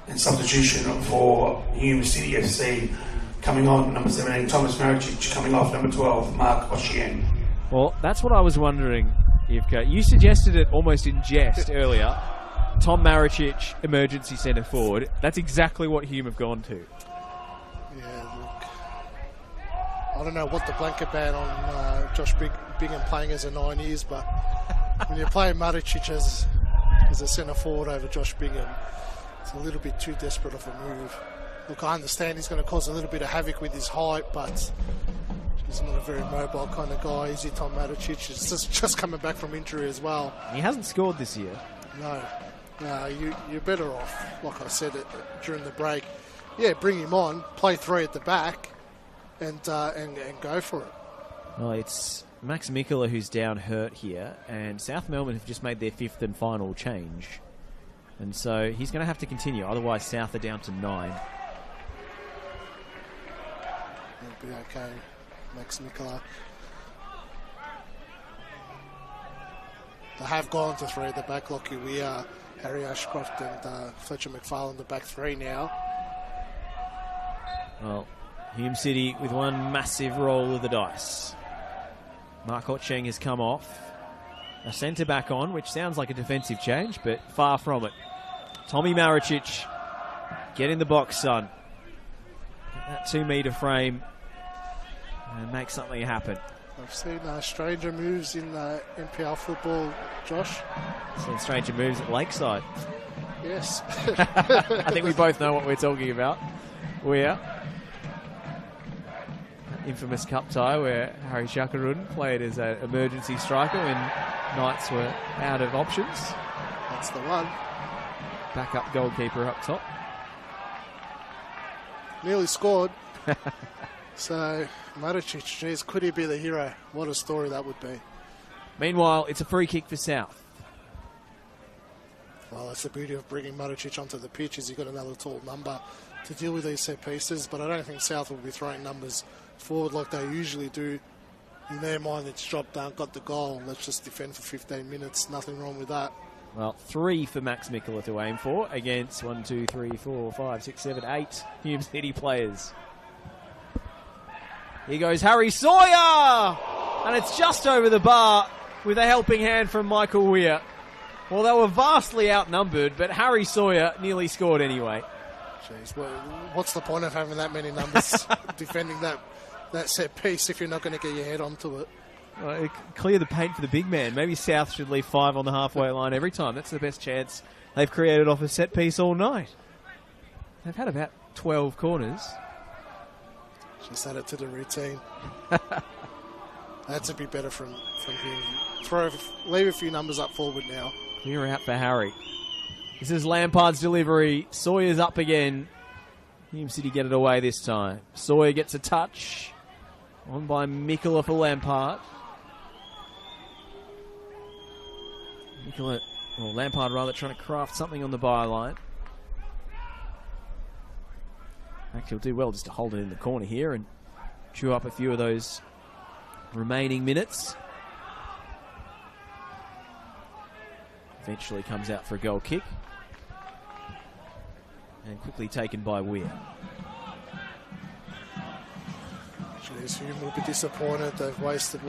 and substitution for Hume City FC, coming on number 17, Thomas Maricic, coming off number 12, Mark Oshien. Well, that's what I was wondering, Ivka. You suggested it almost in jest earlier. Tom Maricic, emergency centre forward. That's exactly what Hume have gone to. Yeah, look, I don't know what the blanket ban on Josh Bingham playing as a 9 is, but when you're playing Maricic as a centre forward over Josh Bingham, it's a little bit too desperate of a move. Look, I understand he's going to cause a little bit of havoc with his height, but he's not a very mobile kind of guy, is he, Tom Maricic? He's just coming back from injury as well. He hasn't scored this year. No, you're better off, like I said during the break. Yeah, bring him on, play 3 at the back, and go for it. Well, it's Max Mikola who's down hurt here, and South Melbourne have just made their 5th and final change. And so he's going to have to continue, otherwise South are down to 9. It'll be okay, Max Mikola. They have gone to 3 at the back, Lockie Weir, Harry Ashcroft and Fletcher McFarlane, the back 3 now. Well, Hume City with one massive roll of the dice. Mark Hotcheng has come off. A centre back on, which sounds like a defensive change, but far from it. Tommy Maricic, get in the box, son. Get that 2-metre frame and make something happen. I've seen stranger moves in NPL football, Josh. Seen stranger moves at Lakeside. Yes. I think we both know what we're talking about. We're infamous cup tie where Harry Shakarun played as an emergency striker when Knights were out of options. That's the one. Backup goalkeeper up top. Nearly scored. So, Maricic, geez, could he be the hero? What a story that would be. Meanwhile, it's a free kick for South. Well, that's the beauty of bringing Maricic onto the pitch, is you've got another tall number to deal with these set pieces, but I don't think South will be throwing numbers forward like they usually do. In their mind, it's dropped down, got the goal, let's just defend for 15 minutes, nothing wrong with that. Well, 3 for Max Mikola to aim for against 1, 2, 3, 4, 5, 6, 7, 8 Hume City players. Here goes Harry Sawyer! And it's just over the bar with a helping hand from Michael Weir. Well, they were vastly outnumbered, but Harry Sawyer nearly scored anyway. Jeez, well, what's the point of having that many numbers defending that set piece if you're not going to get your head onto it? Well, clear the paint for the big man. Maybe South should leave 5 on the halfway line every time. That's the best chance they've created off a set piece all night. They've had about 12 corners. Just add it to the routine. That's a bit better from him. Leave a few numbers up forward now. Clear out for Harry. This is Lampard's delivery. Sawyer's up again. Hume City get it away this time. Sawyer gets a touch. On by Mikola for Lampard. Lampard rather trying to craft something on the byline. Actually, he'll do well just to hold it in the corner here and chew up a few of those remaining minutes. Eventually comes out for a goal kick. And quickly taken by Weir. Jeez, Hume will be disappointed. They've wasted,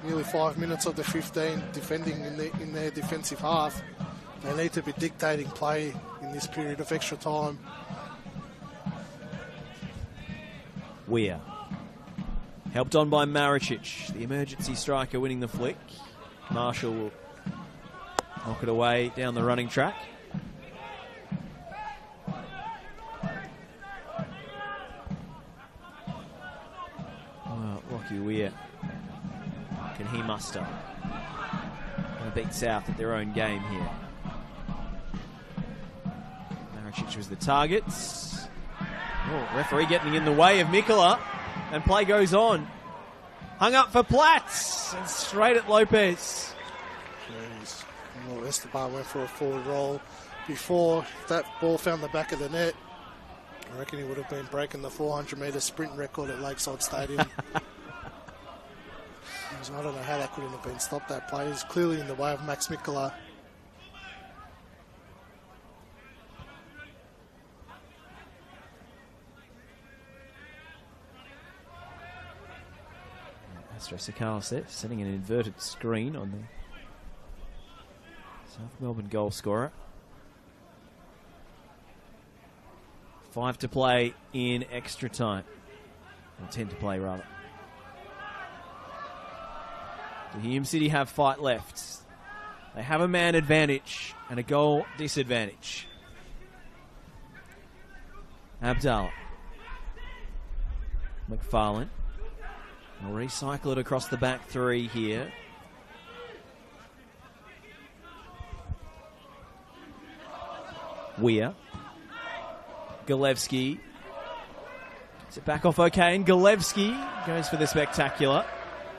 nearly 5 minutes of the 15 defending in their defensive half. They need to be dictating play in this period of extra time. Weir. Helped on by Maricic, the emergency striker winning the flick. Marshall will knock it away down the running track. Rocky Weir. Can he muster? Going to beat South at their own game here. Maricic was the target. Oh, referee getting in the way of Mikola. And play goes on. Hung up for Platts. And straight at Lopez. Jeez. Well, Esteban went for a forward roll before that ball found the back of the net. I reckon he would have been breaking the 400-metre sprint record at Lakeside Stadium. I don't know how that couldn't have been stopped. That play is clearly in the way of Max Mikkola. Astro Sakala setting an inverted screen on the South Melbourne goal scorer. 5 to play in extra time. Or 10 to play, rather. Do Hume City have fight left? They have a man advantage and a goal disadvantage. Abdallah. McFarlane. We'll recycle it across the back three here. Weir. Galevsky. Is it back off okay? And Galevsky goes for the spectacular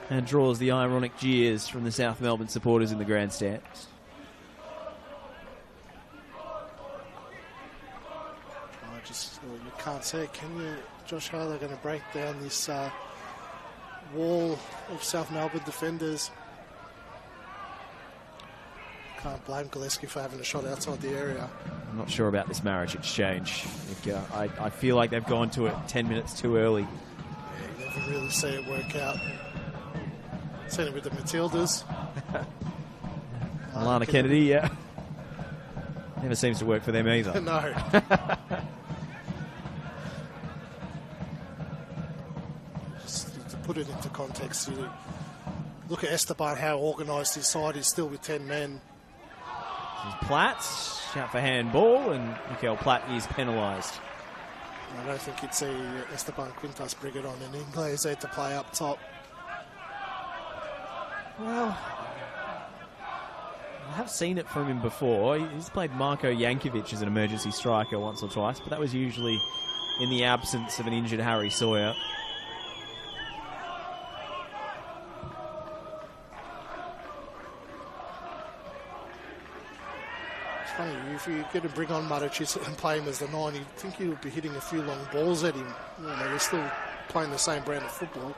and draws the ironic jeers from the South Melbourne supporters in the grandstand. You can't say, can you, Josh, how they're going to break down this wall of South Melbourne defenders? Can't blame Gillespie for having a shot outside the area. I'm not sure about this marriage exchange. I feel like they've gone to it 10 minutes too early. Yeah, you never really see it work out. Seen it with the Matildas. Alana Kennedy, yeah. Never seems to work for them either. No. Just to put it into context, you look at Esteban, how organised his side is, still with 10 men. Platt, shout for handball, and Mikel Platt is penalised. I don't think you'd see Esteban Quintas bring it on in Ingles there to play up top. Well, I have seen it from him before. He's played Marko Jankovic as an emergency striker once or twice, but that was usually in the absence of an injured Harry Sawyer. It's funny, if you get to bring on Maricic and play him as the 9, you'd think he would be hitting a few long balls at him. You know, they're still playing the same brand of football.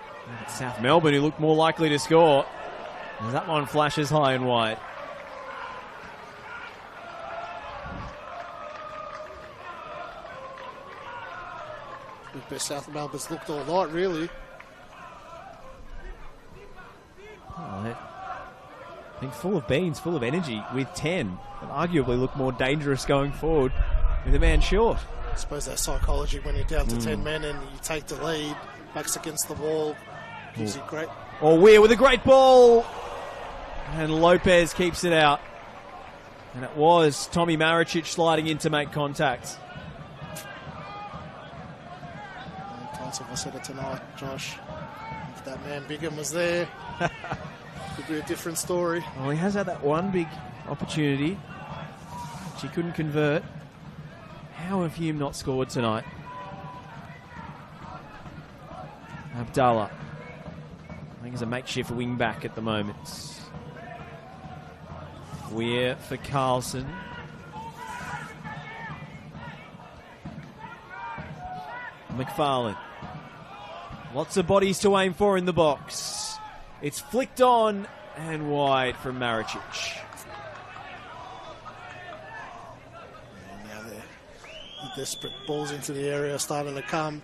South Melbourne, who look more likely to score. As that one flashes high and wide. The best South Melbourne's looked all night, really. Oh, they've been full of beans, full of energy with 10, but arguably look more dangerous going forward with a man short. I suppose that psychology when you're down to 10 men and you take the lead, backs against the wall, gives you great... Oh, Weir with a great ball! And Lopez keeps it out. And it was Tommy Maricic sliding in to make contact. Twice have I said it tonight, Josh. If that man Bigham was there, could be a different story. Well, he has had that one big opportunity, which he couldn't convert. How have Hume not scored tonight? Abdallah. I think he's a makeshift wing back at the moment. Weir for Carlson. McFarlane. Lots of bodies to aim for in the box. It's flicked on and wide from Maricic. And now the desperate balls into the area are starting to come.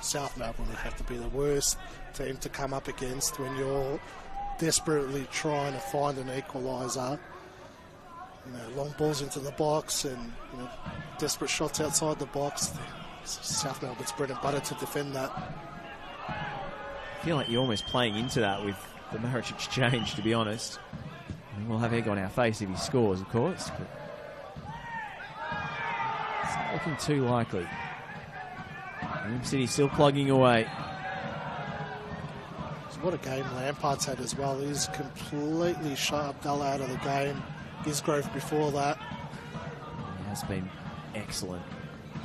South Melbourne would have to be the worst team to come up against when you're desperately trying to find an equaliser. You know, long balls into the box and desperate shots outside the box. South Melbourne's bread and butter to defend that. I feel like you're almost playing into that with the Maricic change, to be honest. And we'll have egg on our face if he scores, of course. But it's not looking too likely. Hume City still plugging away. What a game Lampard's had as well. He's completely shut Abdallah out of the game. Gisgrove before that. He has been excellent.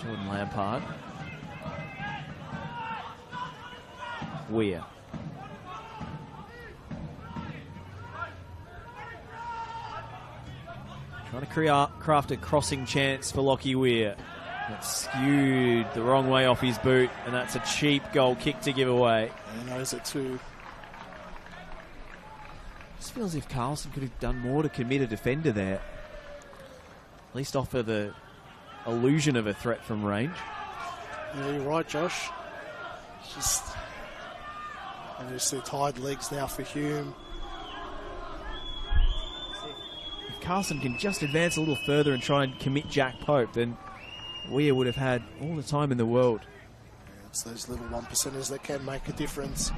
Jordan Lampard. Weir. Trying to craft a crossing chance for Lockie Weir. It's skewed the wrong way off his boot, and that's a cheap goal kick to give away. He knows it too. Just feels as if Carlson could have done more to commit a defender there. At least offer the illusion of a threat from range. Yeah, you're right, Josh. Just obviously tied legs now for Hume. If Carlson can just advance a little further and try and commit Jack Pope, then Weir would have had all the time in the world. Yeah, it's those little 1%ers that can make a difference.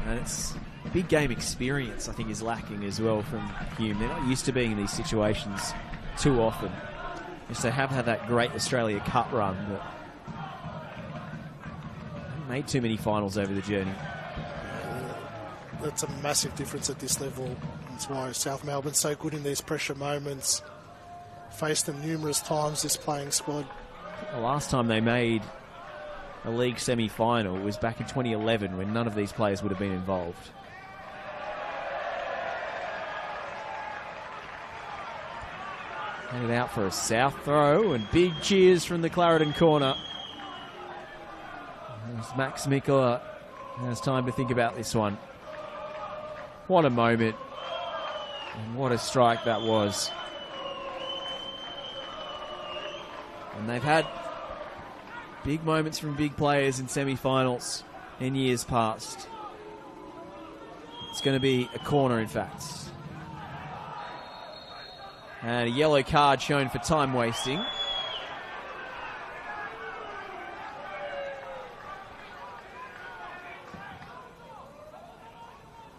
And it's big game experience, I think, is lacking as well from Hume. They're not used to being in these situations too often. Yes, they have had that great Australia Cup run, but haven't made too many finals over the journey. That's a massive difference at this level. That's why South Melbourne's so good in these pressure moments. Faced them numerous times, this playing squad. The last time they made a league semi-final was back in 2011 when none of these players would have been involved. Headed out for a south throw and big cheers from the Clarendon corner. There's Max Mikula has time to think about this one. What a moment. And what a strike that was. And they've had big moments from big players in semi-finals in years past. It's going to be a corner, in fact. And a yellow card shown for time wasting.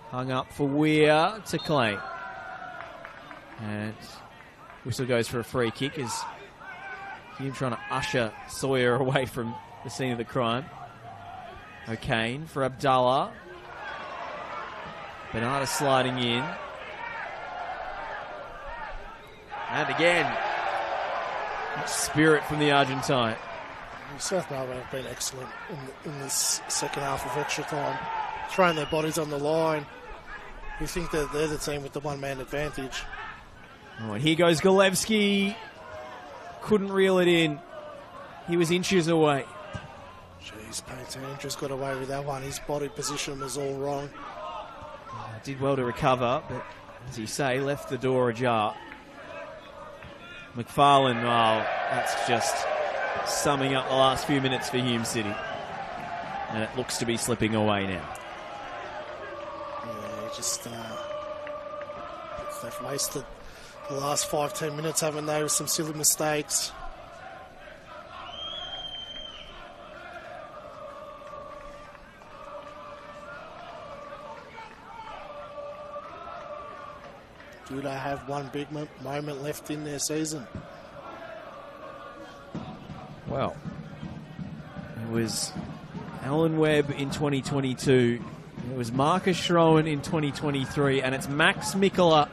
Hung up for Weir to claim. And whistle goes for a free kick as Hume trying to usher Sawyer away from the scene of the crime. O'Kane for Abdallah. Bernardo sliding in. And again, spirit from the Argentine. South Melbourne have been excellent in this second half of extra time, throwing their bodies on the line. You think that they're the team with the one-man advantage. Oh, and here goes Golevsky. Couldn't reel it in. He was inches away. Jeez, Payne just got away with that one. His body position was all wrong. Did well to recover, but as you say, left the door ajar. McFarlane, well, that's just summing up the last few minutes for Hume City. And it looks to be slipping away now. Yeah, just they've wasted the last 5-10 minutes, haven't they, with some silly mistakes. Do they have one big moment left in their season? Well, it was Alan Webb in 2022. It was Marcus Schroen in 2023. And it's Max Mikula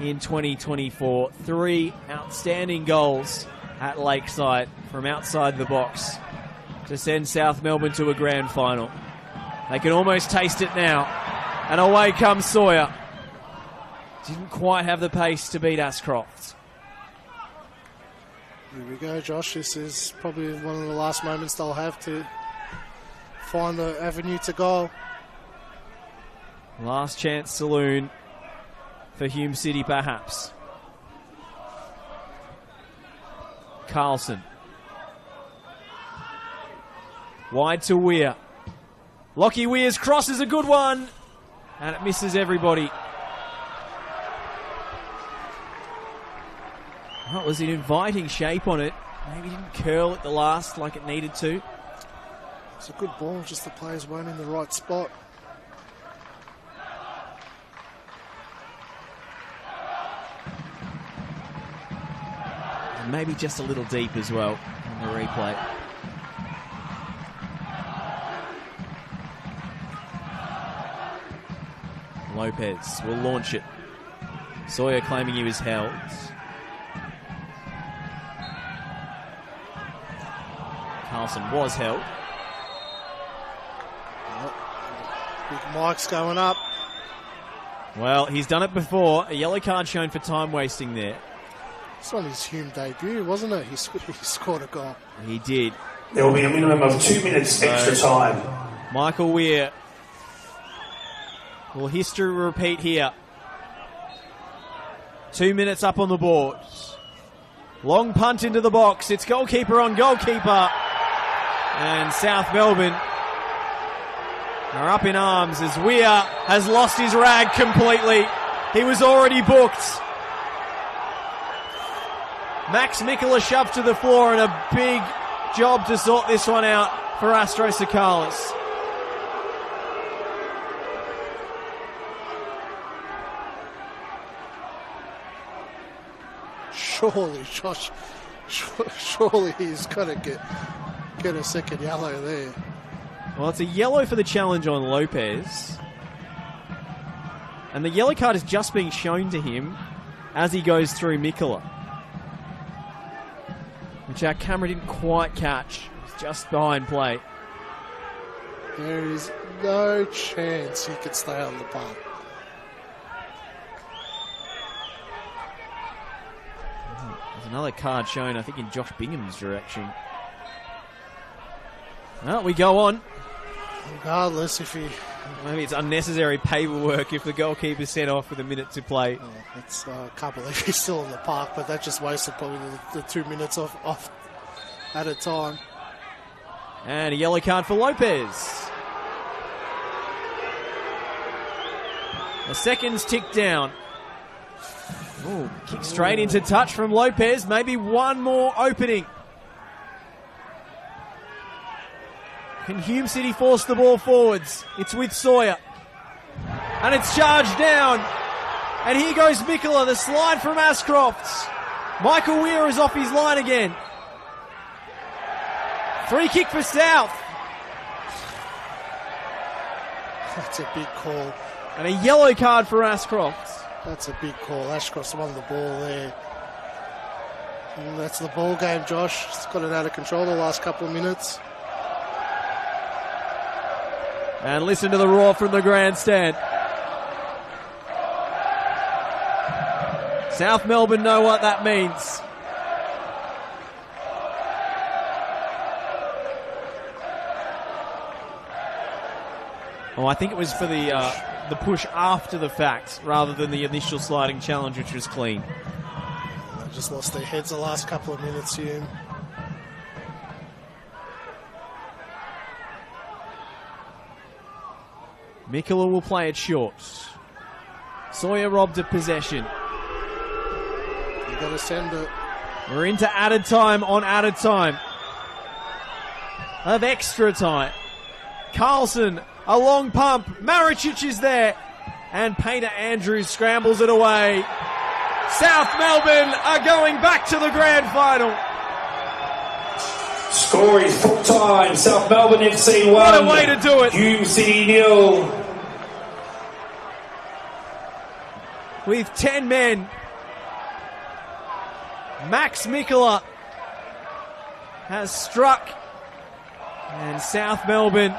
in 2024. 3 outstanding goals at Lakeside from outside the box to send South Melbourne to a grand final. They can almost taste it now. And away comes Sawyer. Didn't quite have the pace to beat Ashcroft. Here we go, Josh. This is probably one of the last moments they'll have to find the avenue to goal. Last chance saloon for Hume City, perhaps. Carlson. Wide to Weir. Lockie Weir's cross is a good one. And it misses everybody. Well, it was an inviting shape on it. Maybe didn't curl at the last like it needed to. It's a good ball, just the players weren't in the right spot. And maybe just a little deep as well on the replay. Lopez will launch it. Sawyer claiming he was held. Carlson was held. Big Mike's going up. Well, he's done it before. A yellow card shown for time wasting there. It's on his Hume debut, wasn't it? He scored a goal. He did. There will be a minimum of 2 minutes extra time. Michael Weir. Will history repeat here? 2 minutes up on the board. Long punt into the box. It's goalkeeper on goalkeeper. And South Melbourne are up in arms as Weir has lost his rag completely. He was already booked. Max Mikola shoved to the floor, and a big job to sort this one out for Astro Sakalis. Surely, Josh, surely he's got to get a second yellow there. Well, it's a yellow for the challenge on Lopez. And the yellow card is just being shown to him as he goes through Mikola, which our camera didn't quite catch. It's just behind play. There is no chance he could stay on the punt. There's another card shown, I think, in Josh Bingham's direction. Well, we go on. Regardless, if he... Maybe it's unnecessary paperwork if the goalkeeper's sent off with a minute to play. I can't believe he's still in the park, but that just wasted probably the 2 minutes off at a time. And a yellow card for Lopez. The seconds tick down. Ooh, kick straight into touch from Lopez. Maybe one more opening. Can Hume City force the ball forwards? It's with Sawyer. And it's charged down. And here goes Mikola, the slide from Ashcroft. Michael Weir is off his line again. Free kick for South. That's a big call. And a yellow card for Ashcroft. That's a big call. Ashcroft's won the ball there. And that's the ball game, Josh. It's got it out of control the last couple of minutes. And listen to the roar from the grandstand. South Melbourne know what that means. Oh, I think it was for the push after the fact rather than the initial sliding challenge, which was clean. They just lost their heads the last couple of minutes, Hume. Mikola will play it short. Sawyer robbed of possession. You've got to send it. We're into added time on added time. Of extra time. Carlson, a long pump. Maricic is there. And Painter Andrews scrambles it away. South Melbourne are going back to the grand final. Score is full time. South Melbourne FC 1. What a way to do it. Hume City 0. With 10 men. Max Mikola has struck. And South Melbourne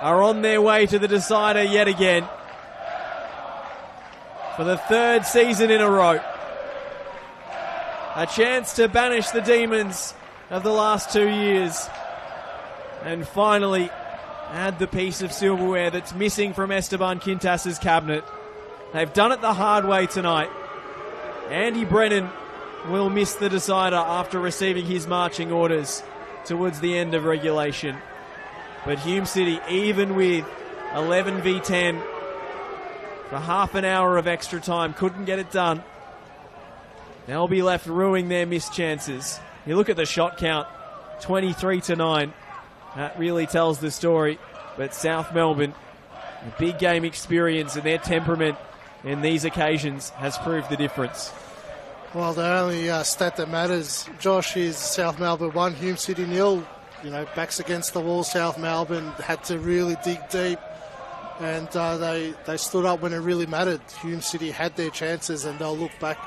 are on their way to the decider yet again. For the third season in a row. A chance to banish the demons of the last 2 years. And finally add the piece of silverware that's missing from Esteban Quintas's cabinet. They've done it the hard way tonight. Andy Brennan will miss the decider after receiving his marching orders towards the end of regulation. But Hume City, even with 11 v 10 for half an hour of extra time, couldn't get it done. They'll be left ruining their missed chances. You look at the shot count, 23-9. That really tells the story. But South Melbourne, the big game experience and their temperament in these occasions has proved the difference. Well, the only stat that matters, Josh, is South Melbourne 1, Hume City 0. You know, backs against the wall, South Melbourne had to really dig deep. And they stood up when it really mattered. Hume City had their chances, and they'll look back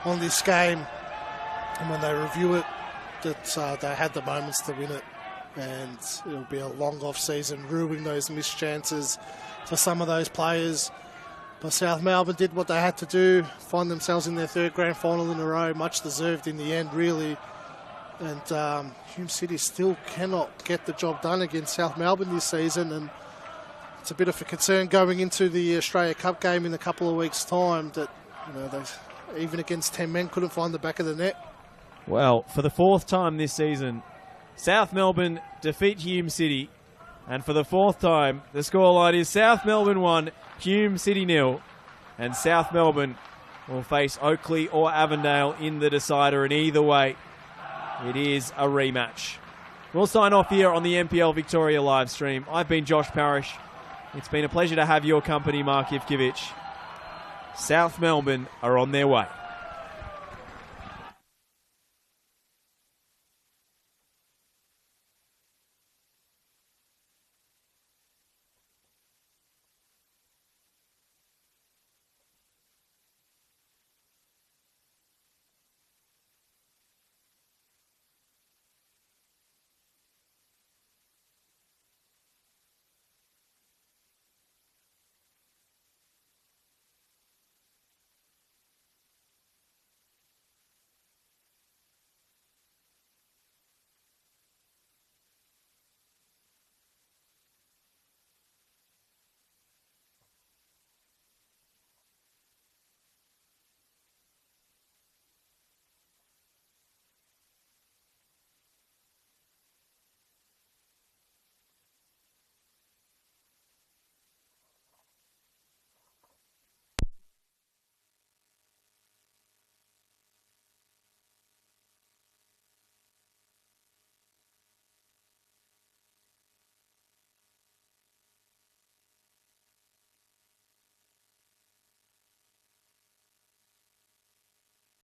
on this game, and when they review it, that they had the moments to win it. And it'll be a long off season, ruining those missed chances for some of those players. But South Melbourne did what they had to do, find themselves in their third grand final in a row, much deserved in the end, really. And Hume City still cannot get the job done against South Melbourne this season, and it's a bit of a concern going into the Australia Cup game in a couple of weeks' time that, you know, they even against 10 men couldn't find the back of the net. Well, for the fourth time this season, South Melbourne defeat Hume City, and for the fourth time, the scoreline is South Melbourne 1, Hume City 0, and South Melbourne will face Oakley or Avondale in the decider, and either way, it is a rematch. We'll sign off here on the NPL Victoria live stream. I've been Josh Parrish. It's been a pleasure to have your company, Mark Ivkovic. South Melbourne are on their way.